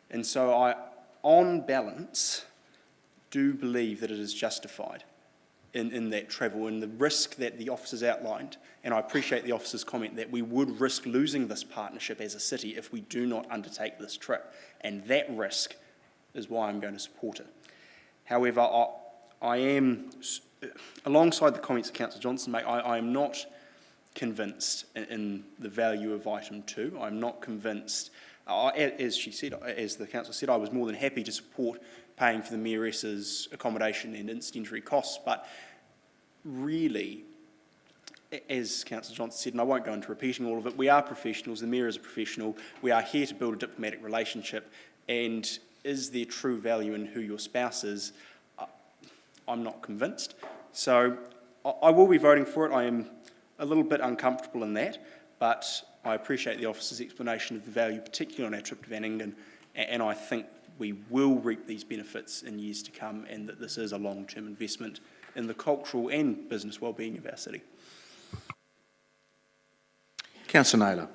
And so I, on balance, do believe that it is justified in that travel and the risk that the officers outlined, and I appreciate the officers' comment that we would risk losing this partnership as a city if we do not undertake this trip, and that risk is why I'm going to support it. However, I am, alongside the comments that Councillor Johnson made, I am not convinced in the value of item 2. I'm not convinced, as the councillor said, I was more than happy to support paying for the Mayoress's accommodation and incidental costs, but really, as Councillor Johnson said, and I won't go into repeating all of it, we are professionals, the Mayor is a professional, we are here to build a diplomatic relationship, and is there true value in who your spouse is? I'm not convinced. So I will be voting for it. I am a little bit uncomfortable in that, but I appreciate the officer's explanation of the value, particularly on our trip to Van Engen, and I think we will reap these benefits in years to come, and that this is a long-term investment in the cultural and business well-being of our city. Councillor Naylor.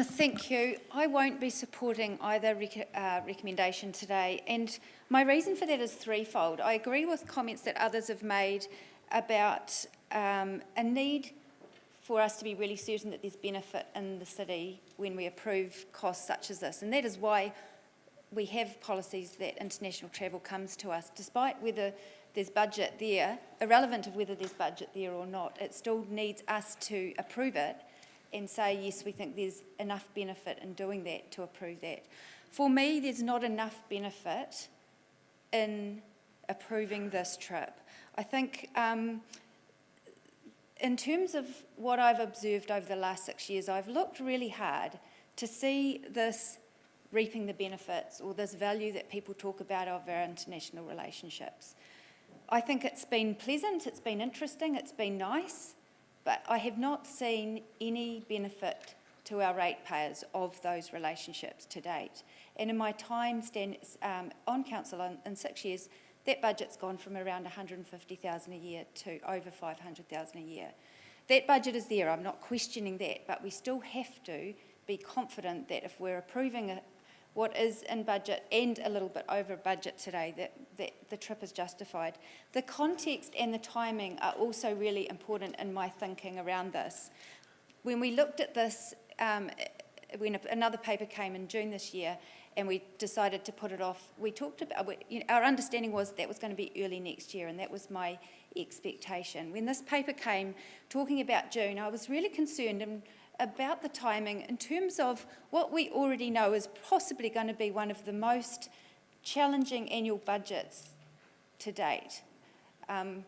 Thank you. I won't be supporting either recommendation today, and my reason for that is threefold. I agree with comments that others have made about a need for us to be really certain that there's benefit in the city when we approve costs such as this, and that is why we have policies that international travel comes to us, despite whether there's budget there, irrelevant of whether there's budget there or not, it still needs us to approve it and say, yes, we think there's enough benefit in doing that to approve that. For me, there's not enough benefit in approving this trip. I think in terms of what I've observed over the last 6 years, I've looked really hard to see this reaping the benefits or this value that people talk about of our international relationships. I think it's been pleasant, it's been interesting, it's been nice, but I have not seen any benefit to our ratepayers of those relationships to date. And in my time on council in 6 years, that budget's gone from around 150,000 a year to over 500,000 a year. That budget is there, I'm not questioning that, but we still have to be confident that if we're approving what is in budget and a little bit over budget today, that the trip is justified. The context and the timing are also really important in my thinking around this. When we looked at this, when another paper came in June this year and we decided to put it off, we talked about, our understanding was that was going to be early next year, and that was my expectation. When this paper came talking about June, I was really concerned about the timing in terms of what we already know is possibly going to be one of the most challenging annual budgets to date. I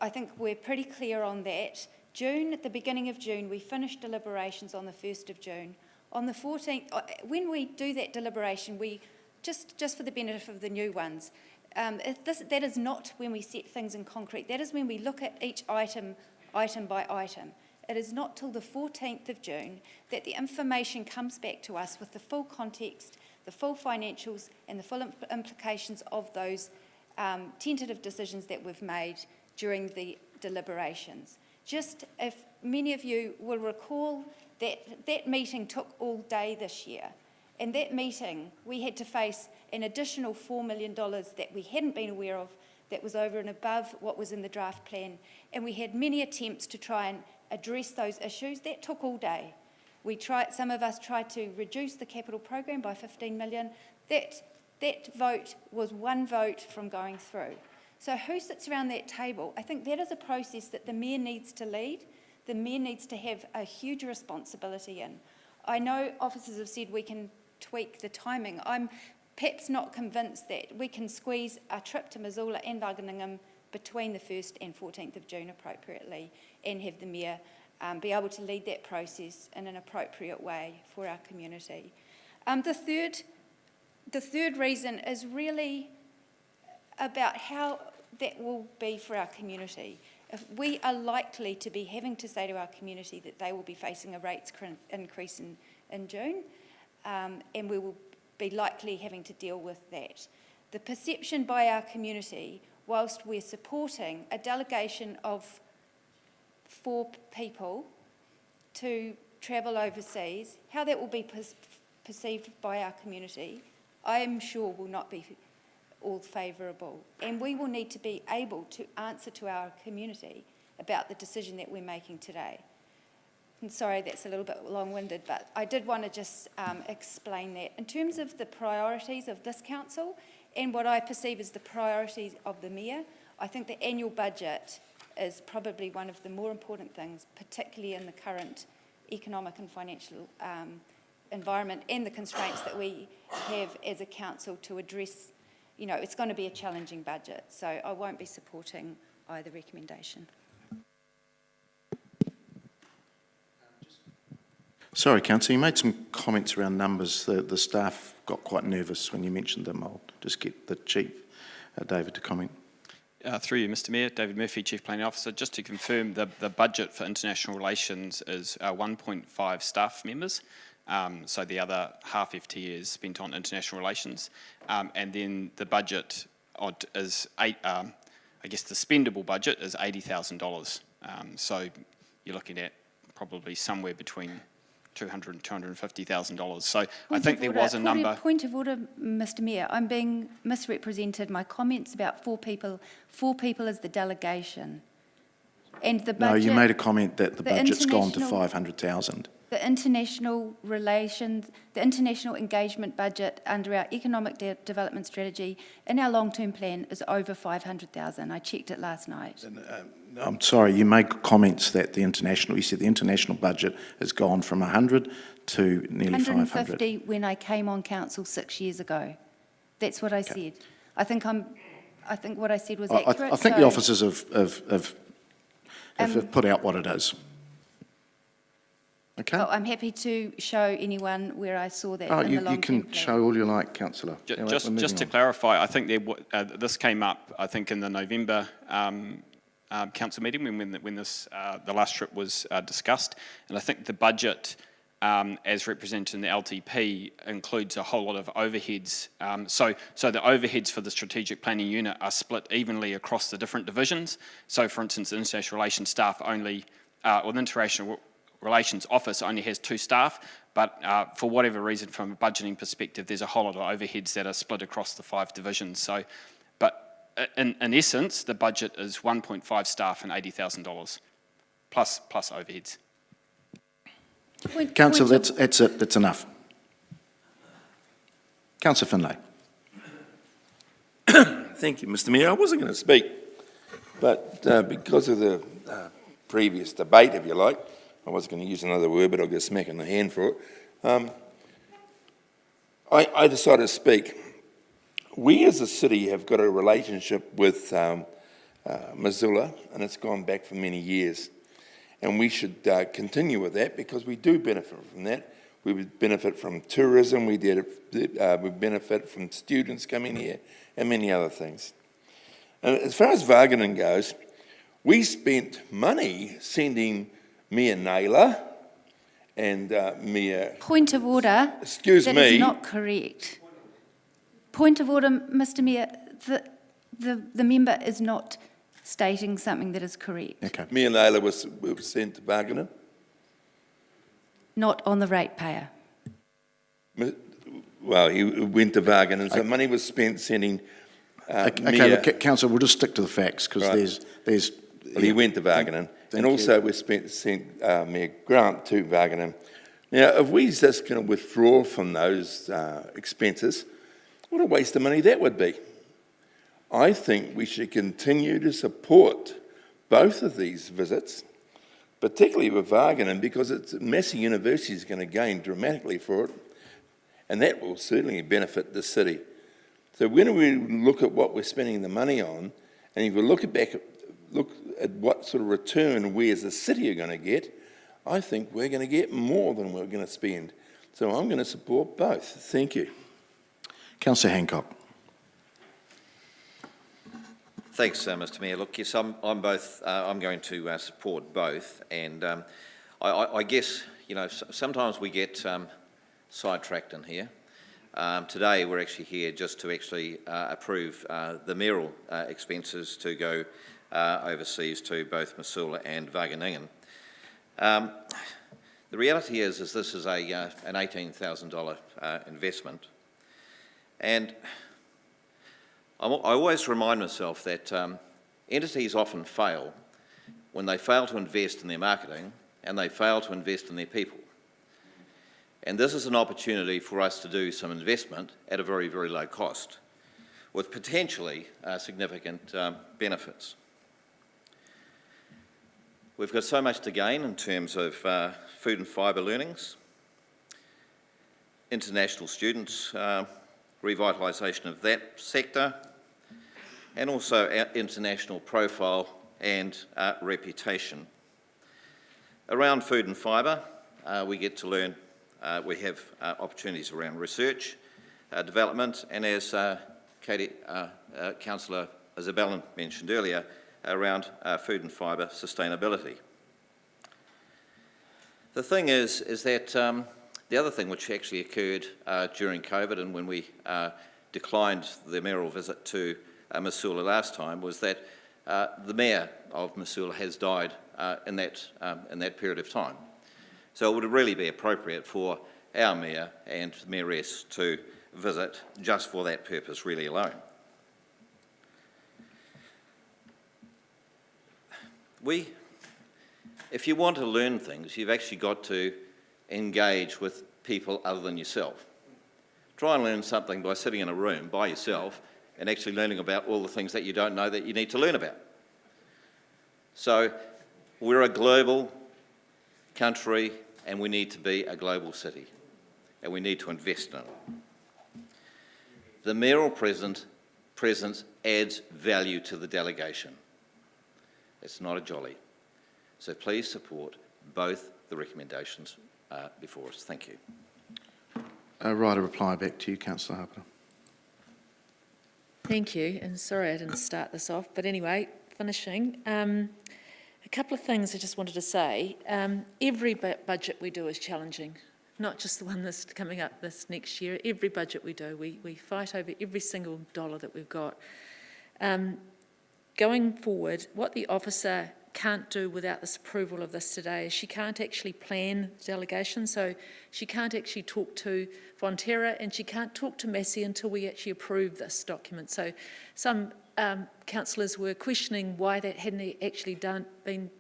think we're pretty clear on that. June, at the beginning of June, we finished deliberations on the 1st of June. On the 14th, when we do that deliberation, we, just for the benefit of the new ones, that is not when we set things in concrete. That is when we look at each item by item. It is not till the 14th of June that the information comes back to us with the full context, the full financials, and the full implications of those tentative decisions that we've made during the deliberations. Just if many of you will recall that meeting took all day this year. And that meeting, we had to face an additional $4 million that we hadn't been aware of, that was over and above what was in the draft plan. And we had many attempts to try and address those issues. That took all day. Some of us tried to reduce the capital program by 15 million. That vote was one vote from going through. So who sits around that table? I think that is a process that the Mayor needs to lead. The Mayor needs to have a huge responsibility in. I know officers have said we can tweak the timing. I'm perhaps not convinced that we can squeeze a trip to Missoula and Wageningen between the 1st and 14th of June appropriately and have the Mayor be able to lead that process in an appropriate way for our community. The third reason is really about how that will be for our community. if we are likely to be having to say to our community that they will be facing a rates increase in June, and we will be likely having to deal with that. The perception by our community, whilst we're supporting a delegation of 4 people to travel overseas, how that will be perceived by our community, I am sure will not be all favourable. And we will need to be able to answer to our community about the decision that we're making today. And sorry, that's a little bit long-winded, but I did want to just explain that. In terms of the priorities of this council and what I perceive as the priorities of the Mayor, I think the annual budget is probably one of the more important things, particularly in the current economic and financial environment and the constraints that we have as a council to address. You know, it's going to be a challenging budget, so I won't be supporting either recommendation. Sorry, Councillor, you made some comments around numbers. The staff got quite nervous when you mentioned them. I'll just get the Chief, David, to comment. Through you, Mr Mayor, David Murphy, Chief Planning Officer. Just to confirm, the budget for international relations is 1.5 staff members. So the other half FTE is spent on international relations. And then the budget is, I guess the spendable budget is $80,000. So you're looking at probably somewhere between $200,000 and $250,000. So I think there was a number. Point of order, Mr Mayor. I'm being misrepresented. My comments about 4 people is the delegation. And the budget... No, you made a comment that the budget's gone to international- 500,000. The international relations, the international engagement budget under our economic development strategy in our long-term plan is over 500,000. I checked it last night. I'm sorry, you made comments that you said the international budget has gone from 100 to nearly 500. 150 when I came on council 6 years ago. That's what I said. I think what I said was accurate. I think the officers have put out what it is. Okay. Oh, I'm happy to show anyone where I saw that in the long-term you can plan. show all you like, Councillor. Just to clarify, I think this came up, I think, in the November council meeting when this the last trip was discussed, and I think the budget, as represented in the LTP, includes a whole lot of overheads. So the overheads for the strategic planning unit are split evenly across the different divisions. So, for instance, the international relations staff only, or the international relations office only has 2 staff, but for whatever reason, from a budgeting perspective, there's a whole lot of overheads that are split across the 5 divisions. So, but in essence, the budget is 1.5 staff and $80,000 plus overheads. Councillor, that's it. That's enough. Councillor Finlay. Thank you, Mr Mayor. I wasn't going to speak, but because of the previous debate, if you like, I was going to use another word, but I'll get a smack in the hand for it. I decided to speak. We as a city have got a relationship with Missoula, and it's gone back for many years. And we should continue with that because we do benefit from that. We would benefit from tourism, we benefit from students coming here, and many other things. And as far as Wageningen goes, we spent money sending Mayor Naylor and Mayor... Point of order. Excuse me. That is not correct. Point of order, Mr Mayor. The member is not stating something that is correct. Okay. Mayor Naylor was sent to Wageningen. Not on the ratepayer. Well, he went to Wageningen, so money was spent sending Okay, look, Councillor, we'll just stick to the facts because there's... Well, he went to Wageningen, and also we sent Mayor Grant to Wageningen. Now, if we just going to withdraw from those expenses, what a waste of money that would be. I think we should continue to support both of these visits, particularly with Wageningen, because Massey University is going to gain dramatically for it, and that will certainly benefit the city. So when we look at what we're spending the money on, and if we look at what sort of return we as a city are going to get, I think we're going to get more than we're going to spend. So I'm going to support both. Thank you. Councillor Hancock. Thanks, Mr Mayor. Look, yes, I'm both. I'm going to support both, and I guess sometimes we get sidetracked in here. Today we're actually here just to approve the mayoral expenses to go overseas to both Missoula and Wageningen. The reality is this is an $18,000 investment, and I always remind myself that entities often fail when they fail to invest in their marketing and they fail to invest in their people. And this is an opportunity for us to do some investment at a very, very low cost with potentially significant benefits. We've got so much to gain in terms of food and fibre learnings, international students, revitalisation of that sector, and also our international profile and reputation. Around food and fibre, we get to learn, we have opportunities around research, development, and as Councillor Isabella mentioned earlier, around food and fibre sustainability. The thing is that the other thing which actually occurred during COVID and when we declined the mayoral visit to Missoula last time was that the mayor of Missoula has died in that period of time. So it would really be appropriate for our mayor and mayoress to visit just for that purpose really alone. If you want to learn things, you've actually got to engage with people other than yourself. Try and learn something by sitting in a room by yourself and actually learning about all the things that you don't know that you need to learn about. So we're a global country and we need to be a global city and we need to invest in it. The mayoral presence adds value to the delegation. It's not a jolly. So please support both the recommendations before us. Thank you. Right, a reply back to you, Councillor Harper. Thank you, and sorry I didn't start this off, but anyway, finishing. A couple of things I just wanted to say. Every budget we do is challenging, not just the one that's coming up this next year. Every budget we do, we fight over every single dollar that we've got. Going forward, what the officer can't do without this approval of this today is she can't actually plan the delegation, so she can't actually talk to Fonterra and she can't talk to Massey until we actually approve this document. So some councillors were questioning why that hadn't actually been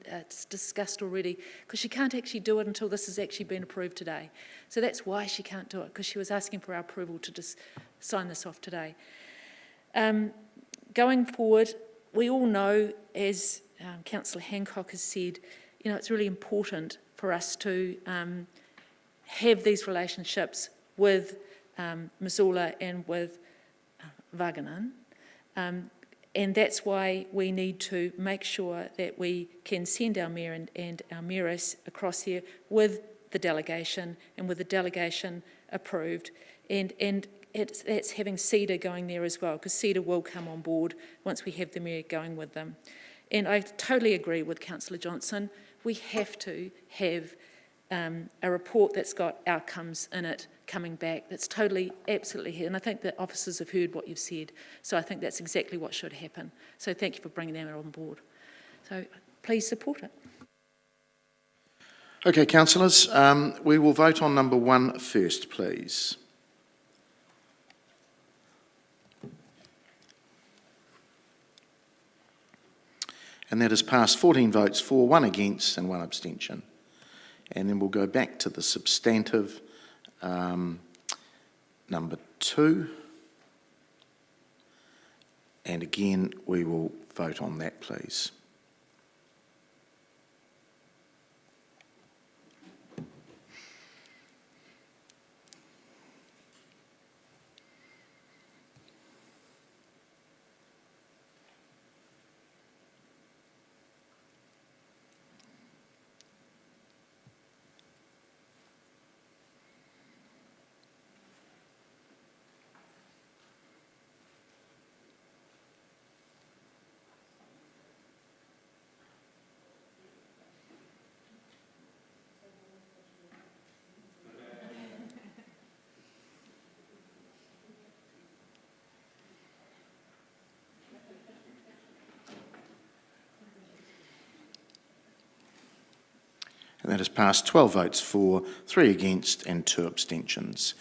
discussed already, because she can't actually do it until this has actually been approved today. So that's why she can't do it, because she was asking for our approval to just sign this off today. Going forward, we all know, as Councillor Hancock has said, it's really important for us to have these relationships with Missoula and with Wageningen. And that's why we need to make sure that we can send our mayor and our mayoress across here with the delegation and with the delegation approved. And that's having CEDA going there as well, because CEDA will come on board once we have the mayor going with them. And I totally agree with Councillor Johnson. We have to have a report that's got outcomes in it coming back. That's totally, absolutely here. And I think the officers have heard what you've said. So I think that's exactly what should happen. So thank you for bringing that on board. So please support it. Okay, councillors, we will vote on number 1 first, please. And that has passed 14 votes for, 1 against and 1 abstention. And then we'll go back to the substantive number 2. And again, we will vote on that, please. And that has passed 12 votes for, 3 against and 2 abstentions.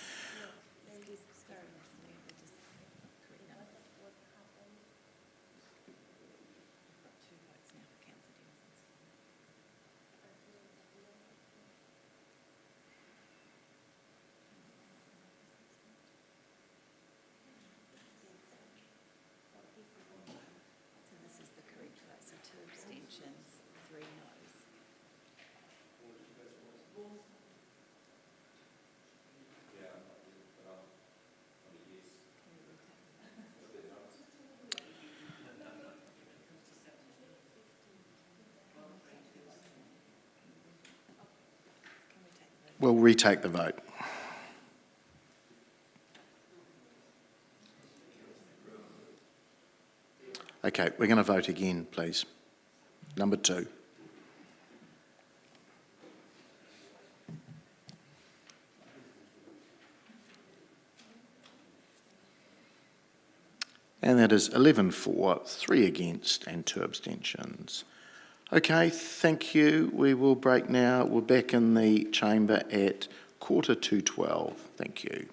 We'll retake the vote. Okay, we're going to vote again, please. Number 2. And that is 11 for, 3 against and 2 abstentions. Okay, thank you. We will break now. We're back in the chamber at 11:45. Thank you.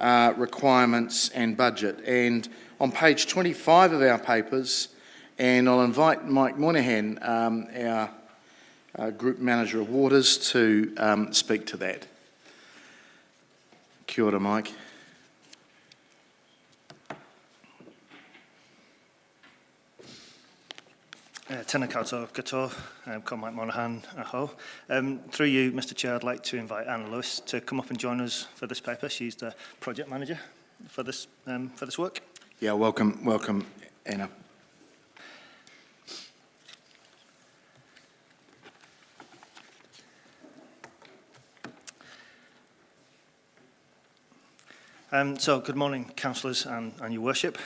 requirements and budget. And on page 25 of our papers, and I'll invite Mike Moynihan, our Group Manager of Waters, to speak to that. Kia ora, Mike. Tēnā koutou katoa, ko Mike Moynihan aho. Through you, Mr Chair, I'd like to invite Anna Lewis to come up and join us for this paper. She's the project manager for this work. Yeah, welcome, Anna. So, good morning, councillors and your worship.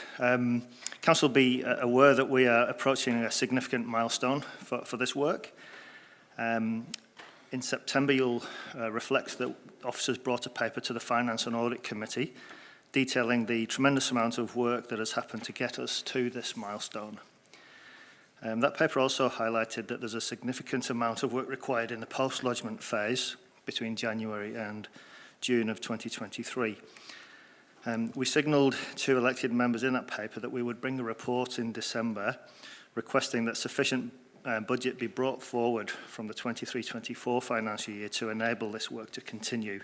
Council will be aware that we are approaching a significant milestone for this work. In September, you'll reflect that officers brought a paper to the Finance and Audit Committee detailing the tremendous amount of work that has happened to get us to this milestone. That paper also highlighted that there's a significant amount of work required in the post-lodgement phase between January and June of 2023. We signalled to elected members in that paper that we would bring a report in December requesting that sufficient budget be brought forward from the 23-24 financial year to enable this work to continue.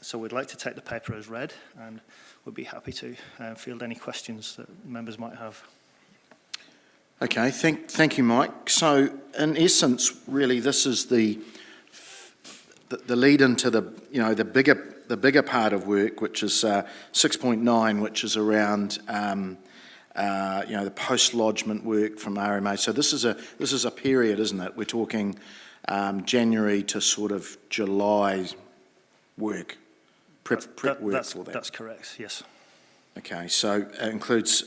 So we'd like to take the paper as read and would be happy to field any questions that members might have. Okay, thank you, Mike. So, in essence, really, this is the lead into the bigger part of work, which is 6.9, which is around the post-lodgement work from RMA. So this is a period, isn't it? We're talking January to sort of July work, prep work for that. That's correct, yes. Okay, so it includes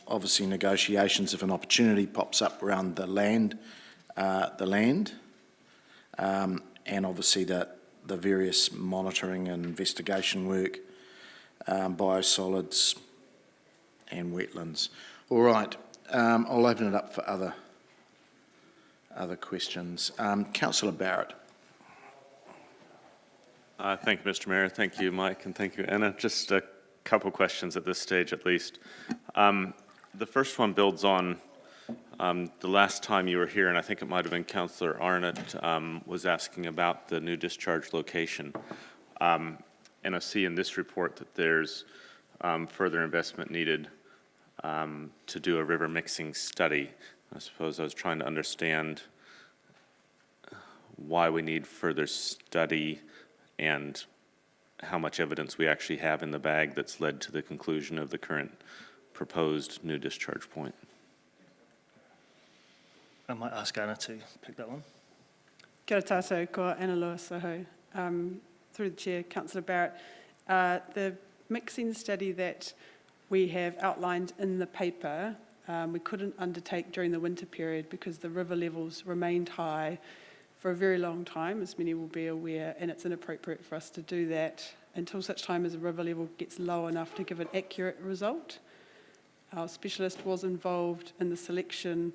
obviously negotiations if an opportunity pops up around the land, and obviously the various monitoring and investigation work, biosolids and wetlands. All right, I'll open it up for other questions. Councillor Barrett. Thank you, Mr Mayor. Thank you, Mike, and thank you, Anna. Just a couple questions at this stage, at least. The first one builds on the last time you were here, and I think it might have been Councillor Arnott, was asking about the new discharge location. And I see in this report that there's further investment needed to do a river mixing study. I suppose I was trying to understand why we need further study and how much evidence we actually have in the bag that's led to the conclusion of the current proposed new discharge point. I might ask Anna to pick that one. Kia ora tātou, ko Anna Lewis aho. Through the Chair, Councillor Barrett, the mixing study that we have outlined in the paper, we couldn't undertake during the winter period because the river levels remained high for a very long time, as many will be aware, and it's inappropriate for us to do that until such time as the river level gets low enough to give an accurate result. Our specialist was involved in the selection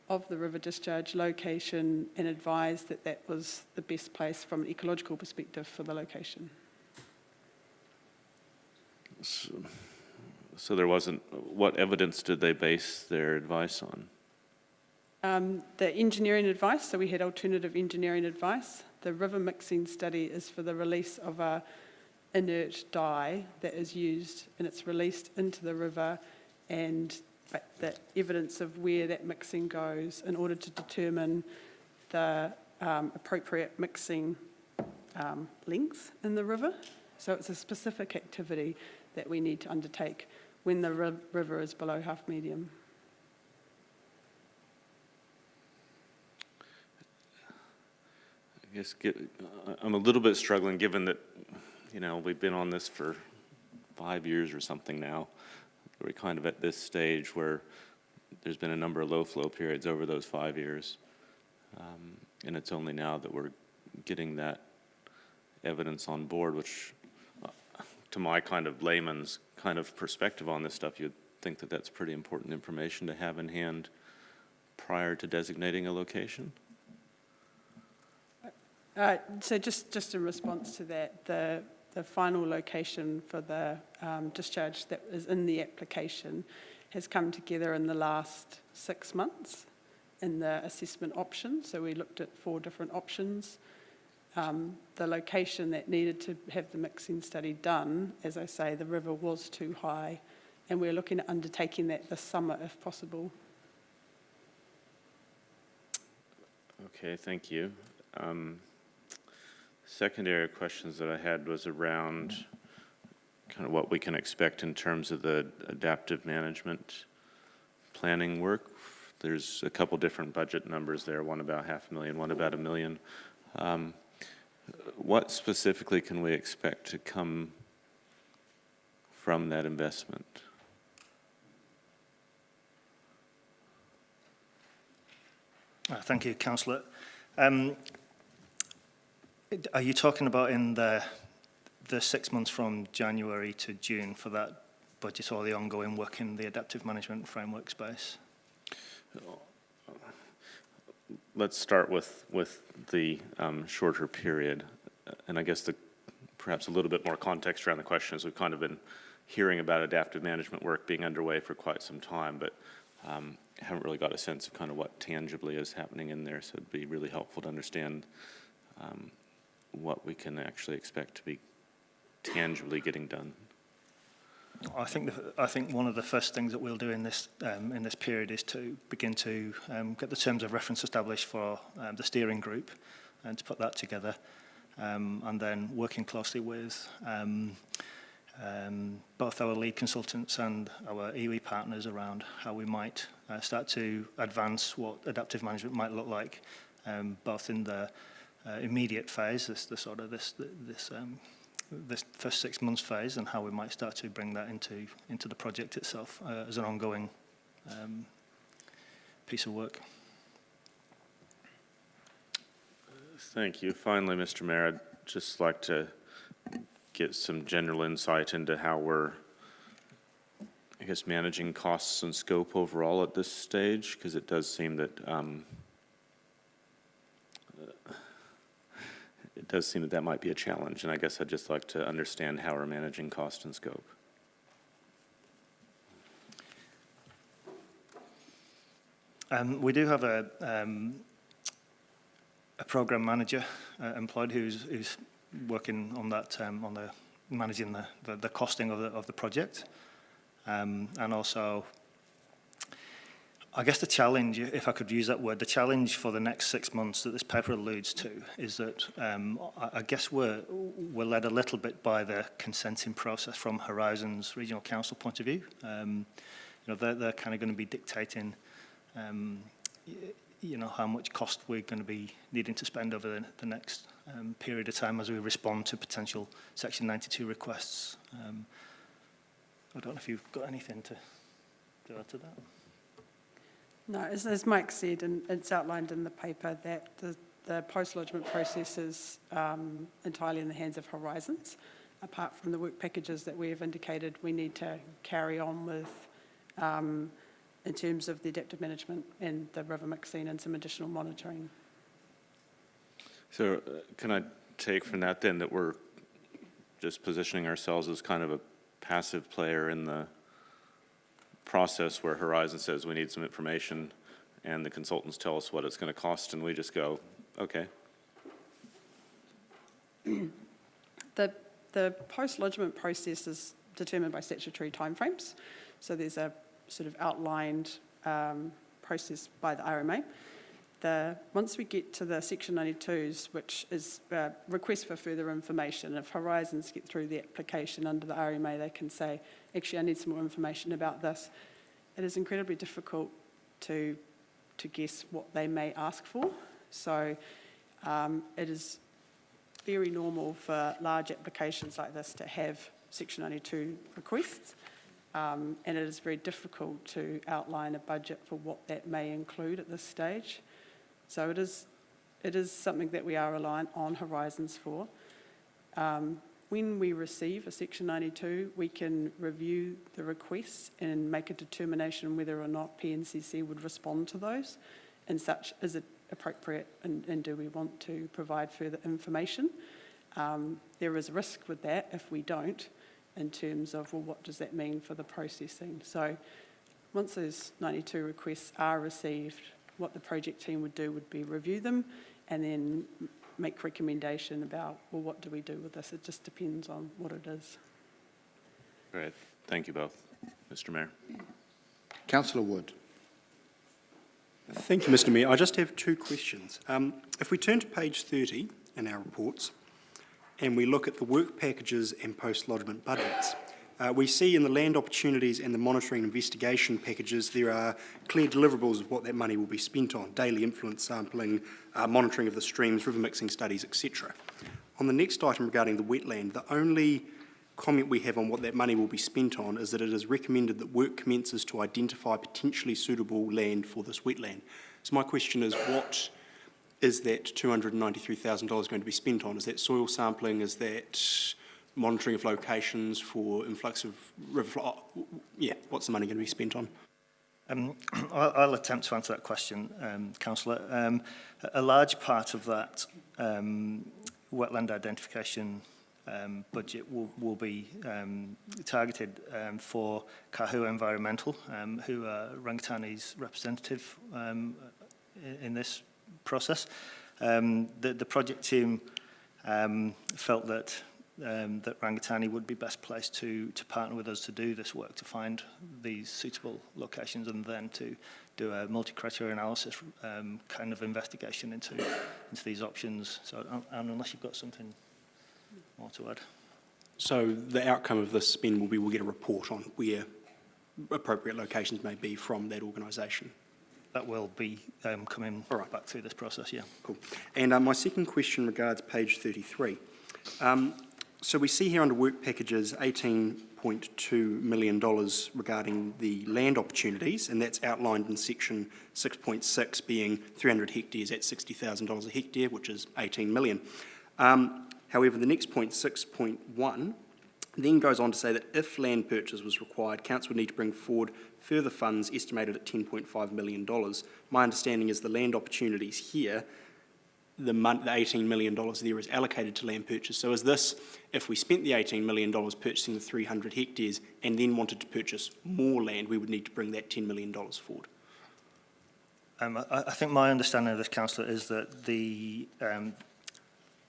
of the river discharge location and advised that that was the best place from an ecological perspective for the location. So there wasn't, what evidence did they base their advice on? The engineering advice, so we had alternative engineering advice. The river mixing study is for the release of a inert dye that is used, and it's released into the river, and the evidence of where that mixing goes in order to determine the appropriate mixing length in the river. So it's a specific activity that we need to undertake when the river is below half medium. I guess I'm a little bit struggling given that, we've been on this for 5 years or something now. We're kind of at this stage where there's been a number of low flow periods over those 5 years. And it's only now that we're getting that evidence on board, which to my kind of layman's kind of perspective on this stuff, you'd think that that's pretty important information to have in hand prior to designating a location. So just in response to that, the the final location for the discharge that is in the application has come together in the last 6 months in the assessment option. So we looked at 4 different options. The location that needed to have the mixing study done, as I say, the river was too high, and we're looking at undertaking that this summer if possible. Okay, thank you. Secondary questions that I had was around kind of what we can expect in terms of the adaptive management planning work. There's a couple different budget numbers there, one about $500,000, one about $1 million. What specifically can we expect to come from that investment? Thank you, Councillor. Are you talking about in the 6 months from January to June for that budget, or the ongoing work in the adaptive management framework space? Let's start with the shorter period, and I guess perhaps a little bit more context around the question is we've kind of been hearing about adaptive management work being underway for quite some time, but haven't really got a sense of kind of what tangibly is happening in there, so it'd be really helpful to understand what we can actually expect to be tangibly getting done. I think one of the first things that we'll do in this period is to begin to get the terms of reference established for the steering group and to put that together, and then working closely with both our lead consultants and our iwi partners around how we might start to advance what adaptive management might look like, both in the immediate phase, this first 6 months phase, and how we might start to bring that into the project itself as an ongoing piece of work. Thank you. Finally, Mr. Mayor, I'd just like to get some general insight into how we're, I guess, managing costs and scope overall at this stage, because it does seem that that might be a challenge, and I guess I'd just like to understand how we're managing cost and scope. We do have a program manager employed who's working on that, on the managing the costing of the project, and also, I guess the challenge, if I could use that word, the challenge for the next 6 months that this paper alludes to is that I guess we're led a little bit by the consenting process from Horizon's Regional Council point of view. They're kind of going to be dictating, how much cost we're going to be needing to spend over the next period of time as we respond to potential Section 92 requests. I don't know if you've got anything to add to that. No, as Mike said, and it's outlined in the paper, that the post-lodgement process is entirely in the hands of Horizons. Apart from the work packages that we have indicated we need to carry on with in terms of the adaptive management and the river mixing and some additional monitoring. So can I take from that then that we're just positioning ourselves as kind of a passive player in the process where Horizon says we need some information and the consultants tell us what it's going to cost and we just go, okay. The post-lodgement process is determined by statutory timeframes. So there's a sort of outlined process by the RMA. Once we get to the Section 92s, which is request for further information, if Horizons get through the application under the RMA, they can say, actually, I need some more information about this. It is incredibly difficult to guess what they may ask for. So it is very normal for large applications like this to have Section 92 requests. And it is very difficult to outline a budget for what that may include at this stage. So it is something that we are reliant on Horizons for. When we receive a Section 92, we can review the requests and make a determination whether or not PNCC would respond to those, and such is it appropriate and do we want to provide further information. There is a risk with that if we don't, in terms of, well, what does that mean for the processing? So once those 92 requests are received, what the project team would do would be review them and then make recommendation about, well, what do we do with this? It just depends on what it is. Great. Thank you both. Mr. Mayor. Councillor Wood. Thank you, Mr. Mayor. I just have two questions. If we turn to page 30 in our reports and we look at the work packages and post-lodgement budgets, we see in the land opportunities and the monitoring investigation packages there are clear deliverables of what that money will be spent on: daily influence sampling, monitoring of the streams, river mixing studies, etc. On the next item regarding the wetland, the only comment we have on what that money will be spent on is that it is recommended that work commences to identify potentially suitable land for this wetland. So my question is, what is that $293,000 going to be spent on? Is that soil sampling? Is that monitoring of locations for influx of river flow? Yeah, what's the money going to be spent on? I'll attempt to answer that question, Councillor. A large part of that wetland identification budget will be targeted for Kahua Environmental, who are Rangatane's representative in this process. The project team felt that Rangatani would be best placed to partner with us to do this work, to find these suitable locations and then to do a multi-criteria analysis kind of investigation into these options. So, unless you've got something more to add. So the outcome of this spend will be we'll get a report on where appropriate locations may be from that organisation. That will be coming back through this process, yeah. Cool. And my second question regards page 33. So we see here under work packages $18.2 million regarding the land opportunities, and that's outlined in section 6.6 being 300 hectares at $60,000 a hectare, which is 18 million. However, the next point, 6.1, then goes on to say that if land purchase was required, council would need to bring forward further funds estimated at $10.5 million. My understanding is the land opportunities here, the $18 million there is allocated to land purchase. So is this, if we spent the $18 million purchasing the 300 hectares and then wanted to purchase more land, we would need to bring that $10 million forward? I think my understanding of this, Councillor, is that the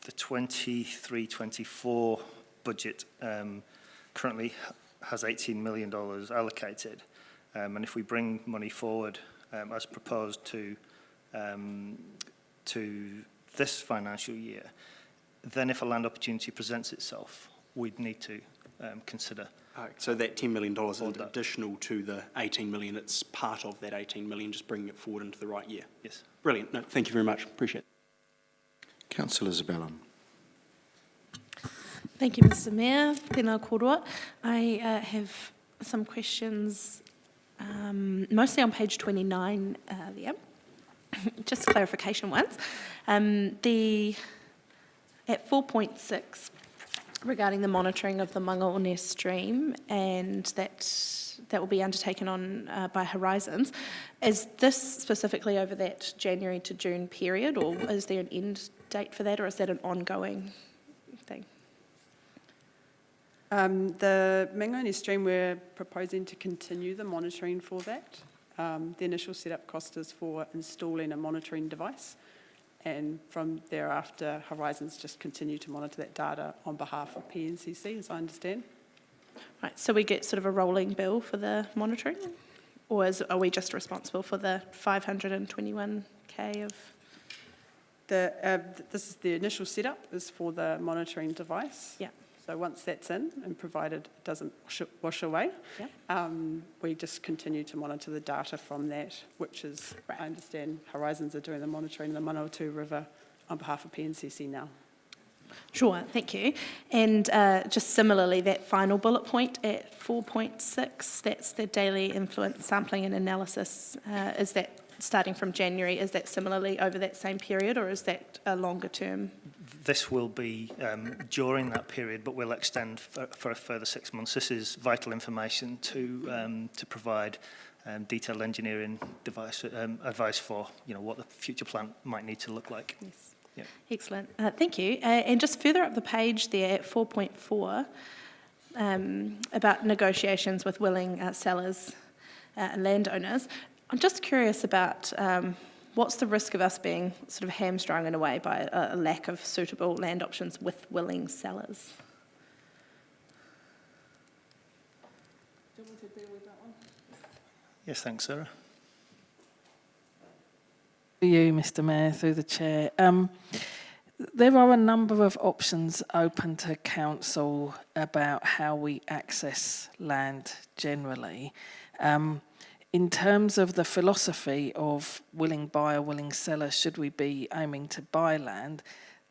23-24 budget currently has $18 million allocated, and if we bring money forward as proposed to this financial year, then if a land opportunity presents itself, we'd need to consider. So that $10 million isn't additional to the 18 million, it's part of that 18 million, just bringing it forward into the right year? Yes. Brilliant. No, thank you very much. Appreciate it. Councillor Zabellon. Thank you, Mr. Mayor. Tēnā koroa. I have some questions, mostly on page 29 there. Just clarification ones. At 4.6, regarding the monitoring of the Mangaone stream, and that will be undertaken on by Horizons, is this specifically over that January to June period, or is there an end date for that, or is that an ongoing thing? The Mangaone stream, we're proposing to continue the monitoring for that. The initial setup cost is for installing a monitoring device, and from thereafter, Horizons just continue to monitor that data on behalf of PNCC, as I understand. Right, so we get sort of a rolling bill for the monitoring, or are we just responsible for the 521K of? This is the initial setup is for the monitoring device. Yeah. So once that's in, and provided it doesn't wash away, we just continue to monitor the data from that, which is, I understand, Horizons are doing the monitoring of the Manawatu River on behalf of PNCC now. Sure, thank you. And just similarly, that final bullet point at 4.6, that's the daily influence sampling and analysis. Is that starting from January? Is that similarly over that same period, or is that a longer term? This will be during that period, but will extend for a further 6 months. This is vital information to provide detailed engineering advice for what the future plan might need to look like. Yes. Yeah. Excellent. Thank you. And just further up the page there at 4.4, about negotiations with willing sellers and landowners, I'm just curious about what's the risk of us being sort of hamstrung in a way by a lack of suitable land options with willing sellers? Do you want to deal with that one? Yes, thanks, Sarah. To you, Mr. Mayor, through the chair. There are a number of options open to council about how we access land generally. In terms of the philosophy of willing buyer, willing seller, should we be aiming to buy land,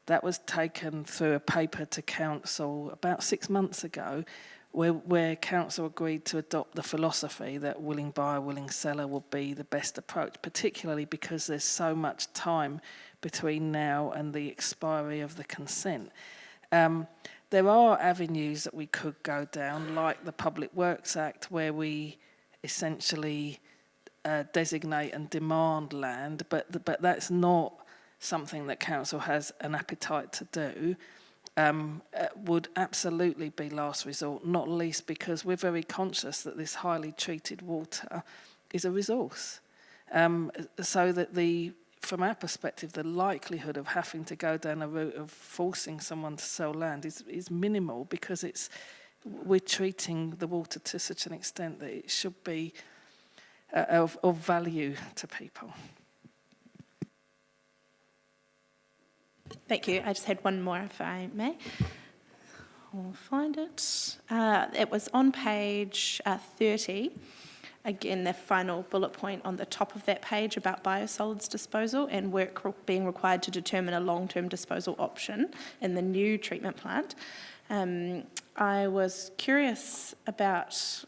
that was taken through a paper to council about 6 months ago, where council agreed to adopt the philosophy that willing buyer, willing seller would be the best approach, particularly because there's so much time between now and the expiry of the consent. There are avenues that we could go down, like the Public Works Act, where we essentially designate and demand land, but that's not something that council has an appetite to do. Would absolutely be last resort, not least because we're very conscious that this highly treated water is a resource. So that from our perspective, the likelihood of having to go down a route of forcing someone to sell land is minimal, because we're treating the water to such an extent that it should be of value to people. Thank you. I just had one more, if I may. I'll find it. It was on page 30. Again, the final bullet point on the top of that page about biosolids disposal and work being required to determine a long-term disposal option in the new treatment plant. I was curious about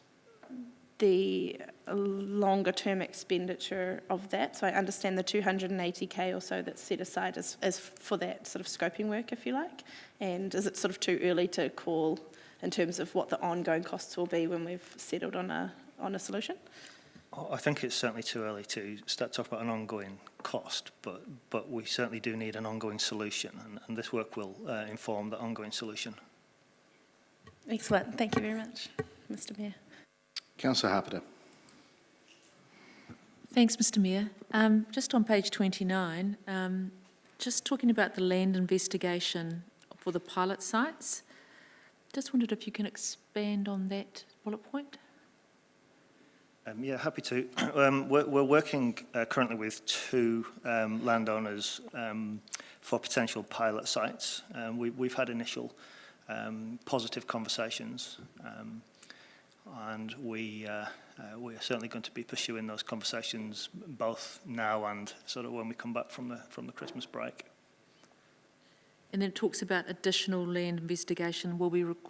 the longer-term expenditure of that. So I understand the 280K or so that's set aside as for that sort of scoping work, if you like. And is it sort of too early to call in terms of what the ongoing costs will be when we've settled on a solution? I think it's certainly too early to start talking about an ongoing cost, but we certainly do need an ongoing solution, and this work will inform the ongoing solution. Excellent. Thank you very much, Mr. Mayor. Councillor Harpiter. Thanks, Mr. Mayor. Just on page 29, just talking about the land investigation for the pilot sites, just wondered if you can expand on that bullet point. Yeah, happy to. We're working currently with two landowners for potential pilot sites. We've had initial positive conversations, and we are certainly going to be pursuing those conversations both now and sort of when we come back from the Christmas break. And then it talks about additional land investigation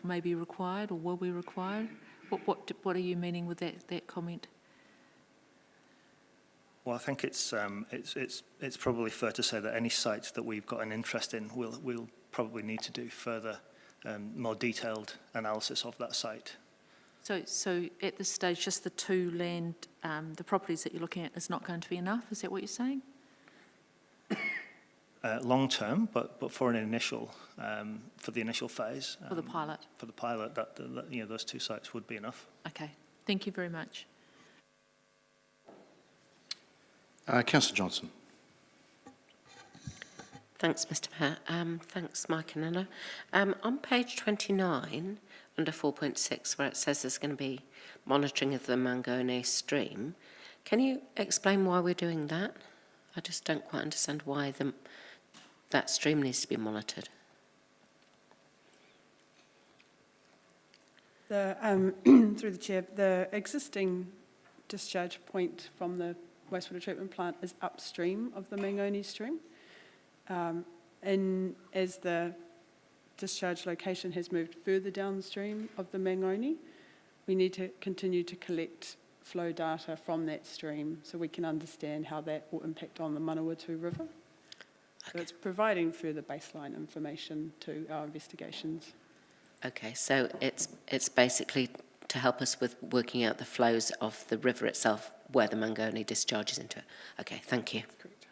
may be required or will be required. What are you meaning with that comment? Well, I think it's probably fair to say that any sites that we've got an interest in, we'll probably need to do further, more detailed analysis of that site. So at this stage, just the two land, the properties that you're looking at is not going to be enough. Is that what you're saying? Long term, but for an initial, for the initial phase. For the pilot. For the pilot, that those two sites would be enough. Okay. Thank you very much. Councillor Johnson. Thanks, Mr. Mayor. Thanks, Mike and Anna. On page 29, under 4.6, where it says there's going to be monitoring of the Mangone stream, can you explain why we're doing that? I just don't quite understand why that stream needs to be monitored. Through the chair, the existing discharge point from the wastewater treatment plant is upstream of the Mangone stream. And as the discharge location has moved further downstream of the Mangone, we need to continue to collect flow data from that stream so we can understand how that will impact on the Manawatu River. So it's providing further baseline information to our investigations. Okay, so it's basically to help us with working out the flows of the river itself where the Mangone discharges into it. Okay, thank you. Correct.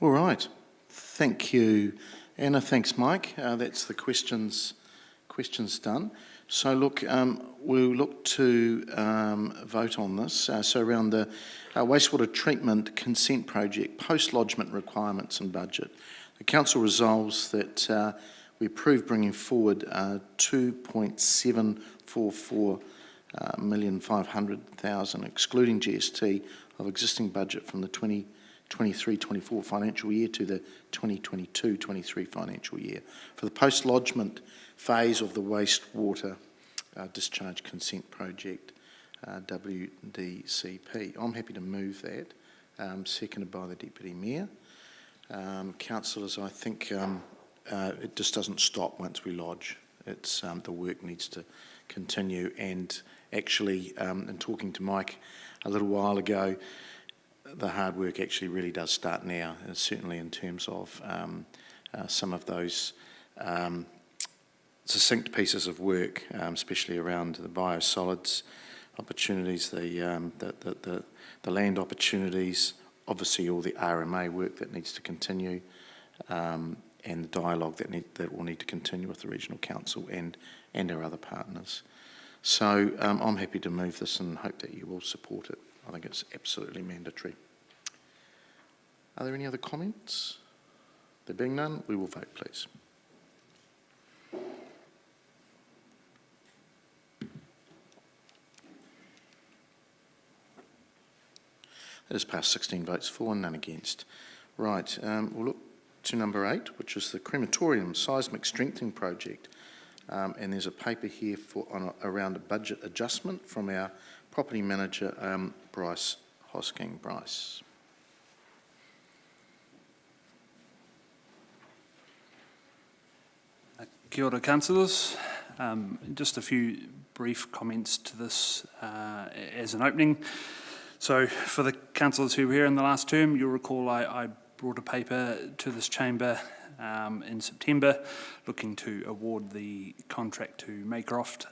All right. Thank you, Anna. Thanks, Mike. That's the questions done. So look, we'll look to vote on this. So around the wastewater treatment consent project, post-lodgement requirements and budget. The council resolves that we approve bringing forward 2.744 $1,500,000, excluding GST, of existing budget from the 2023-24 financial year to the 2022-23 financial year for the post-lodgement phase of the wastewater discharge consent project, WDCP. I'm happy to move that, seconded by the Deputy Mayor. Councillors, I think it just doesn't stop once we lodge. It's the work needs to continue, and actually, in talking to Mike a little while ago, the hard work actually really does start now, and certainly in terms of some of those succinct pieces of work, especially around the biosolids opportunities, the land opportunities, obviously all the RMA work that needs to continue, and the dialogue that will need to continue with the Regional Council and our other partners. So I'm happy to move this and hope that you will support it. I think it's absolutely mandatory. Are there any other comments? There being none, we will vote, please. That is passed 16 votes for and none against. Right, we'll look to number 8, which is the crematorium seismic strengthening project. And there's a paper here around a budget adjustment from our property manager, Bryce Hosking. Bryce. Kia ora, councillors. Just a few brief comments to this as an opening. So for the councillors who were here in the last term, you'll recall I brought a paper to this chamber in September looking to award the contract to Maycroft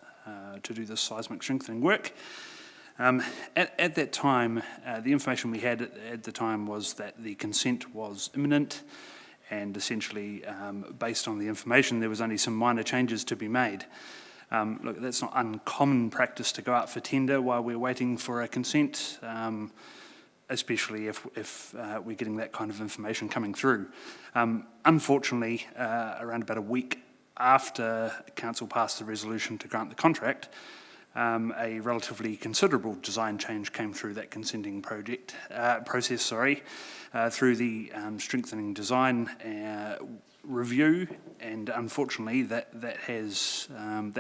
to do this seismic strengthening work. At that time, the information we had at the time was that the consent was imminent, and essentially, based on the information, there was only some minor changes to be made. Look, that's not uncommon practice to go out for tender while we're waiting for a consent, especially if we're getting that kind of information coming through. Unfortunately, around about a week after Council passed the resolution to grant the contract, a relatively considerable design change came through that consenting process, through the strengthening design review, and unfortunately that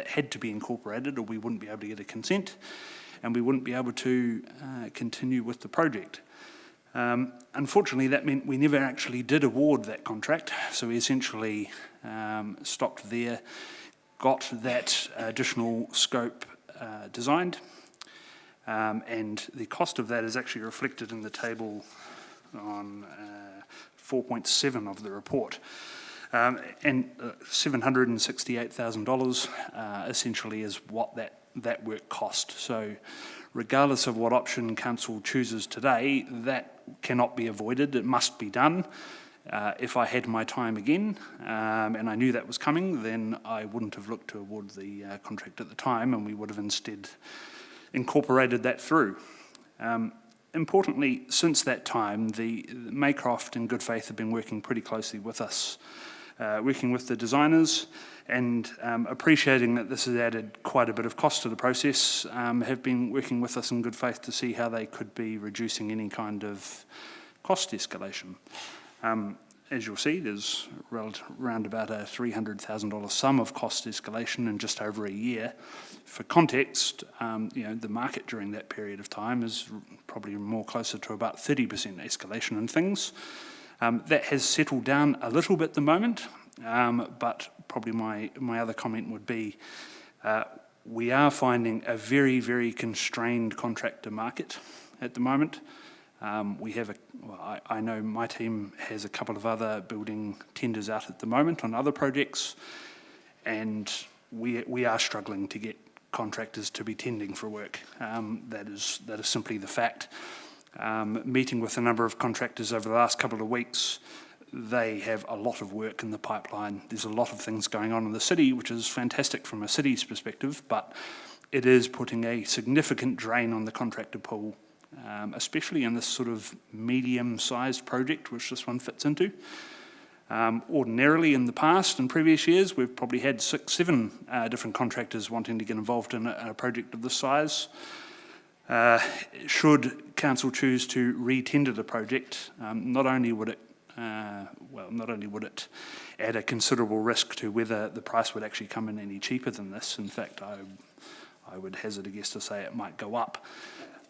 had to be incorporated, or we wouldn't be able to get a consent, and we wouldn't be able to continue with the project. Unfortunately, that meant we never actually did award that contract, so we essentially stopped there, got that additional scope designed, and the cost of that is actually reflected in the table on 4.7 of the report. And $768,000 essentially is what that work cost. So regardless of what option Council chooses today, that cannot be avoided. It must be done. If I had my time again, and I knew that was coming, then I wouldn't have looked to award the contract at the time, and we would have instead incorporated that through. Importantly, since that time, the Maycroft in good faith have been working pretty closely with us, working with the designers, and appreciating that this has added quite a bit of cost to the process, have been working with us in good faith to see how they could be reducing any kind of cost escalation. As you'll see, there's around about a $300,000 sum of cost escalation in just over a year. For context, the market during that period of time is probably more closer to about 30% escalation in things. That has settled down a little bit at the moment, but probably my other comment would be we are finding a very, very constrained contractor market at the moment. I know my team has a couple of other building tenders out at the moment on other projects, and we are struggling to get contractors to be tendering for work. That is simply the fact. Meeting with a number of contractors over the last couple of weeks, they have a lot of work in the pipeline. There's a lot of things going on in the city, which is fantastic from a city's perspective, but it is putting a significant drain on the contractor pool, especially in this sort of medium-sized project, which this one fits into. Ordinarily in the past, in previous years, we've probably had 6, 7 different contractors wanting to get involved in a project of this size. Should council choose to re-tender the project, not only would it add a considerable risk to whether the price would actually come in any cheaper than this. In fact, I would hazard a guess to say it might go up.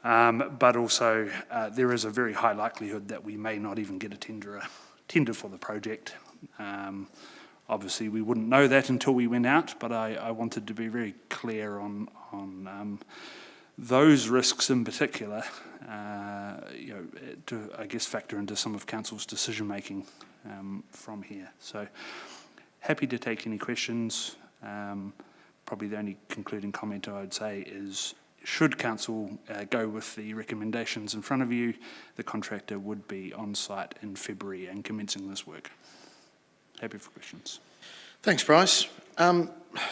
But also, there is a very high likelihood that we may not even get a tender for the project. Obviously, we wouldn't know that until we went out, but I wanted to be very clear on those risks in particular, to, I guess, factor into some of council's decision making from here. So, happy to take any questions. Probably the only concluding comment I would say is, should council go with the recommendations in front of you, the contractor would be on site in February and commencing this work. Happy for questions. Thanks, Bryce.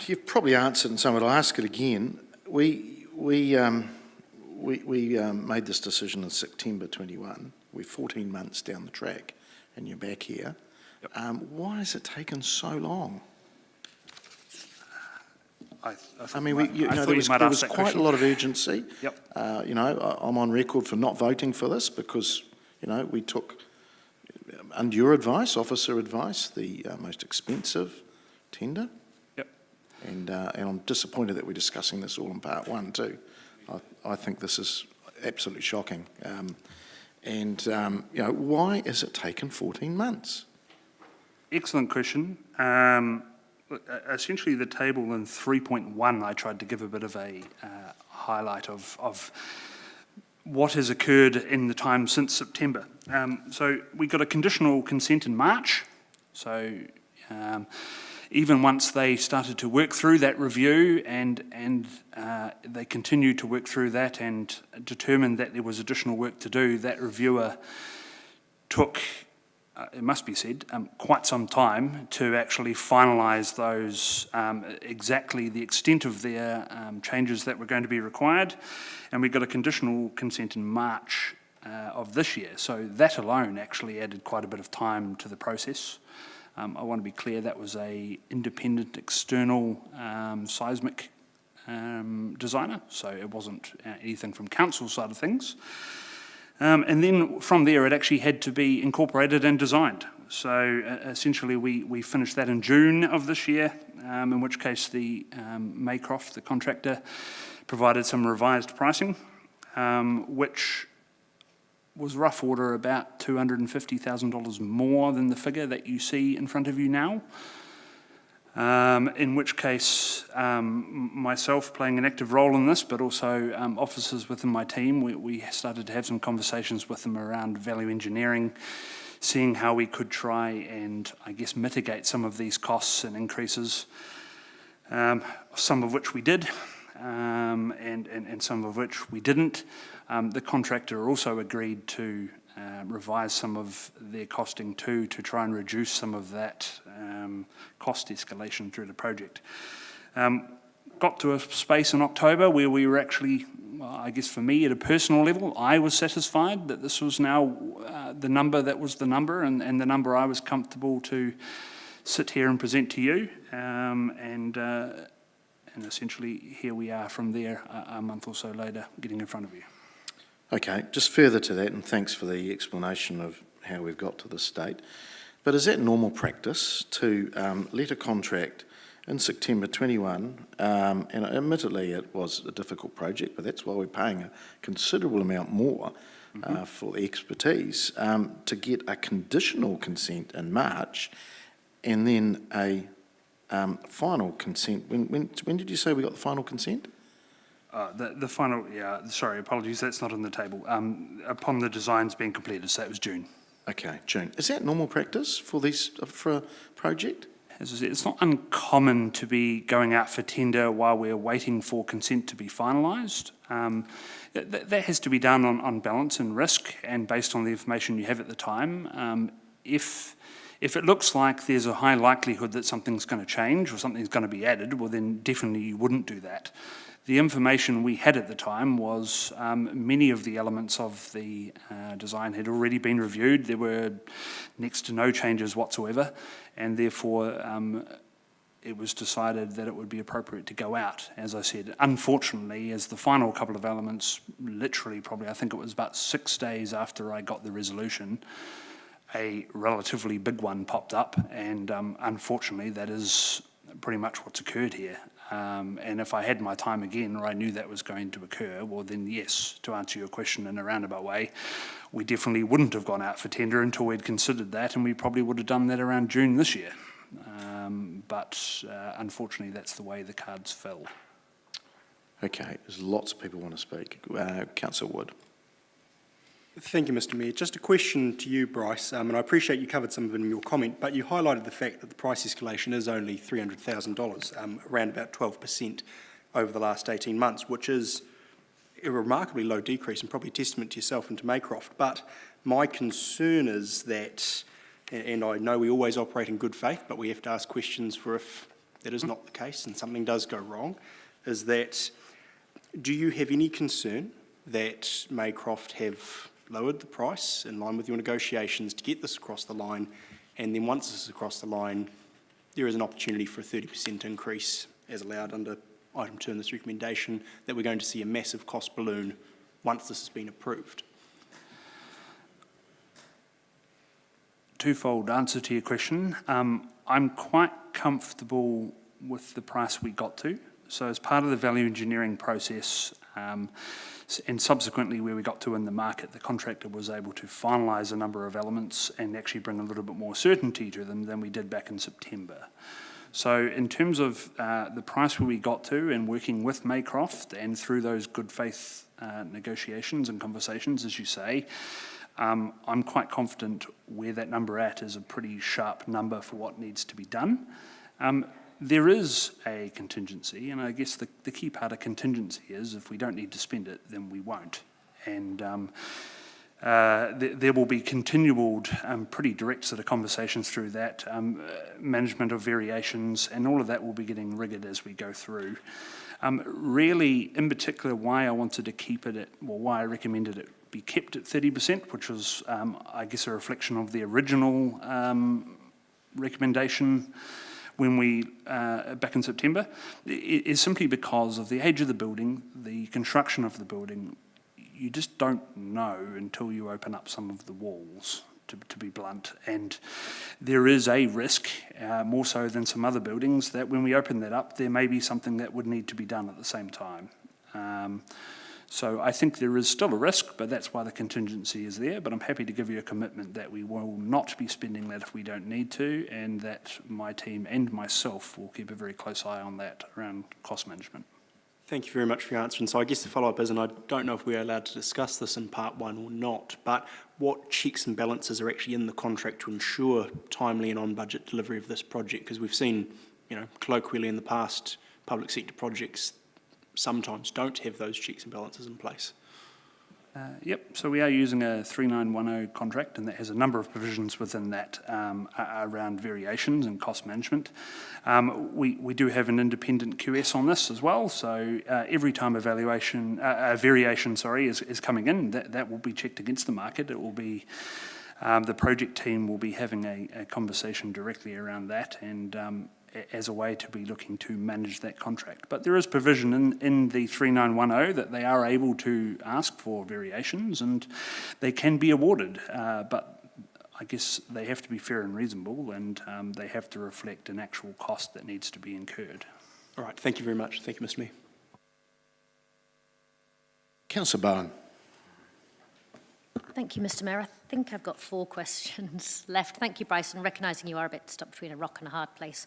You've probably answered, and so I'll ask it again. We made this decision in September 21. We're 14 months down the track, and you're back here. Yep. Why has it taken so long? There was quite a lot of urgency. Yep. I'm on record for not voting for this because, we took, under your advice, officer advice, the most expensive tender. Yep. And I'm disappointed that we're discussing this all in part one too. I think this is absolutely shocking. Why has it taken 14 months? Excellent question. Essentially, the table in 3.1, I tried to give a bit of a highlight of what has occurred in the time since September. So we got a conditional consent in March. So even once they started to work through that review and they continued to work through that and determined that there was additional work to do, that reviewer took, it must be said, quite some time to actually finalise those, exactly the extent of their changes that were going to be required. And we got a conditional consent in March of this year. So that alone actually added quite a bit of time to the process. I want to be clear, that was a independent external seismic designer, so it wasn't anything from council's side of things. And then from there, it actually had to be incorporated and designed. So essentially, we finished that in June of this year, in which case the Maycroft, the contractor, provided some revised pricing, which was rough order about $250,000 more than the figure that you see in front of you now. In which case, myself playing an active role in this, but also officers within my team, we started to have some conversations with them around value engineering, seeing how we could try and, I guess, mitigate some of these costs and increases, some of which we did, and some of which we didn't. The contractor also agreed to revise some of their costing too, to try and reduce some of that cost escalation through the project. Got to a space in October where we were actually, well, I guess for me at a personal level, I was satisfied that this was now the number that was the number, and the number I was comfortable to sit here and present to you. And essentially here we are from there a month or so later, getting in front of you. Okay, just further to that, and thanks for the explanation of how we've got to this state, but is that normal practice to let a contract in September 21, and admittedly it was a difficult project, but that's why we're paying a considerable amount more for expertise, to get a conditional consent in March and then a final consent. When did you say we got the final consent? The final, yeah, sorry, apologies, that's not on the table. Upon the designs being completed, so it was June. Okay, June. Is that normal practice for a project? as I said, it's not uncommon to be going out for tender while we're waiting for consent to be finalised. That has to be done on balance and risk and based on the information you have at the time. If it looks like there's a high likelihood that something's going to change or something's going to be added, well then definitely you wouldn't do that. The information we had at the time was many of the elements of the design had already been reviewed. There were next to no changes whatsoever, and therefore it was decided that it would be appropriate to go out. As I said, unfortunately, as the final couple of elements, literally probably, I think it was about 6 days after I got the resolution, a relatively big one popped up, and unfortunately that is pretty much what's occurred here. And if I had my time again or I knew that was going to occur, well then yes, to answer your question in a roundabout way, we definitely wouldn't have gone out for tender until we'd considered that, and we probably would have done that around June this year. But unfortunately that's the way the cards fell. Okay, there's lots of people want to speak. Councillor Wood. Thank you, Mr Mayor. Just a question to you, Bryce, and I appreciate you covered some of it in your comment, but you highlighted the fact that the price escalation is only $300,000, around about 12% over the last 18 months, which is a remarkably low decrease and probably a testament to yourself and to Maycroft. But my concern is that, and I know we always operate in good faith, but we have to ask questions for if that is not the case and something does go wrong, is that do you have any concern that Maycroft have lowered the price in line with your negotiations to get this across the line, and then once this is across the line, there is an opportunity for a 30% increase as allowed under item 2 in this recommendation, that we're going to see a massive cost balloon once this has been approved? Twofold answer to your question. I'm quite comfortable with the price we got to. So as part of the value engineering process, and subsequently where we got to in the market, the contractor was able to finalise a number of elements and actually bring a little bit more certainty to them than we did back in September. So in terms of the price where we got to and working with Maycroft and through those good faith negotiations and conversations, as you say, I'm quite confident where that number at is a pretty sharp number for what needs to be done. There is a contingency, and I guess the key part of contingency is if we don't need to spend it, then we won't. And there will be continual, pretty direct sort of conversations through that, management of variations, and all of that will be getting rigged as we go through. Really, in particular, why I wanted to keep it at, well, why I recommended it be kept at 30%, which was, I guess, a reflection of the original recommendation when we, back in September, is simply because of the age of the building, the construction of the building. You just don't know until you open up some of the walls, to be blunt. And there is a risk, more so than some other buildings, that when we open that up, there may be something that would need to be done at the same time. So I think there is still a risk, but that's why the contingency is there. But I'm happy to give you a commitment that we will not be spending that if we don't need to, and that my team and myself will keep a very close eye on that around cost management. Thank you very much for your answer. And so I guess the follow-up is, and I don't know if we're allowed to discuss this in part 1 or not, but what checks and balances are actually in the contract to ensure timely and on-budget delivery of this project? Because we've seen, colloquially in the past, public sector projects sometimes don't have those checks and balances in place. Yep, so we are using a 3910 contract, and that has a number of provisions within that around variations and cost management. We do have an independent QS on this as well, so every time a variation is coming in, that will be checked against the market. It will be, the project team will be having a conversation directly around that, and as a way to be looking to manage that contract. But there is provision in the 3910 that they are able to ask for variations and they can be awarded, but I guess they have to be fair and reasonable, and they have to reflect an actual cost that needs to be incurred. All right, thank you very much. Thank you, Mr Mayor. Councillor Bowen. Thank you, Mr Mayor. I think I've got 4 questions left. Thank you, Bryson, recognising you are a bit stuck between a rock and a hard place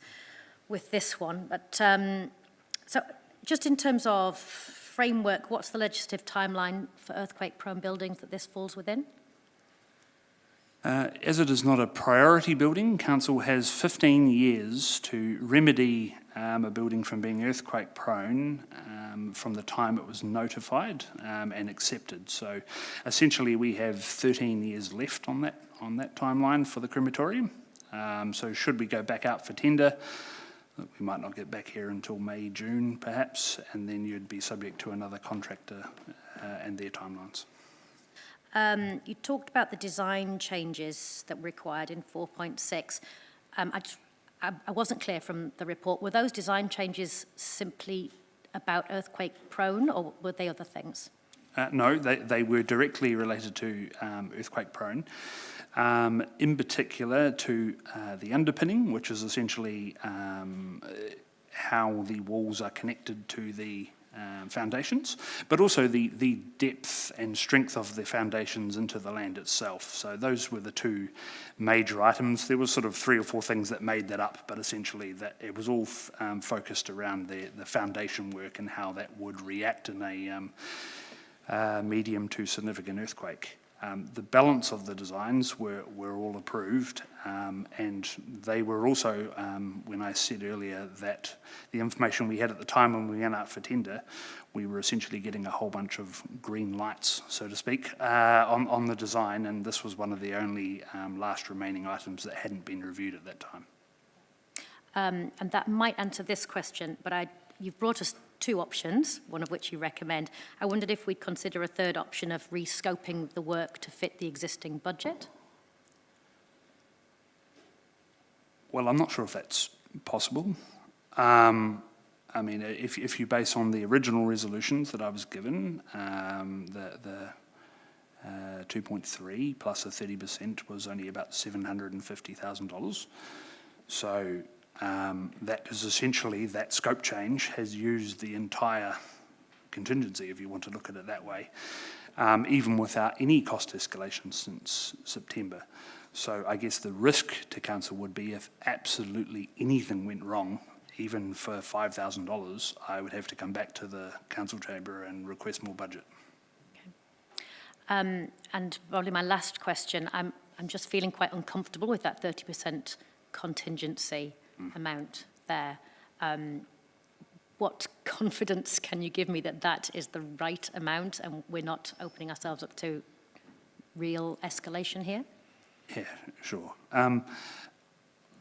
with this one. But so just in terms of framework, what's the legislative timeline for earthquake-prone buildings that this falls within? As it is not a priority building, Council has 15 years to remedy a building from being earthquake prone from the time it was notified and accepted. So essentially we have 13 years left on that timeline for the crematorium. So should we go back out for tender, we might not get back here until May, June perhaps, and then you'd be subject to another contractor and their timelines. You talked about the design changes that were required in 4.6. I wasn't clear from the report. Were those design changes simply about earthquake prone, or were they other things? No, they were directly related to earthquake prone. In particular to the underpinning, which is essentially how the walls are connected to the foundations, but also the depth and strength of the foundations into the land itself. So those were the two major items. There was sort of 3 or 4 things that made that up, but essentially that it was all focused around the foundation work and how that would react in a medium to significant earthquake. The balance of the designs were all approved, and they were also, when I said earlier that the information we had at the time when we went out for tender, we were essentially getting a whole bunch of green lights, so to speak, on the design, and this was one of the only last remaining items that hadn't been reviewed at that time. And that might answer this question, but you've brought us 2 options, one of which you recommend. I wondered if we'd consider a third option of rescoping the work to fit the existing budget. Well, I'm not sure if that's possible. I mean, if you base on the original resolutions that I was given, the 2.3 plus a 30% was only about $750,000. So that is essentially, that scope change has used the entire contingency, if you want to look at it that way, even without any cost escalation since September. So I guess the risk to council would be if absolutely anything went wrong, even for $5,000, I would have to come back to the council chamber and request more budget. And probably my last question, I'm just feeling quite uncomfortable with that 30% contingency amount there. What confidence can you give me that that is the right amount and we're not opening ourselves up to real escalation here? Yeah, sure.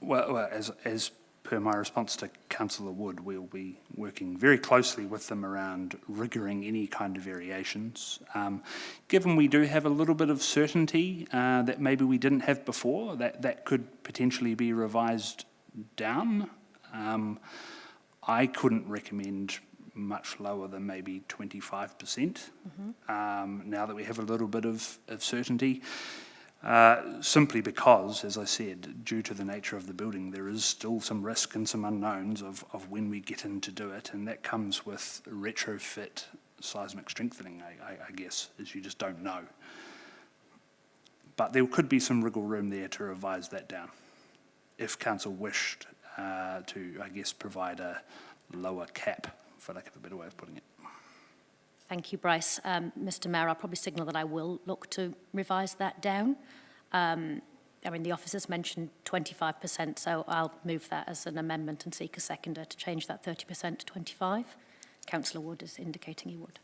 Well, as per my response to Councillor Wood, we'll be working very closely with them around rigging any kind of variations. Given we do have a little bit of certainty that maybe we didn't have before, that could potentially be revised down. I couldn't recommend much lower than maybe 25%, now that we have a little bit of certainty. Simply because, as I said, due to the nature of the building, there is still some risk and some unknowns of when we get in to do it, and that comes with retrofit seismic strengthening, I guess, as you just don't know. But there could be some wriggle room there to revise that down, if council wished to, I guess, provide a lower cap, for lack of a better way of putting it. Thank you, Bryce. Mr. Mayor, I'll probably signal that I will look to revise that down. I mean, the officers mentioned 25%, so I'll move that as an amendment and seek a seconder to change that 30% to 25%. Councillor Wood is indicating he would.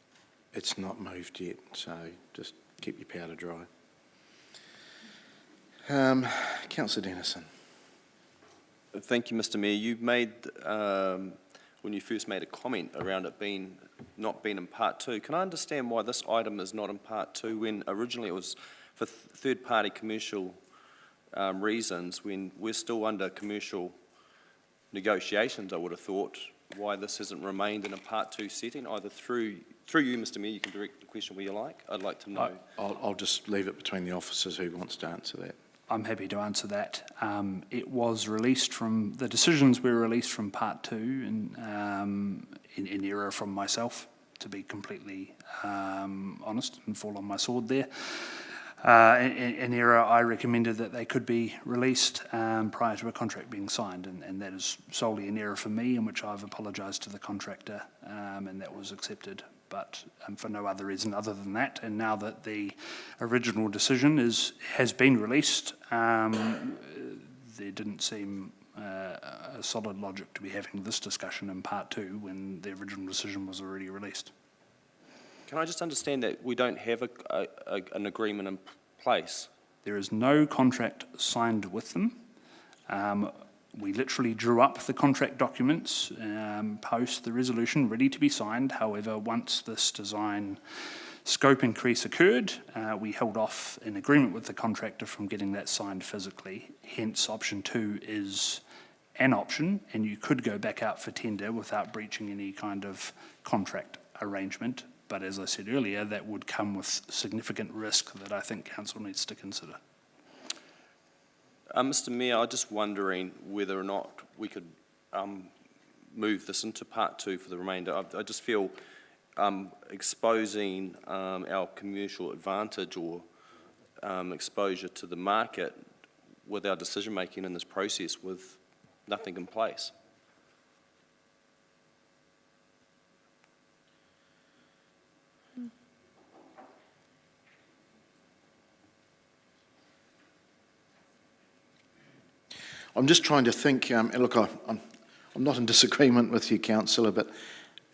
It's not moved yet, so just keep your powder dry. Councillor Dennison. Thank you, Mr. Mayor. You made, when you first made a comment around it not being in part 2, can I understand why this item is not in part 2 when originally it was for third-party commercial reasons, when we're still under commercial negotiations? I would have thought why this hasn't remained in a part 2 setting, either through you, Mr. Mayor. You can direct the question where you like. I'd like to know. I'll just leave it between the officers who wants to answer that. I'm happy to answer that. It was released from, the decisions were released from part 2 in error from myself, to be completely honest and fall on my sword there. In error, I recommended that they could be released prior to a contract being signed, and that is solely an error for me, in which I've apologised to the contractor, and that was accepted but for no other reason other than that. And now that the original decision has been released, there didn't seem a solid logic to be having this discussion in part 2 when the original decision was already released. Can I just understand that we don't have an agreement in place? There is no contract signed with them. We literally drew up the contract documents post the resolution, ready to be signed. However, once this design scope increase occurred, we held off in agreement with the contractor from getting that signed physically. Hence, option 2 is an option, and you could go back out for tender without breaching any kind of contract arrangement. But as I said earlier, that would come with significant risk that I think Council needs to consider. Mr. Mayor, I'm just wondering whether or not we could move this into part 2 for the remainder. I just feel exposing our commercial advantage or exposure to the market with our decision making in this process with nothing in place. I'm just trying to think, look, I'm not in disagreement with you, Councillor, but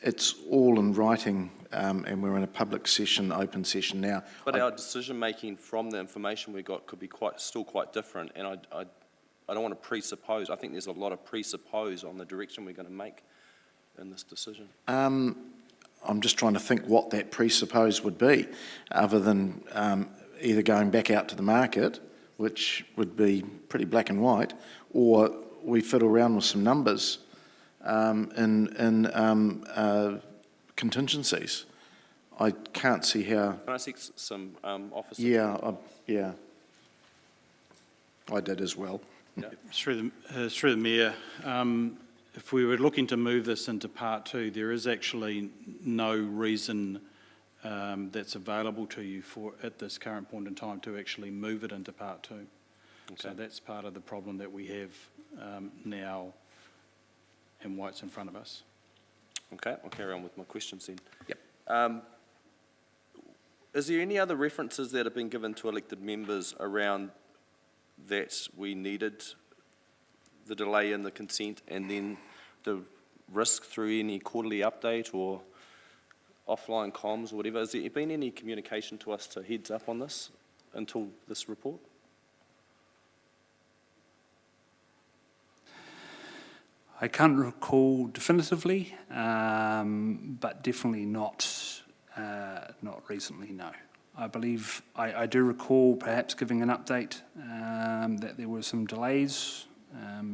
it's all in writing and we're in a public session, open session now. But our decision making from the information we got could be still quite different, and I don't want to presuppose. I think there's a lot of presuppose on the direction we're going to make in this decision. I'm just trying to think what that presuppose would be, other than either going back out to the market, which would be pretty black and white, or we fiddle around with some numbers in contingencies. I can't see how. Can I seek some officer? Yeah, I did as well. Yeah. Through the Mayor, if we were looking to move this into part 2, there is actually no reason that's available to you at this current point in time to actually move it into part 2. Okay. So that's part of the problem that we have now and why it's in front of us. Okay, I'll carry on with my questions then. Yep. Is there any other references that have been given to elected members around that we needed the delay in the consent and then the risk through any quarterly update or offline comms or whatever? Has there been any communication to us to heads up on this until this report? I can't recall definitively, but definitely not recently, no. I believe, I do recall perhaps giving an update that there were some delays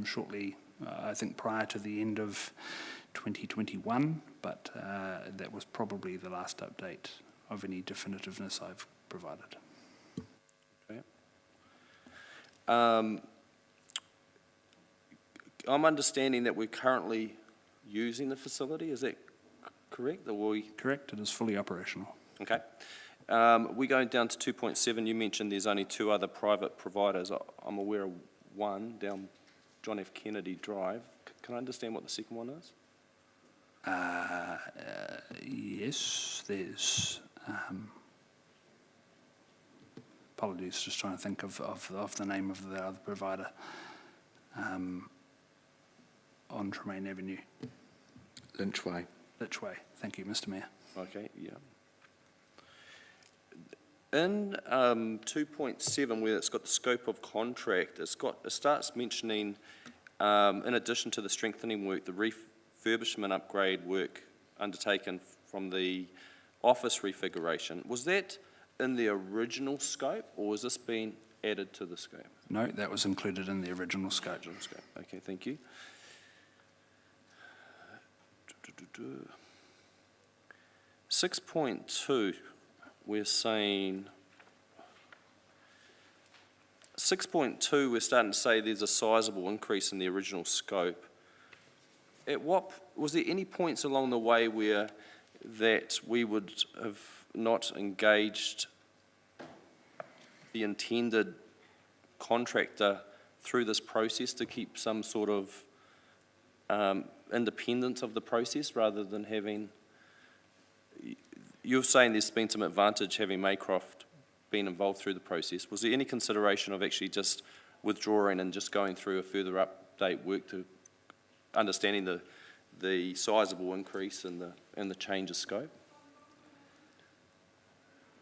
shortly, I think prior to the end of 2021, but that was probably the last update of any definitiveness I've provided. Okay. I'm understanding that we're currently using the facility, is that correct? Or Correct, it is fully operational. Okay. We're going down to 2.7. You mentioned there's only 2 other private providers. I'm aware of one down John F. Kennedy Drive. Can I understand what the second one is? Yes, there's... apologies, just trying to think of the name of the other provider. On Tremaine Avenue. Lynchway. Lynchway, thank you, Mr. Mayor. Okay, yeah. In 2.7, where it's got the scope of contract, it starts mentioning, in addition to the strengthening work, the refurbishment upgrade work undertaken from the office refiguration. Was that in the original scope, or was this being added to the scope? No, that was included in the original scope. Okay, thank you. 6.2, we're saying... 6.2, we're starting to say there's a sizable increase in the original scope. Was there any points along the way where that we would have not engaged the intended contractor through this process to keep some sort of independence of the process rather than having you're saying there's been some advantage having Maycroft been involved through the process. Was there any consideration of actually just withdrawing and just going through a further update work to understanding the sizable increase and the change of scope?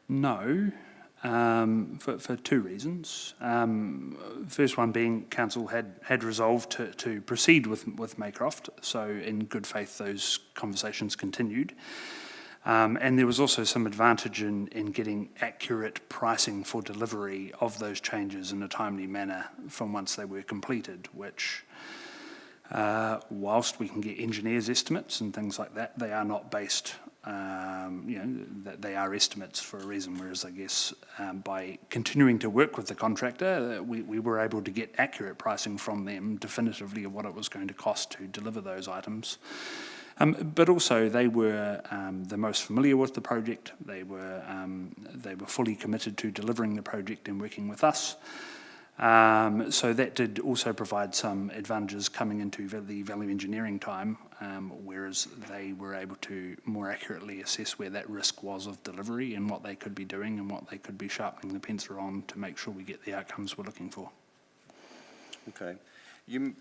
No, for two reasons. First one being council had resolved to proceed with Maycroft, so in good faith those conversations continued. And there was also some advantage in getting accurate pricing for delivery of those changes in a timely manner from once they were completed, which, whilst we can get engineers' estimates and things like that, they are not based, they are estimates for a reason, whereas I guess by continuing to work with the contractor, we were able to get accurate pricing from them definitively of what it was going to cost to deliver those items. But also they were the most familiar with the project. They were fully committed to delivering the project and working with us. So that did also provide some advantages coming into the value engineering time, whereas they were able to more accurately assess where that risk was of delivery and what they could be doing and what they could be sharpening the pencil on to make sure we get the outcomes we're looking for. Okay. You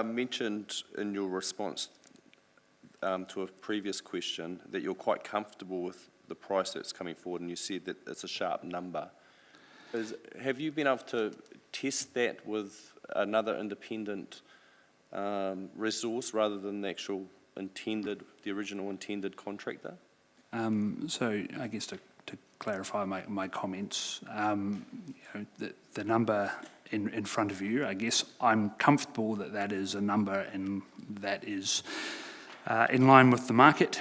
mentioned in your response to a previous question that you're quite comfortable with the price that's coming forward, and you said that it's a sharp number. Have you been able to test that with another independent resource rather than the actual the original intended contractor? So I guess to clarify my comments, the number in front of you, I guess I'm comfortable that is a number and that is in line with the market.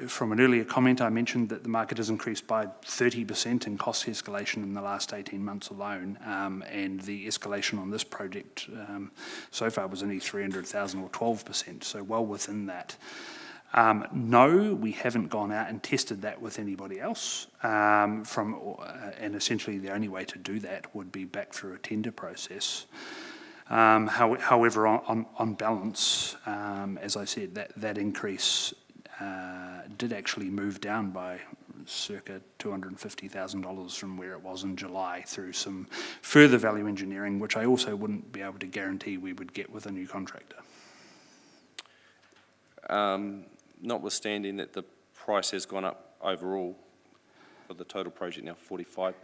From an earlier comment, I mentioned that the market has increased by 30% in cost escalation in the last 18 months alone, and the escalation on this project so far was only 300,000 or 12%, so well within that. No, we haven't gone out and tested that with anybody else, and essentially the only way to do that would be back through a tender process. However, on balance, as I said, that increase did actually move down by circa $250,000 from where it was in July through some further value engineering, which I also wouldn't be able to guarantee we would get with a new contractor. Notwithstanding that the price has gone up overall for the total project now 45%.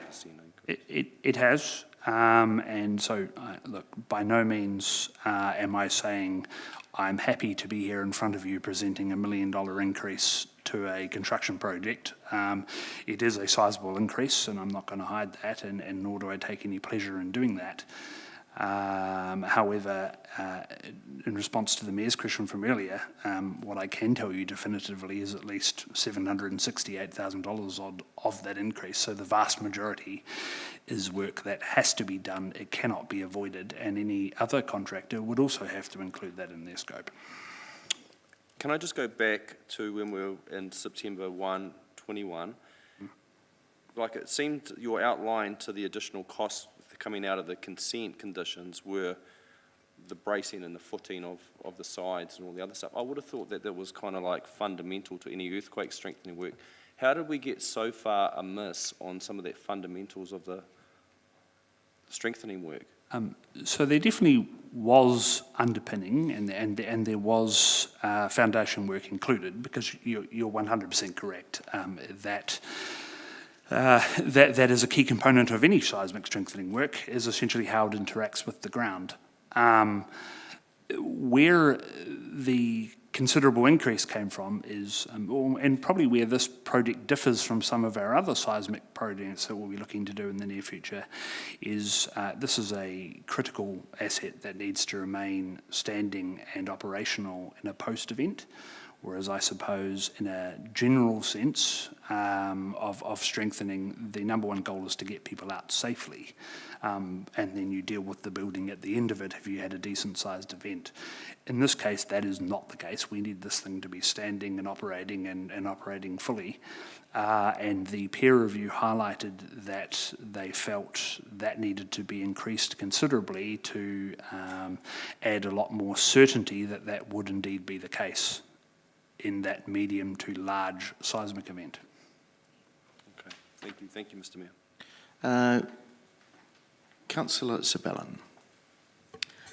It has. And so, look, by no means am I saying I'm happy to be here in front of you presenting $1 million increase to a construction project. It is a sizable increase, and I'm not going to hide that, and nor do I take any pleasure in doing that. However, in response to the Mayor's question from earlier, what I can tell you definitively is at least $768,000 of that increase. So the vast majority is work that has to be done. It cannot be avoided, and any other contractor would also have to include that in their scope. Can I just go back to when we were in September 1, 21? Like it seemed your outline to the additional costs coming out of the consent conditions were the bracing and the footing of the sides and all the other stuff. I would have thought that was kind of like fundamental to any earthquake strengthening work. How did we get so far amiss on some of the fundamentals of the strengthening work? So there definitely was underpinning and there was foundation work included, because you're 100% correct that is a key component of any seismic strengthening work, is essentially how it interacts with the ground. Where the considerable increase came from is, and probably where this project differs from some of our other seismic projects that we'll be looking to do in the near future, is this is a critical asset that needs to remain standing and operational in a post-event. Whereas I suppose in a general sense of strengthening, the number one goal is to get people out safely. And then you deal with the building at the end of it if you had a decent sized event. In this case, that is not the case. We need this thing to be standing and operating fully. And the peer review highlighted that they felt that needed to be increased considerably to add a lot more certainty that that would indeed be the case in that medium to large seismic event. Thank you, Mr Mayor. Councillor Sabellin.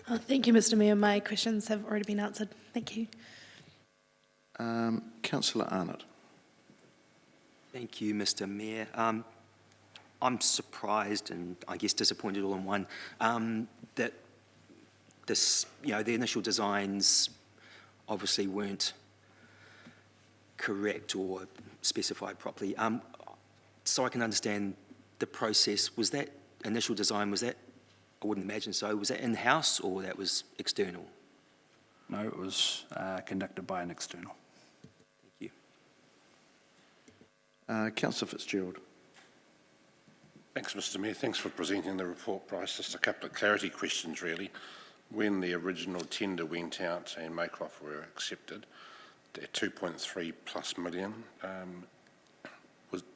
Thank you, Mr Mayor. My questions have already been answered. Thank you. Councillor Arnott. Thank you, Mr Mayor. I'm surprised and I guess disappointed all in one that this, the initial designs obviously weren't correct or specified properly. So I can understand the process. Was that initial design, I wouldn't imagine so, was that in-house or that was external? No, it was conducted by an external. Thank you. Councillor Fitzgerald. Thanks, Mr Mayor. Thanks for presenting the report, Bryce. Just a couple of clarity questions, really. When the original tender went out and make-off were accepted, at 2.3 plus million,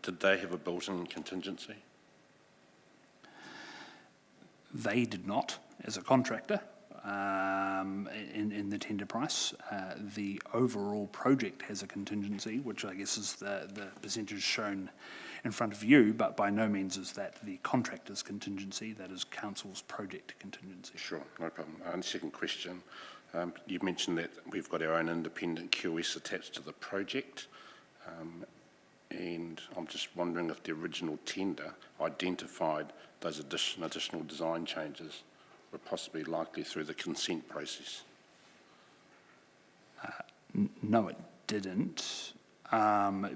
did they have a built-in contingency? They did not, as a contractor, in the tender price. The overall project has a contingency, which I guess is the percentage shown in front of you, but by no means is that the contractor's contingency, that is council's project contingency. Sure, no problem. And second question, you mentioned that we've got our own independent QS attached to the project, and I'm just wondering if the original tender identified those additional design changes were possibly likely through the consent process. No, it didn't,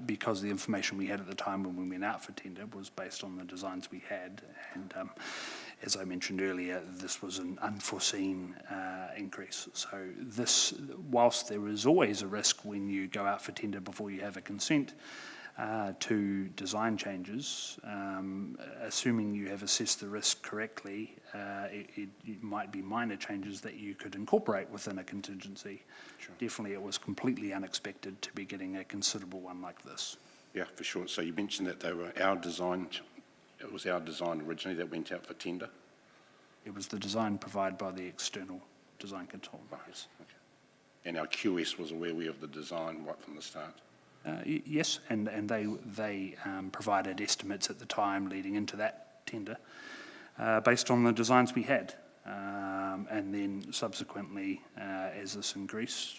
because the information we had at the time when we went out for tender was based on the designs we had, and as I mentioned earlier, this was an unforeseen increase. So this, whilst there is always a risk when you go out for tender before you have a consent to design changes, assuming you have assessed the risk correctly, it might be minor changes that you could incorporate within a contingency. Sure. Definitely it was completely unexpected to be getting a considerable one like this. Yeah, for sure. So you mentioned that they were our design, it was our design originally that went out for tender? It was the design provided by the external design consultant. Yes. Okay. And our QS was aware of the design right from the start? Yes, and they provided estimates at the time leading into that tender based on the designs we had. And then subsequently, as this increased,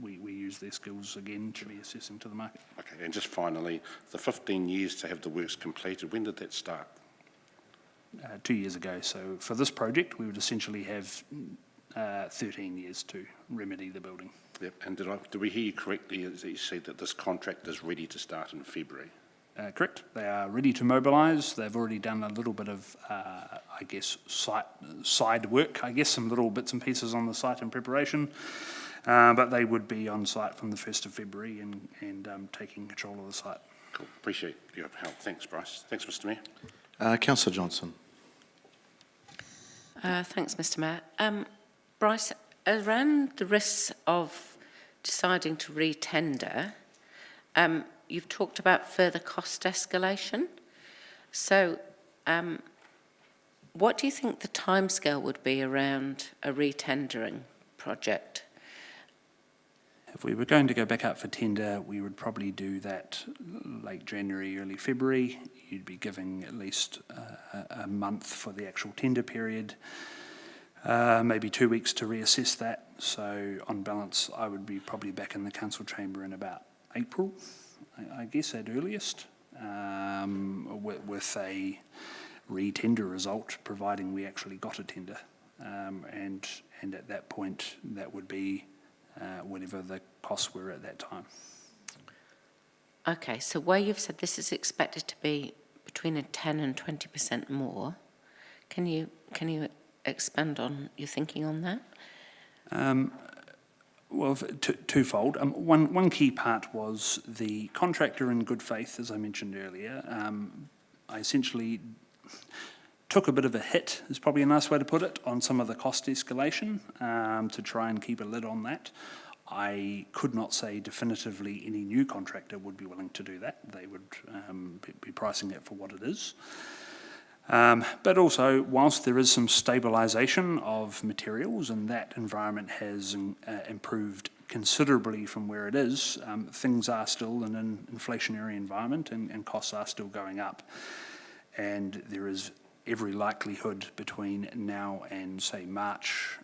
we used their skills again to be assessing to the market. Okay, and just finally, the 15 years to have the works completed, when did that start? 2 years ago. So for this project, we would essentially have 13 years to remedy the building. Yep, and did we hear you correctly as you said that this contract is ready to start in February? Correct. They are ready to mobilise. They've already done a little bit of, I guess, side work, some little bits and pieces on the site in preparation, but they would be on site from the 1st of February and taking control of the site. Cool. Appreciate your help. Thanks, Bryce. Thanks, Mr Mayor. Councillor Johnson. Thanks, Mr Mayor. Bryce, around the risks of deciding to re-tender, you've talked about further cost escalation. So what do you think the timescale would be around a re-tendering project? If we were going to go back out for tender, we would probably do that late January, early February. You'd be giving at least a month for the actual tender period, maybe 2 weeks to reassess that. So on balance, I would be probably back in the council chamber in about April, I guess at earliest, with a re-tender result, providing we actually got a tender. And at that point, that would be whatever the costs were at that time. Okay, so where you've said this is expected to be between a 10 and 20% more, can you expand on your thinking on that? Well, twofold. One key part was the contractor in good faith, as I mentioned earlier. I essentially took a bit of a hit, is probably a nice way to put it, on some of the cost escalation to try and keep a lid on that. I could not say definitively any new contractor would be willing to do that. They would be pricing it for what it is. But also, whilst there is some stabilisation of materials and that environment has improved considerably from where it is, things are still in an inflationary environment and costs are still going up. And there is every likelihood between now and, say, March,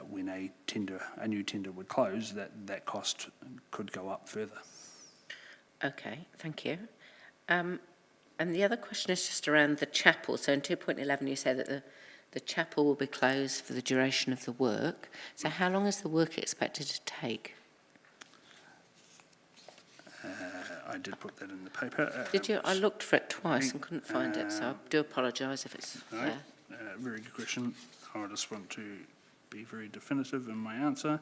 when a new tender would close, that cost could go up further. Okay, thank you. And the other question is just around the chapel. So in 2.11 you say that the chapel will be closed for the duration of the work. So how long is the work expected to take? I did put that in the paper. Did you? I looked for it twice and couldn't find it, so I do apologise if it's there. Very good question. I just want to be very definitive in my answer.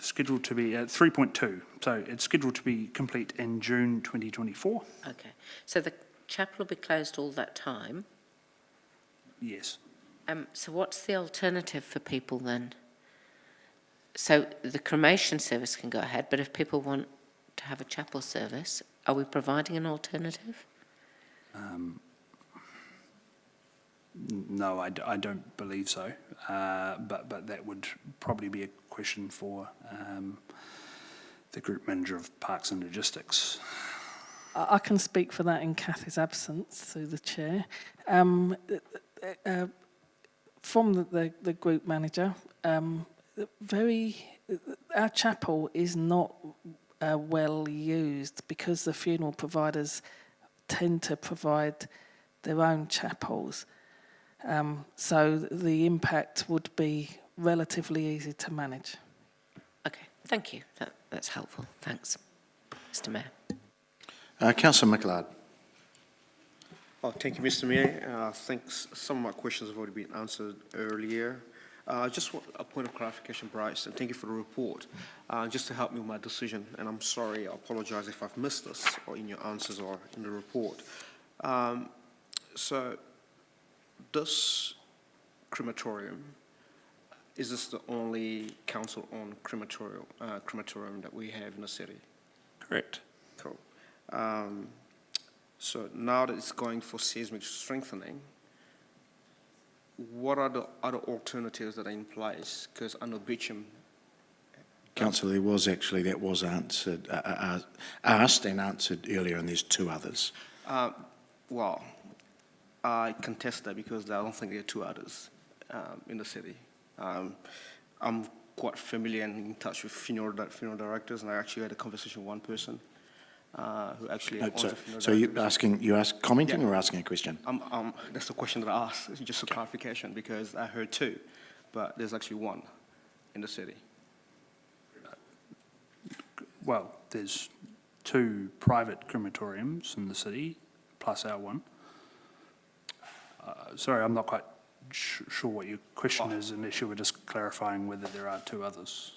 Scheduled to be at 3.2, so it's scheduled to be complete in June 2024. Okay, so the chapel will be closed all that time? Yes. So what's the alternative for people then? So the cremation service can go ahead, but if people want to have a chapel service, are we providing an alternative? No, I don't believe so, but that would probably be a question for the Group Manager of Parks and Logistics. I can speak for that in Cathy's absence through the chair. From the Group Manager, our chapel is not well used because the funeral providers tend to provide their own chapels. So the impact would be relatively easy to manage. Okay, thank you. That's helpful. Thanks, Mr. Mayor. Councillor McLeod. Oh, thank you, Mr. Mayor. I think some of my questions have already been answered earlier. Just want a point of clarification, Bryce, and thank you for the report. Just to help me with my decision, and I'm sorry, I apologise if I've missed this, or in your answers or in the report. So, this crematorium, is this the only council-owned crematorium that we have in the city? Correct. Cool. So now that it's going for seismic strengthening, what are the other alternatives that are in place? Because I know Beecham. Councillor, that was answered, asked and answered earlier, and there's two others. Well, I contest that because I don't think there are two others in the city. I'm quite familiar and in touch with funeral directors, and I actually had a conversation with one person who actually owns a funeral So you ask commenting Yeah. or asking a question? That's the question that I asked, just a clarification, because I heard two, but there's actually one in the city. Well, there's two private crematoriums in the city, plus our one. Sorry, I'm not quite sure what your question is, unless you were just clarifying whether there are two others.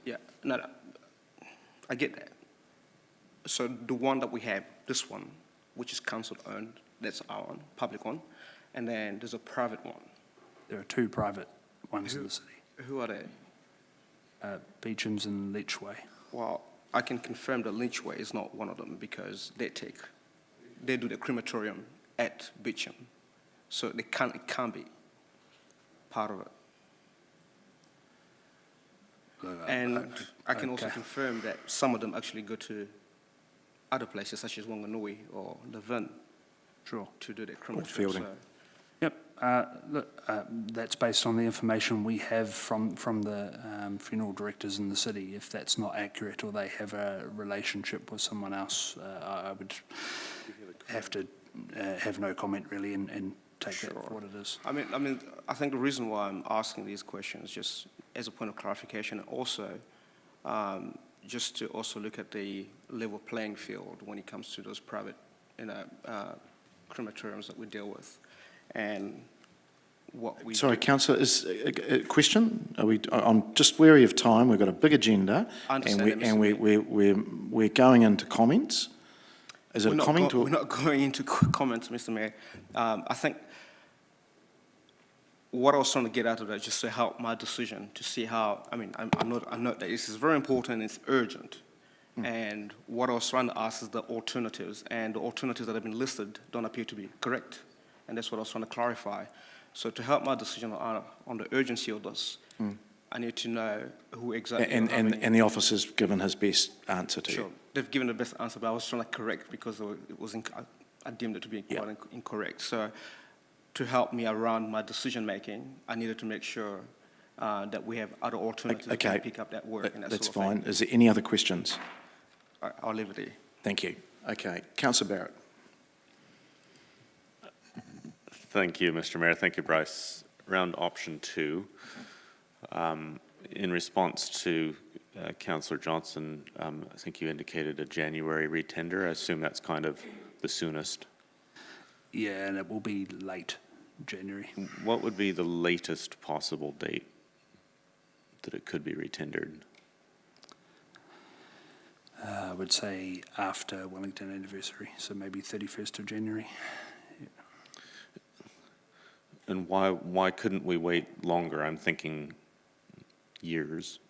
Yeah, no, I get that. So the one that we have, this one, which is council-owned, that's our one, public one, and then there's a private one. There are two private ones in the city. Who are they? Beecham's and Leechway. Well, I can confirm that Lynchway is not one of them because they do the crematorium at Beecham. So it can't be part of it. And I can also confirm that some of them actually go to other places such as Wanganui or Levin. Sure. To do their crematorium. So. Yep. That's based on the information we have from the funeral directors in the city. If that's not accurate or they have a relationship with someone else, I would have to have no comment really and take that for what it is. I mean, I think the reason why I'm asking these questions, just as a point of clarification, and also just to also look at the level playing field when it comes to those private, crematoriums that we deal with, and what we. Sorry, Councillor, is a question? I'm just wary of time. We've got a big agenda, and we're going into comments. Is it a comment or? We're not going into comments, Mr. Mayor. I think what I was trying to get out of that, just to help my decision, to see how. I mean, I note that this is very important. It's urgent. And what I was trying to ask is the alternatives, and the alternatives that have been listed don't appear to be correct. And that's what I was trying to clarify. So to help my decision on the urgency of this, I need to know who exactly. And the officer's given his best answer to Sure, you. they've given the best answer, but I was trying to correct because it was I deemed it to be quite incorrect. So to help me around my decision making, I needed to make sure that we have other alternatives Okay. to pick up that work and that That's sort of fine. thing. Is there any other questions? I'll leave it there. Thank you. Okay, Councillor Barrett. Thank you, Mr. Mayor. Thank you, Bryce. Around option 2, in response to Councillor Johnson, I think you indicated a January retender. I assume that's kind of the soonest. Yeah, and it will be late January. What would be the latest possible date that it could be retendered? I would say after Wellington anniversary, so maybe 31st of January. And why couldn't we wait longer? I'm thinking years.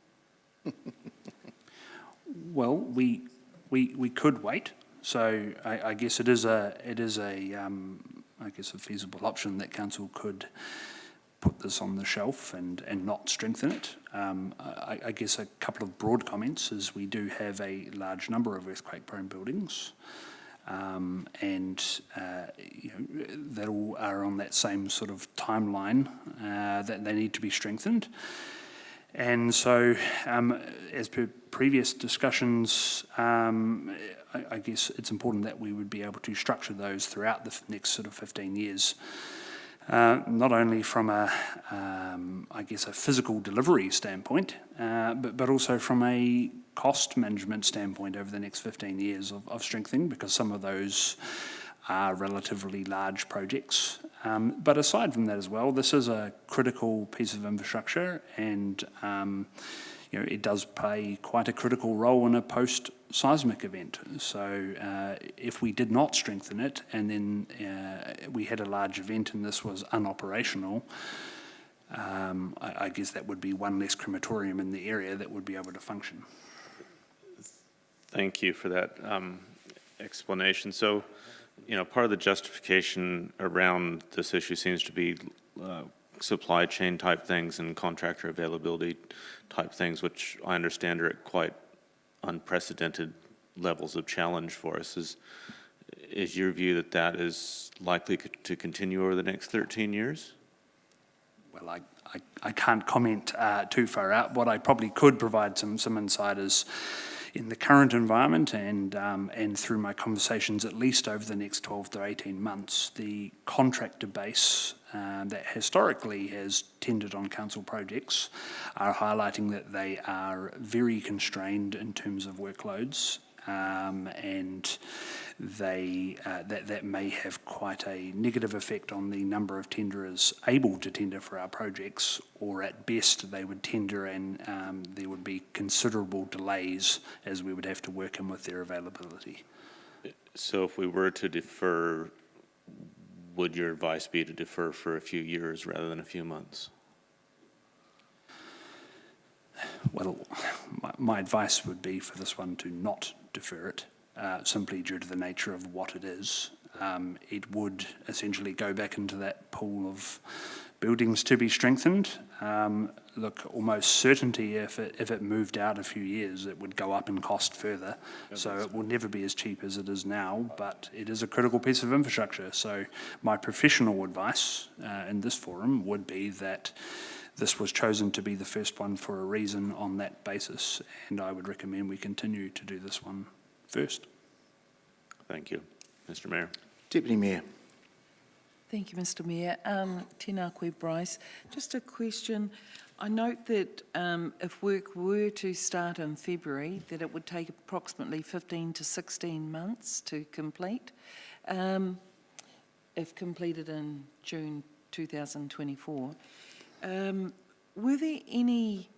Well, we could wait. So I guess it is a feasible option that council could put this on the shelf and not strengthen it. I guess a couple of broad comments is we do have a large number of earthquake-prone buildings, and that all are on that same sort of timeline that they need to be strengthened. And so, as per previous discussions, I guess it's important that we would be able to structure those throughout the next sort of 15 years. Not only from a physical delivery standpoint, but also from a cost management standpoint over the next 15 years of strengthening, because some of those are relatively large projects. But aside from that as well, this is a critical piece of infrastructure, and it does play quite a critical role in a post-seismic event. So if we did not strengthen it, and then we had a large event and this was unoperational, I guess that would be one less crematorium in the area that would be able to function. Thank you for that explanation. So, part of the justification around this issue seems to be supply chain type things and contractor availability type things, which I understand are at quite unprecedented levels of challenge for us. Is your view that is likely to continue over the next 13 years? Well, I can't comment too far out. What I probably could provide some insight is in the current environment and through my conversations at least over the next 12 to 18 months, the contractor base that historically has tendered on council projects are highlighting that they are very constrained in terms of workloads, and that may have quite a negative effect on the number of tenderers able to tender for our projects, or at best they would tender and there would be considerable delays as we would have to work in with their availability. So if we were to defer, would your advice be to defer for a few years rather than a few months? Well, my advice would be for this one to not defer it, simply due to the nature of what it is. It would essentially go back into that pool of buildings to be strengthened. Look, almost certainty if it moved out a few years, it would go up in cost further. So it will never be as cheap as it is now, but it is a critical piece of infrastructure. So my professional advice in this forum would be that this was chosen to be the first one for a reason on that basis, and I would recommend we continue to do this one first. Thank you. Mr. Mayor. Deputy Mayor. Thank you, Mr. Mayor. Tēnā koe, Bryce. Just a question. I note that if work were to start in February, that it would take approximately 15 to 16 months to complete, if completed in June 2024. Were there any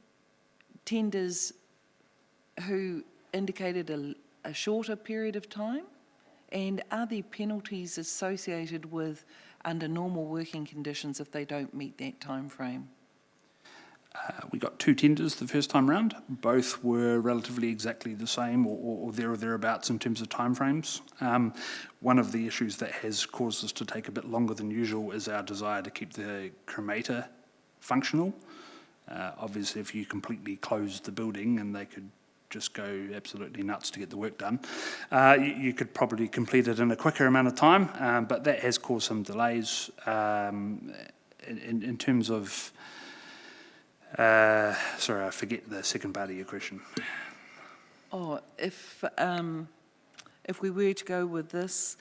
tenders who indicated a shorter period of time? And are there penalties associated with under normal working conditions if they don't meet that time frame? We got 2 tenders the first time round. Both were relatively exactly the same or there or thereabouts in terms of timeframes. One of the issues that has caused us to take a bit longer than usual is our desire to keep the cremator functional. Obviously, if you completely closed the building and they could just go absolutely nuts to get the work done, you could probably complete it in a quicker amount of time, but that has caused some delays in terms of... sorry, I forget the second part of your question. Oh, if we were to go with this,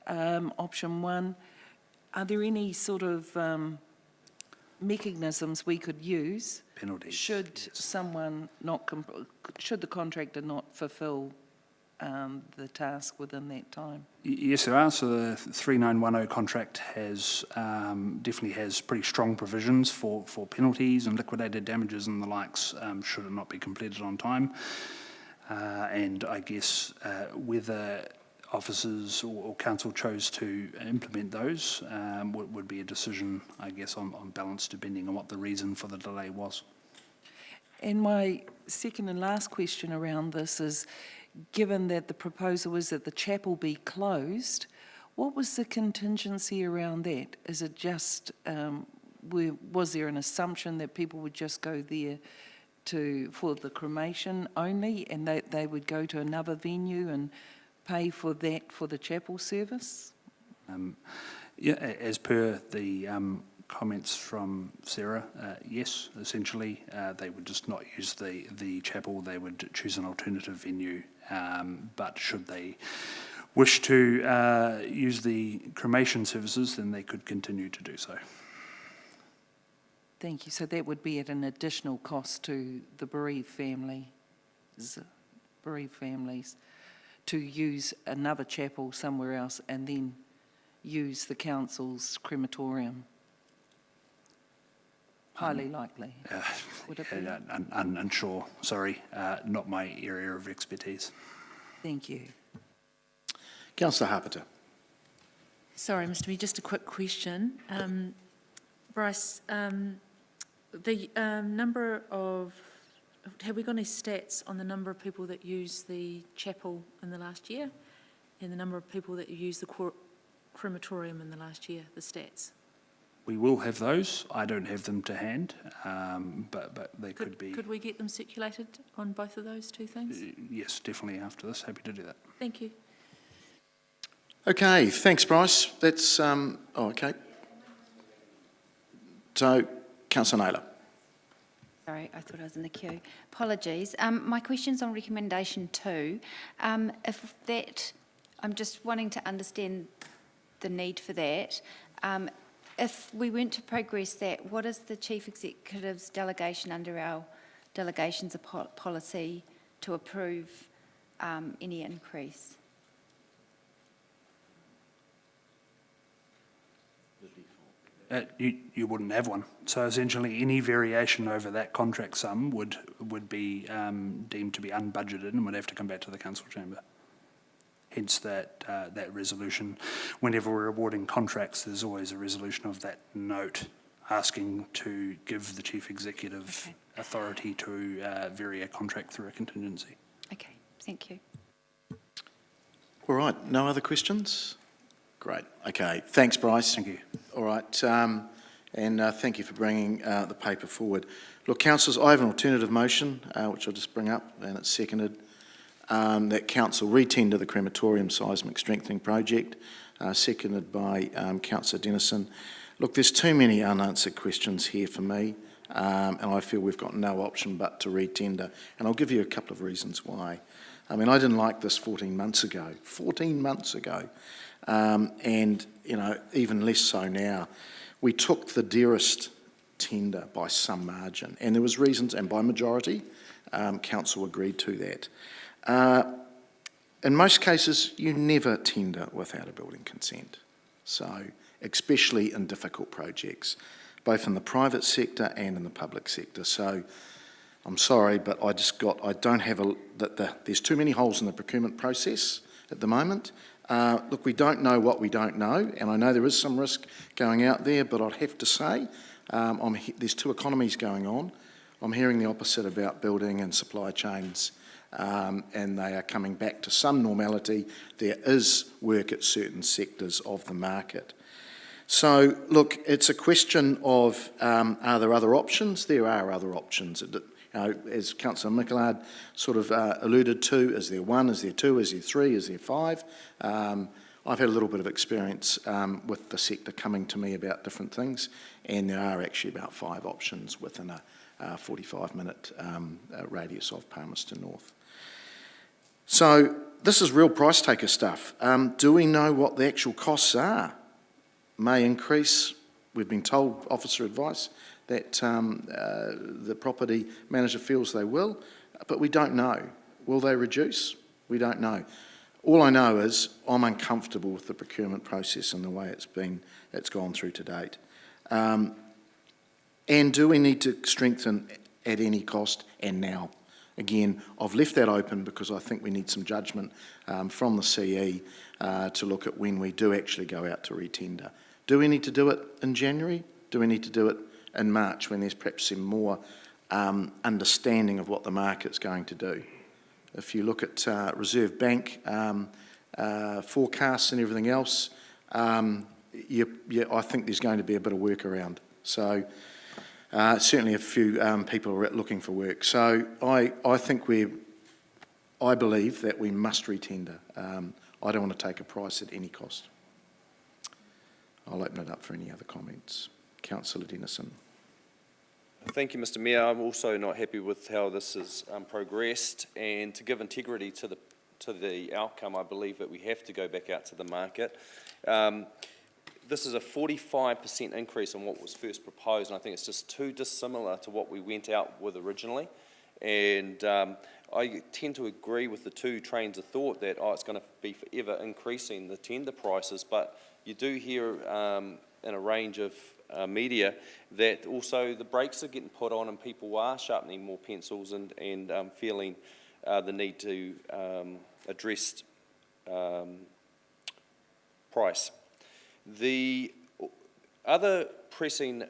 option one, are there any sort of mechanisms we could use? Penalties. Should someone not, should the contractor not fulfil the task within that time? Yes, there are. So the 3910 contract has definitely has pretty strong provisions for penalties and liquidated damages and the likes should it not be completed on time. And I guess whether officers or council chose to implement those would be a decision, I guess, on balance, depending on what the reason for the delay was. And my second and last question around this is, given that the proposal is that the chapel be closed, what was the contingency around that? Is it just, was there an assumption that people would just go there for the cremation only, and they would go to another venue and pay for that for the chapel service? Yeah, as per the comments from Sarah, yes, essentially they would just not use the chapel, they would choose an alternative venue, but should they wish to use the cremation services, then they could continue to do so. Thank you. So that would be at an additional cost to the bereaved families to use another chapel somewhere else and then use the council's crematorium? Highly likely. Would it be? Unsure, sorry, not my area of expertise. Thank you. Councillor Harpiter. Sorry, Mr. Mayor, just a quick question. Bryce, the number of, have we got any stats on the number of people that use the chapel in the last year and the number of people that use the crematorium in the last year, the stats? We will have those. I don't have them to hand, but they could be... Could we get them circulated on both of those two things? Yes, definitely after this. Happy to do that. Thank you. Okay, thanks, Bryce. That's, okay. So, Councillor Naylor. Sorry, I thought I was in the queue. Apologies. My question's on recommendation 2. If that, I'm just wanting to understand the need for that. If we weren't to progress that, what is the Chief Executive's delegation under our delegations policy to approve any increase? You wouldn't have one. So essentially any variation over that contract sum would be deemed to be unbudgeted and would have to come back to the council chamber. Hence that resolution. Whenever we're awarding contracts, there's always a resolution of that note asking to give the Chief Executive authority to vary a contract through a contingency. Okay, thank you. All right, no other questions? Great. Okay, thanks, Bryce. Thank you. All right, and thank you for bringing the paper forward. Look, councillors, I have an alternative motion, which I'll just bring up, and it's seconded, that council retender the crematorium seismic strengthening project, seconded by Councillor Dennison. Look, there's too many unanswered questions here for me, and I feel we've got no option but to retender, and I'll give you a couple of reasons why. I mean, I didn't like this 14 months ago, and, you know, even less so now. We took the dearest tender by some margin, and there was reasons, and by majority, council agreed to that. In most cases, you never tender without a building consent, so especially in difficult projects, both in the private sector and in the public sector. So I'm sorry, but I don't have there's too many holes in the procurement process at the moment. Look, we don't know what we don't know, and I know there is some risk going out there, but I'd have to say there's two economies going on. I'm hearing the opposite about building and supply chains, and they are coming back to some normality. There is work at certain sectors of the market. So, look, it's a question of are there other options? There are other options. As Councillor Micklard sort of alluded to, is there one, is there two, is there three, is there five? I've had a little bit of experience with the sector coming to me about different things, and there are actually about 5 options within a 45-minute radius of Palmerston North. So this is real price taker stuff. Do we know what the actual costs are? May increase. We've been told, officer advice, that the property manager feels they will, but we don't know. Will they reduce? We don't know. All I know is I'm uncomfortable with the procurement process and the way it's gone through to date. And do we need to strengthen at any cost and now? Again, I've left that open because I think we need some judgment from the CE to look at when we do actually go out to retender. Do we need to do it in January? Do we need to do it in March when there's perhaps some more understanding of what the market's going to do? If you look at Reserve Bank forecasts and everything else, I think there's going to be a bit of work around. So certainly a few people are looking for work. So I believe that we must retender. I don't want to take a price at any cost. I'll open it up for any other comments. Councillor Dennison. Thank you, Mr. Mayor. I'm also not happy with how this has progressed, and to give integrity to the outcome, I believe that we have to go back out to the market. This is a 45% increase on what was first proposed, and I think it's just too dissimilar to what we went out with originally. And I tend to agree with the two trains of thought that, it's going to be forever increasing the tender prices, but you do hear in a range of media that also the brakes are getting put on and people are sharpening more pencils and feeling the need to address price. The other pressing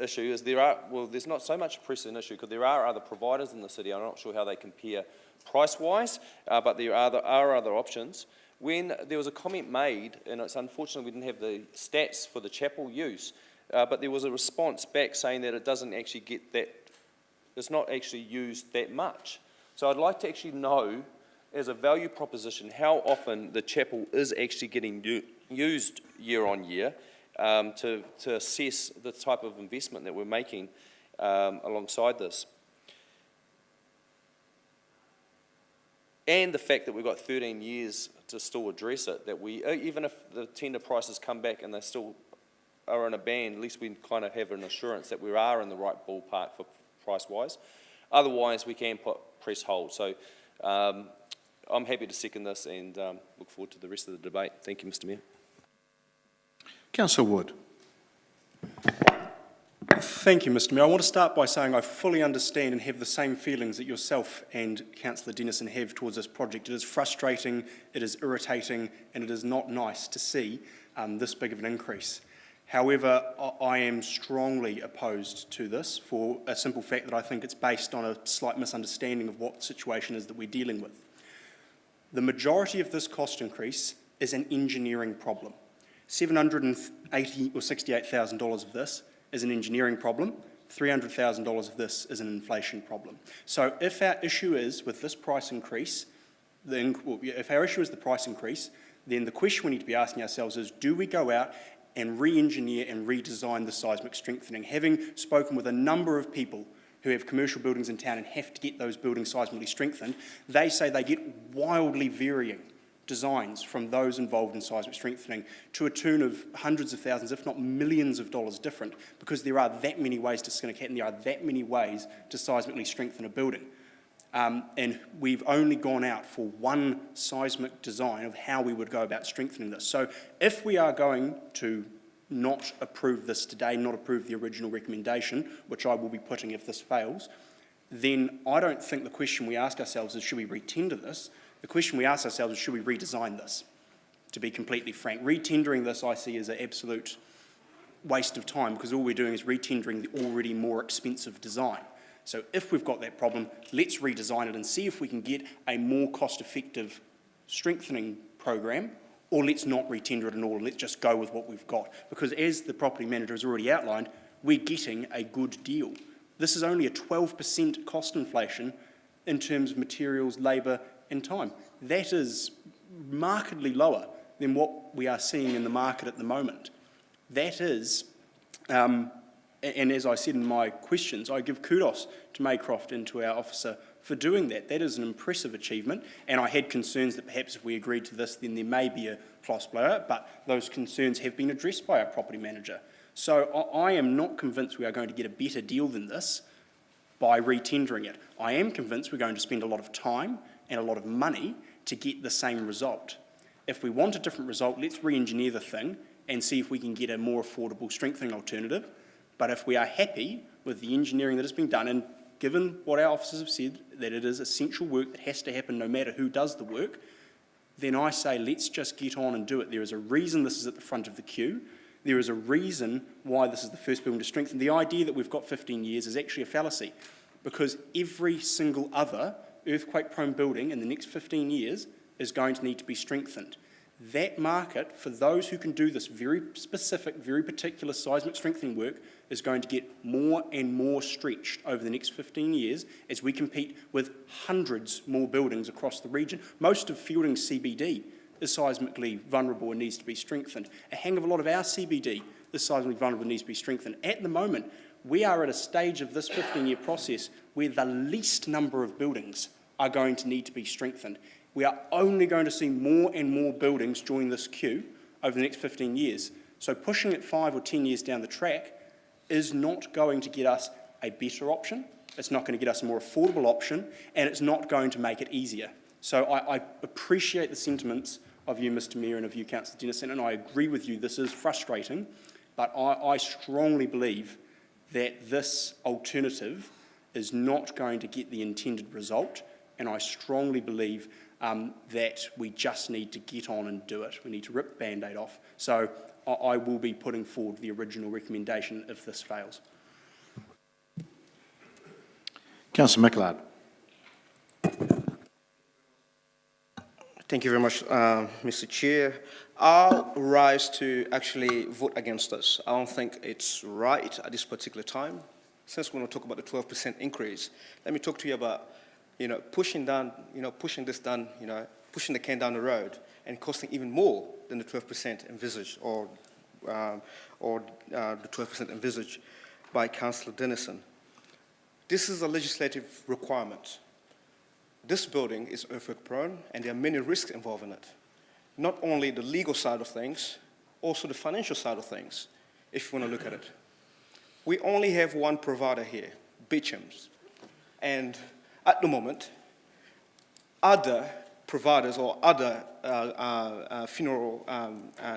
issue is there's not so much a pressing issue because there are other providers in the city. I'm not sure how they compare price-wise, but there are other options. When there was a comment made, and it's unfortunate we didn't have the stats for the chapel use, but there was a response back saying that it doesn't actually get that, it's not actually used that much. So I'd like to actually know, as a value proposition, how often the chapel is actually getting used year on year to assess the type of investment that we're making alongside this. And the fact that we've got 13 years to still address it, that we, even if the tender prices come back and they still are in a band, at least we kind of have an assurance that we are in the right ballpark for price-wise. Otherwise, we can press hold. So I'm happy to second this and look forward to the rest of the debate. Thank you, Mr. Mayor. Councillor Wood. Thank you, Mr. Mayor. I want to start by saying I fully understand and have the same feelings that yourself and Councillor Dennison have towards this project. It is frustrating, it is irritating, and it is not nice to see this big of an increase. However, I am strongly opposed to this for a simple fact that I think it's based on a slight misunderstanding of what the situation is that we're dealing with. The majority of this cost increase is an engineering problem. $780,000 or $68,000 of this is an engineering problem. $300,000 of this is an inflation problem. So if our issue is with this price increase, if our issue is the price increase, then the question we need to be asking ourselves is, do we go out and re-engineer and redesign the seismic strengthening? Having spoken with a number of people who have commercial buildings in town and have to get those buildings seismically strengthened, they say they get wildly varying designs from those involved in seismic strengthening to a tune of hundreds of thousands, if not millions of dollars different, because there are that many ways to skin a cat and there are that many ways to seismically strengthen a building. And we've only gone out for one seismic design of how we would go about strengthening this. So if we are going to not approve this today, not approve the original recommendation, which I will be putting if this fails, then I don't think the question we ask ourselves is, should we retender this? The question we ask ourselves is, should we redesign this? To be completely frank, retendering this I see as an absolute waste of time, because all we're doing is retendering the already more expensive design. So if we've got that problem, let's redesign it and see if we can get a more cost-effective strengthening program or let's not re-tender it at all, let's just go with what we've got. Because as the property manager has already outlined, we're getting a good deal. This is only a 12% cost inflation in terms of materials, labour and time. That is markedly lower than what we are seeing in the market at the moment. That is, and as I said in my questions, I give kudos to Maycroft and to our officer for doing that. That is an impressive achievement, and I had concerns that perhaps if we agreed to this, then there may be a cost blowout, but those concerns have been addressed by our property manager. So I am not convinced we are going to get a better deal than this by re-tendering it. I am convinced we're going to spend a lot of time and a lot of money to get the same result. If we want a different result, let's re-engineer the thing and see if we can get a more affordable strengthening alternative. But if we are happy with the engineering that has been done, and given what our officers have said, that it is essential work that has to happen no matter who does the work, then I say let's just get on and do it. There is a reason this is at the front of the queue. There is a reason why this is the first building to strengthen. The idea that we've got 15 years is actually a fallacy, because every single other earthquake-prone building in the next 15 years is going to need to be strengthened. That market, for those who can do this very specific, very particular seismic strengthening work, is going to get more and more stretched over the next 15 years as we compete with hundreds more buildings across the region. Most of Fielding's CBD is seismically vulnerable and needs to be strengthened. A hang of a lot of our CBD is seismically vulnerable and needs to be strengthened. At the moment, we are at a stage of this 15-year process where the least number of buildings are going to need to be strengthened. We are only going to see more and more buildings join this queue over the next 15 years. So pushing it 5 or 10 years down the track is not going to get us a better option, it's not going to get us a more affordable option, and it's not going to make it easier. So I appreciate the sentiments of you, Mr Mayor, and of you, Councillor Dennison, and I agree with you, this is frustrating, but I strongly believe that this alternative is not going to get the intended result, and I strongly believe that we just need to get on and do it. We need to rip the Band-Aid off. So I will be putting forward the original recommendation if this fails. Councillor Micklard. Thank you very much, Mr. Chair. I'll rise to actually vote against this. I don't think it's right at this particular time. Since we're going to talk about the 12% increase, let me talk to you about, pushing the can down the road and costing even more than the 12% envisaged, or the 12% envisaged by Councillor Dennison. This is a legislative requirement. This building is earthquake prone, and there are many risks involved in it. Not only the legal side of things, also the financial side of things, if you want to look at it. We only have one provider here, Beecham's. And at the moment, other providers or other funeral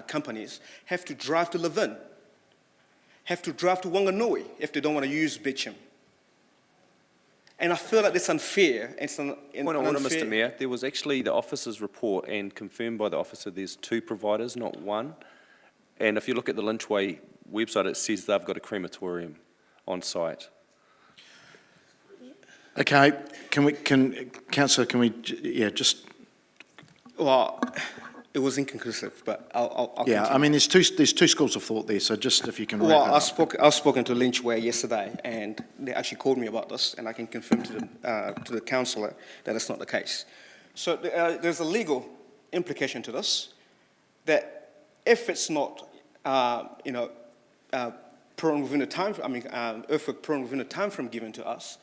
companies have to drive to Levin, have to drive to Wanganui if they don't want to use Beecham. And I feel like it's unfair. Point of order, Mr Mayor. There was actually the officer's report, and confirmed by the officer, there's 2 providers, not 1. And if you look at the Lynchway website, it says they've got a crematorium on site. Okay, Councillor, just... Well, it was inconclusive, but I'll yeah, continue. I mean, there's two schools of thought there, so just if you can... Well, I've spoken to Lynchway yesterday, and they actually called me about this, and I can confirm to the councillor that it's not the case. So there's a legal implication to this, that if it's not, prone within the time, earthquake prone within the time frame given to us,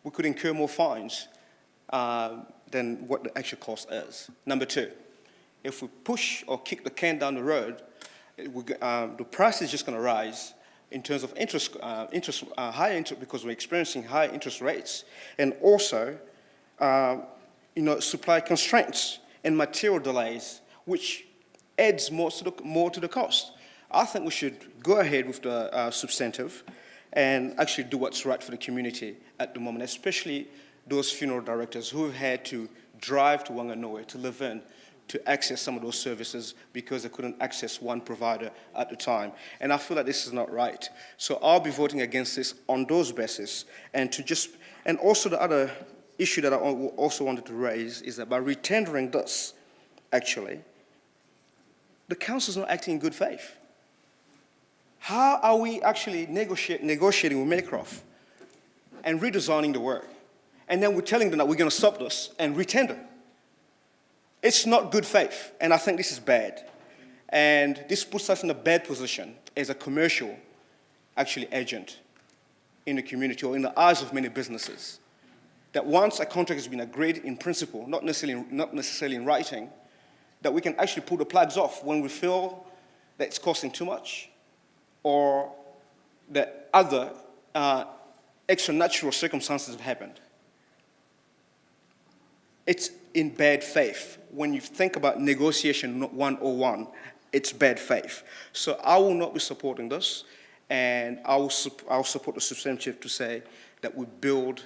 we could incur more fines than what the actual cost is. Number 2, if we push or kick the can down the road, the price is just going to rise in terms of high interest, because we're experiencing high interest rates, and also, supply constraints and material delays, which adds more to the cost. I think we should go ahead with the substantive and actually do what's right for the community at the moment, especially those funeral directors who have had to drive to Wanganui, to Levin, to access some of those services because they couldn't access one provider at the time. And I feel like this is not right. So I'll be voting against this on those bases. And also the other issue that I also wanted to raise is that by retendering this, actually, the council's not acting in good faith. How are we actually negotiating with Maycroft and redesigning the work? And then we're telling them that we're going to stop this and retender. It's not good faith, and I think this is bad. And this puts us in a bad position as a commercial agent in the community or in the eyes of many businesses. That once a contract has been agreed in principle, not necessarily in writing, that we can actually pull the plugs off when we feel that it's costing too much or that other extra-natural circumstances have happened. It's in bad faith. When you think about negotiation 101, it's bad faith. So I will not be supporting this, and I'll support the substantive to say that we build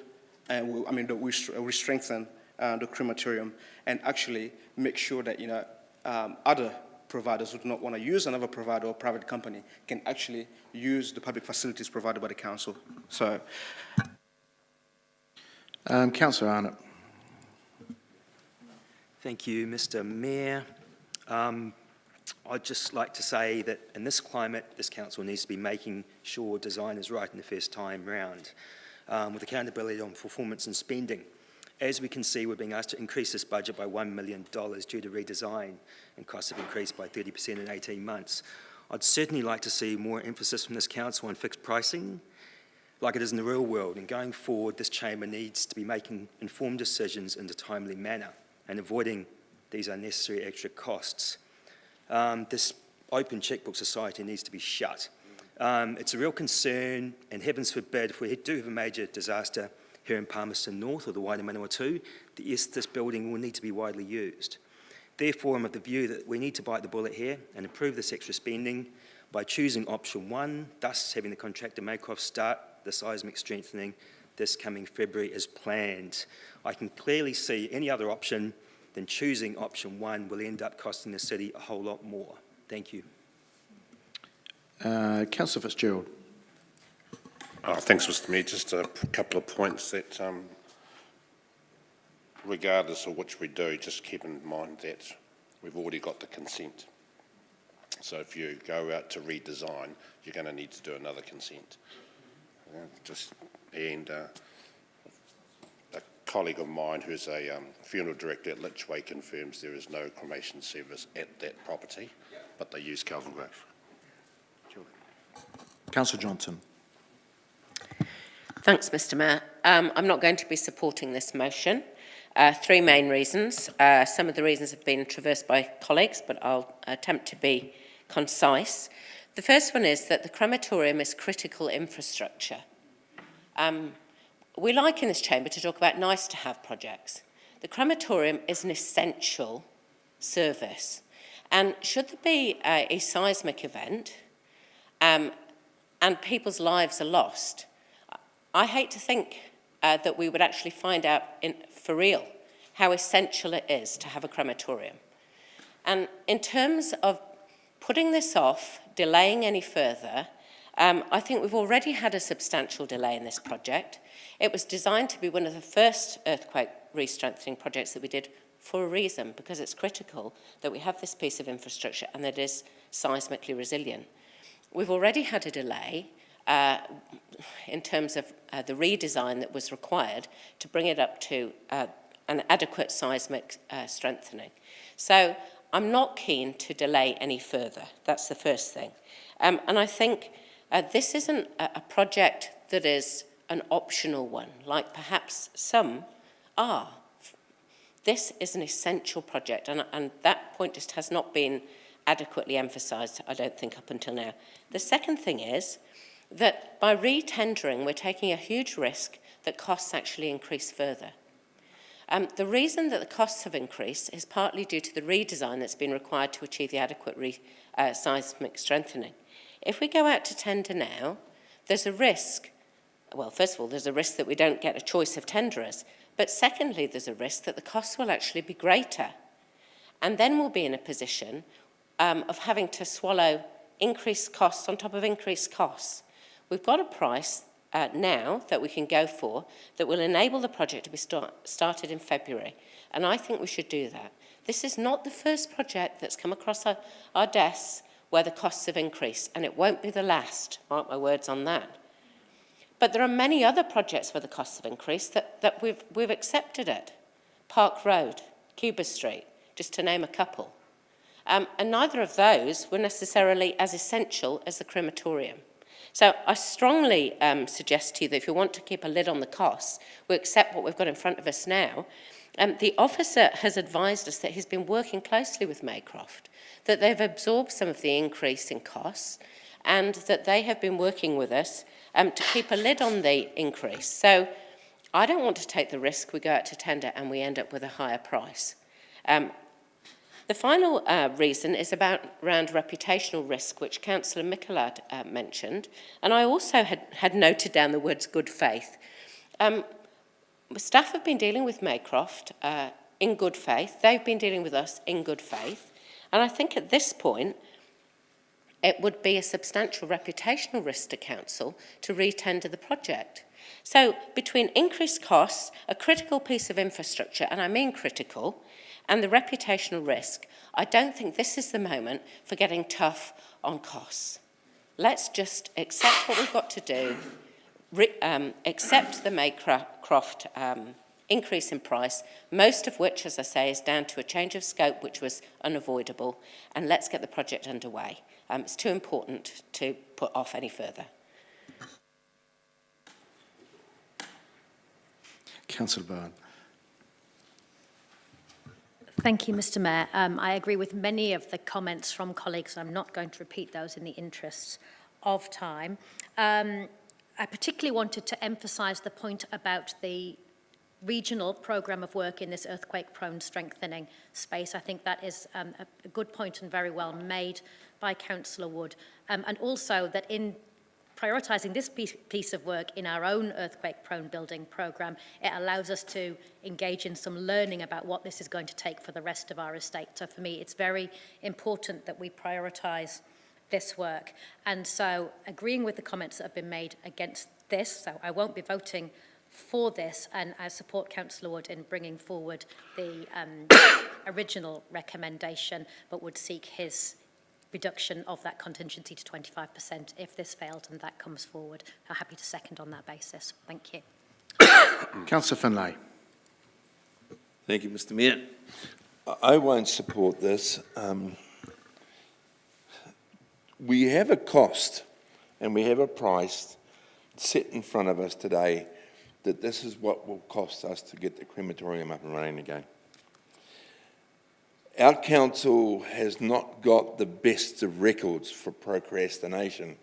and that we strengthen the crematorium and actually make sure that other providers who do not want to use another provider or private company can actually use the public facilities provided by the council. So, Councillor Arnott. Thank you, Mr. Mayor. I'd just like to say that in this climate, this council needs to be making sure design is right in the first time round, with accountability on performance and spending. As we can see, we're being asked to increase this budget by $1 million due to redesign, and costs have increased by 30% in 18 months. I'd certainly like to see more emphasis from this council on fixed pricing, like it is in the real world, and going forward, this chamber needs to be making informed decisions in a timely manner and avoiding these unnecessary extra costs. This open checkbook society needs to be shut. It's a real concern, and heavens forbid, if we do have a major disaster here in Palmerston North or the wider Manawatu, this building will need to be widely used. Therefore, I'm of the view that we need to bite the bullet here and improve this extra spending by choosing option 1, thus having the contractor Maycroft start the seismic strengthening this coming February as planned. I can clearly see any other option than choosing option 1 will end up costing the city a whole lot more. Thank you. Councillor Fitzgerald. Thanks, Mr. Mayor. Just a couple of points that, regardless of which we do, just keep in mind that we've already got the consent. So if you go out to redesign, you're going to need to do another consent. A colleague of mine who's a funeral director at Litchway confirms there is no cremation service at that property, but they use Kelvin Grove. Councillor Johnson. Thanks, Mr. Mayor. I'm not going to be supporting this motion. 3 main reasons. Some of the reasons have been traversed by colleagues, but I'll attempt to be concise. The first one is that the crematorium is critical infrastructure. We like in this chamber to talk about nice-to-have projects. The crematorium is an essential service. And should there be a seismic event and people's lives are lost, I hate to think that we would actually find out for real how essential it is to have a crematorium. And in terms of putting this off, delaying any further, I think we've already had a substantial delay in this project. It was designed to be one of the first earthquake re-strengthening projects that we did for a reason, because it's critical that we have this piece of infrastructure and that it is seismically resilient. We've already had a delay in terms of the redesign that was required to bring it up to an adequate seismic strengthening. So I'm not keen to delay any further. That's the first thing. And I think this isn't a project that is an optional one, like perhaps some are. This is an essential project, and that point just has not been adequately emphasised, I don't think, up until now. The second thing is that by re-tendering, we're taking a huge risk that costs actually increase further. The reason that the costs have increased is partly due to the redesign that's been required to achieve the adequate seismic strengthening. If we go out to tender now, there's a risk, well, first of all, there's a risk that we don't get a choice of tenderers, but secondly, there's a risk that the costs will actually be greater. And then we'll be in a position of having to swallow increased costs on top of increased costs. We've got a price now that we can go for that will enable the project to be started in February. And I think we should do that. This is not the first project that's come across our desks where the costs have increased, and it won't be the last, mark my words on that. But there are many other projects where the costs have increased that we've accepted it. Park Road, Cuba Street, just to name a couple. And neither of those were necessarily as essential as the crematorium. So I strongly suggest to you that if you want to keep a lid on the costs, we accept what we've got in front of us now. The officer has advised us that he's been working closely with Maycroft, that they've absorbed some of the increase in costs, and that they have been working with us to keep a lid on the increase. So I don't want to take the risk we go out to tender and we end up with a higher price. The final reason is around reputational risk, which Councillor Michelard mentioned, and I also had noted down the words good faith. Staff have been dealing with Maycroft in good faith. They've been dealing with us in good faith. And I think at this point, it would be a substantial reputational risk to council to re-tender the project. So between increased costs, a critical piece of infrastructure, and I mean critical, and the reputational risk, I don't think this is the moment for getting tough on costs. Let's just accept what we've got to do, accept the Maycroft increase in price, most of which, as I say, is down to a change of scope, which was unavoidable, and let's get the project underway. It's too important to put off any further. Councillor Bowen. Thank you, Mr. Mayor. I agree with many of the comments from colleagues. I'm not going to repeat those in the interests of time. I particularly wanted to emphasise the point about the regional programme of work in this earthquake-prone strengthening space. I think that is a good point and very well made by Councillor Wood. And also that in prioritising this piece of work in our own earthquake-prone building programme, it allows us to engage in some learning about what this is going to take for the rest of our estate. So for me, it's very important that we prioritise this work. And so agreeing with the comments that have been made against this, so I won't be voting for this, and I support Councillor Wood in bringing forward the original recommendation, but would seek his reduction of that contingency to 25% if this failed and that comes forward. I'm happy to second on that basis. Thank you. Councillor Finlay. Thank you, Mr. Mayor. I won't support this. We have a cost and we have a price set in front of us today that this is what will cost us to get the crematorium up and running again. Our council has not got the best of records for procrastination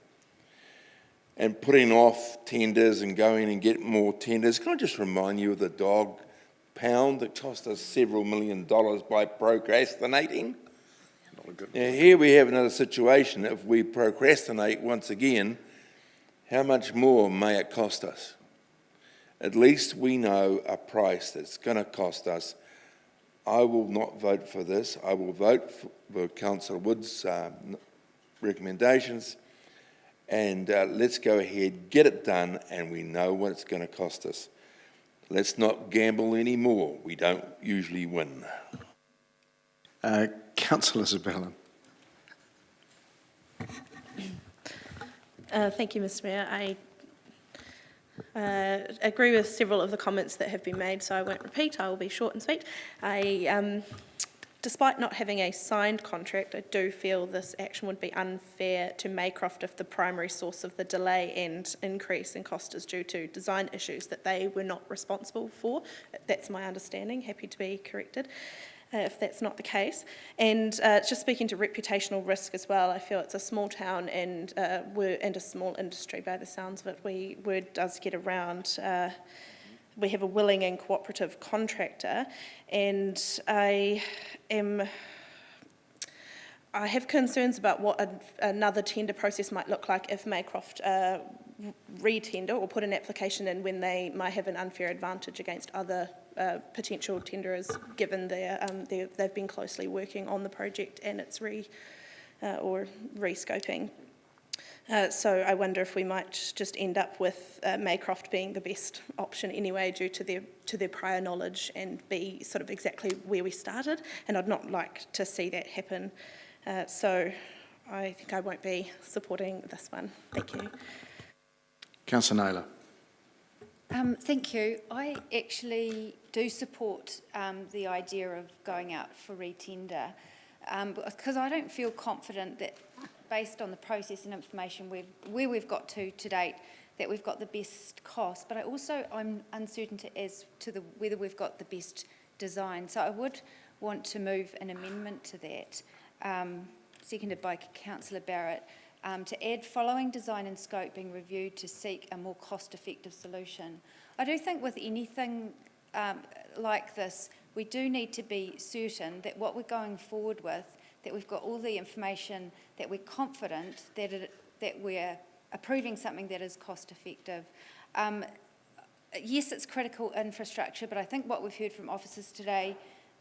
and putting off tenders and going and get more tenders. Can I just remind you of the dog pound that cost us several $1 million by procrastinating? Now, here we have another situation. If we procrastinate once again, how much more may it cost us? At least we know a price that's going to cost us. I will not vote for this. I will vote for Councillor Wood's recommendations, and let's go ahead, get it done, and we know what it's going to cost us. Let's not gamble anymore. We don't usually win. Councillor Zabellan. Thank you, Mr. Mayor. I agree with several of the comments that have been made, so I won't repeat. I will be short and sweet. Despite not having a signed contract, I do feel this action would be unfair to Maycroft if the primary source of the delay and increase in cost is due to design issues that they were not responsible for. That's my understanding. Happy to be corrected if that's not the case. And just speaking to reputational risk as well, I feel it's a small town and we're in a small industry by the sounds of it. Word does get around. We have a willing and cooperative contractor, and I have concerns about what another tender process might look like if Maycroft re-tender or put an application in when they might have an unfair advantage against other potential tenderers, given they've been closely working on the project and its re-scoping. So I wonder if we might just end up with Maycroft being the best option anyway, due to their prior knowledge, and be sort of exactly where we started. And I'd not like to see that happen. So I think I won't be supporting this one. Thank you. Councillor Naylor. Thank you. I actually do support the idea of going out for re-tender, because I don't feel confident that, based on the process and information where we've got to date, that we've got the best cost. But I'm uncertain as to whether we've got the best design. So I would want to move an amendment to that, seconded by Councillor Barrett, to add, following design and scope being reviewed to seek a more cost-effective solution. I do think with anything like this, we do need to be certain that what we're going forward with, that we've got all the information, that we're confident that we're approving something that is cost-effective. Yes, it's critical infrastructure, but I think what we've heard from officers today,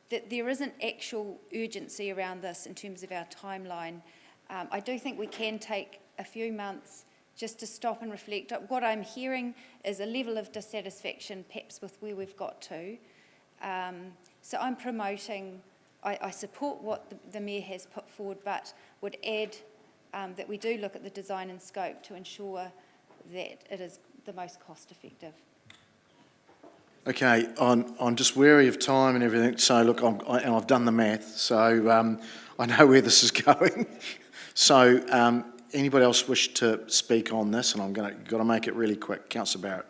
that there isn't actual urgency around this in terms of our timeline. I do think we can take a few months just to stop and reflect. What I'm hearing is a level of dissatisfaction perhaps with where we've got to. So I'm promoting, I support what the Mayor has put forward, but would add that we do look at the design and scope to ensure that it is the most cost effective. Okay, I'm just wary of time and everything, so look, I've done the math, so I know where this is going. So anybody else wish to speak on this? And got to make it really quick. Councillor Barrett.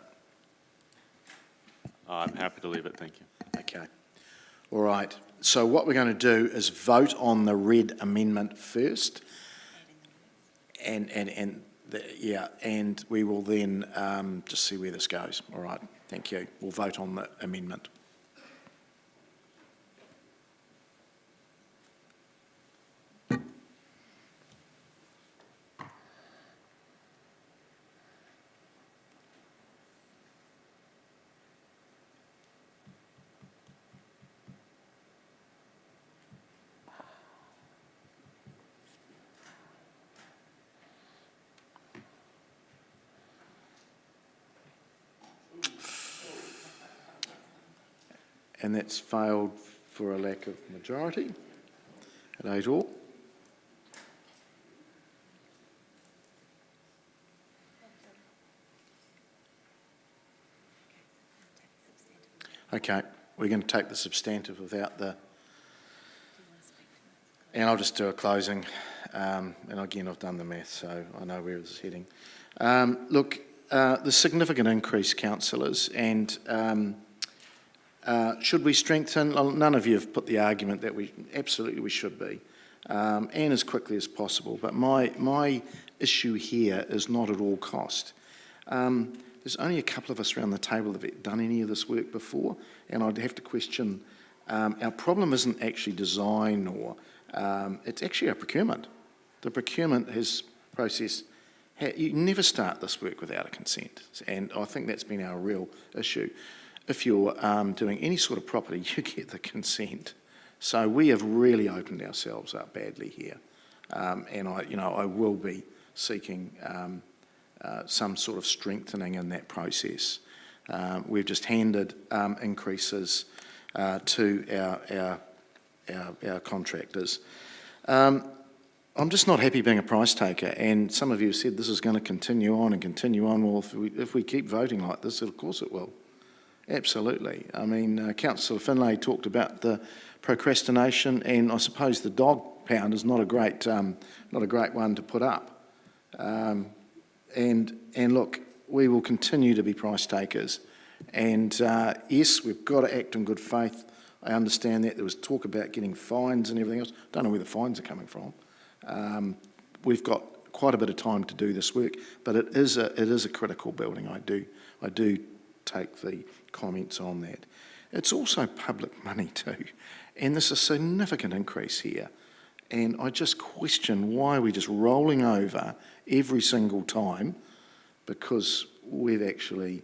I'm happy to leave it, thank you. Okay. All right. So what we're going to do is vote on the red amendment first. And we will then just see where this goes. All right. Thank you. We'll vote on the amendment. And that's failed for a lack of majority at 8-all. Okay, we're going to take the substantive without the... And I'll just do a closing. And again, I've done the math, so I know where this is heading. Look, the significant increase, councillors, and... should we strengthen? None of you have put the argument that we should be, and as quickly as possible. But my issue here is not at all cost. There's only a couple of us around the table that have done any of this work before, and I'd have to question. Our problem isn't actually design, or it's actually our procurement. The procurement process. You never start this work without a consent, and I think that's been our real issue. If you're doing any sort of property, you get the consent. So we have really opened ourselves up badly here, and I will be seeking some sort of strengthening in that process. We've just handed increases to our contractors. I'm just not happy being a price taker, and some of you have said this is going to continue on and continue on. Well, if we keep voting like this, of course it will. Absolutely. I mean, Councillor Finlay talked about the procrastination, and I suppose the dog pound is not a great one to put up. And look, we will continue to be price takers, and yes, we've got to act in good faith. I understand that there was talk about getting fines and everything else. Don't know where the fines are coming from. We've got quite a bit of time to do this work, but it is a critical building. I do take the comments on that. It's also public money too, and there's a significant increase here, and I just question why we're just rolling over every single time, because we've actually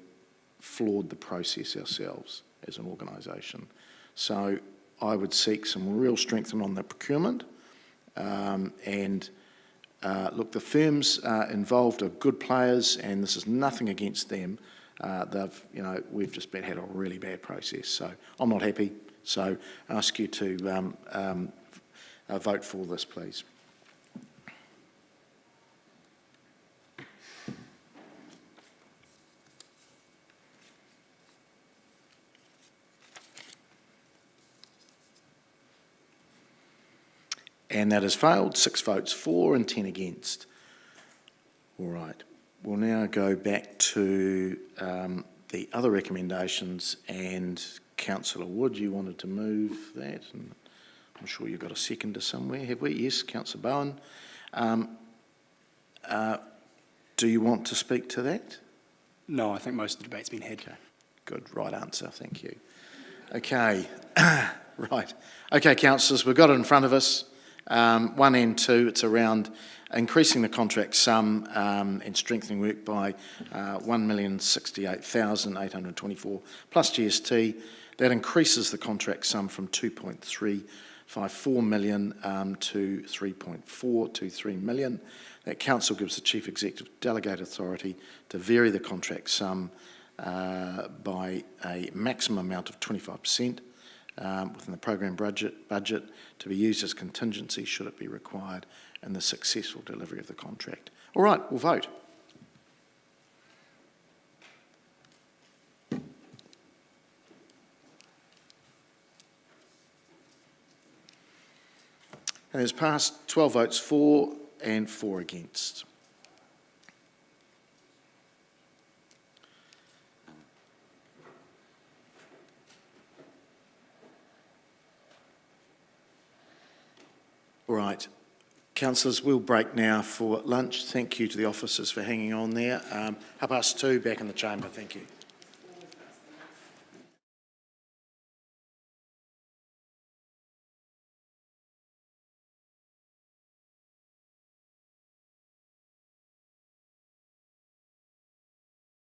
flawed the process ourselves as an organisation. So I would seek some real strengthening on the procurement, and look, the firms involved are good players, and this is nothing against them. We've just had a really bad process, so I'm not happy. So I ask you to vote for this, please. And that has failed, 6 votes for and 10 against. All right, we'll now go back to the other recommendations, and Councillor Wood, you wanted to move that, and I'm sure you've got a seconder somewhere, have we? Yes, Councillor Bowen. Do you want to speak to that? No, I think most of the debate's been had. Okay, good, right answer, thank you. Okay, right. Okay, councillors, we've got it in front of us. 1 and 2, it's around increasing the contract sum and strengthening work by $1,068,824 plus GST. That increases the contract sum from 2.354 million to 3.423 million. That council gives the chief executive delegated authority to vary the contract sum by a maximum amount of 25%. Within the program budget to be used as contingency should it be required in the successful delivery of the contract. All right, we'll vote. And it's passed, 12 votes for and 4 against. All right, councillors, we'll break now for lunch. Thank you to the officers for hanging on there. 2:30, back in the chamber. Thank you.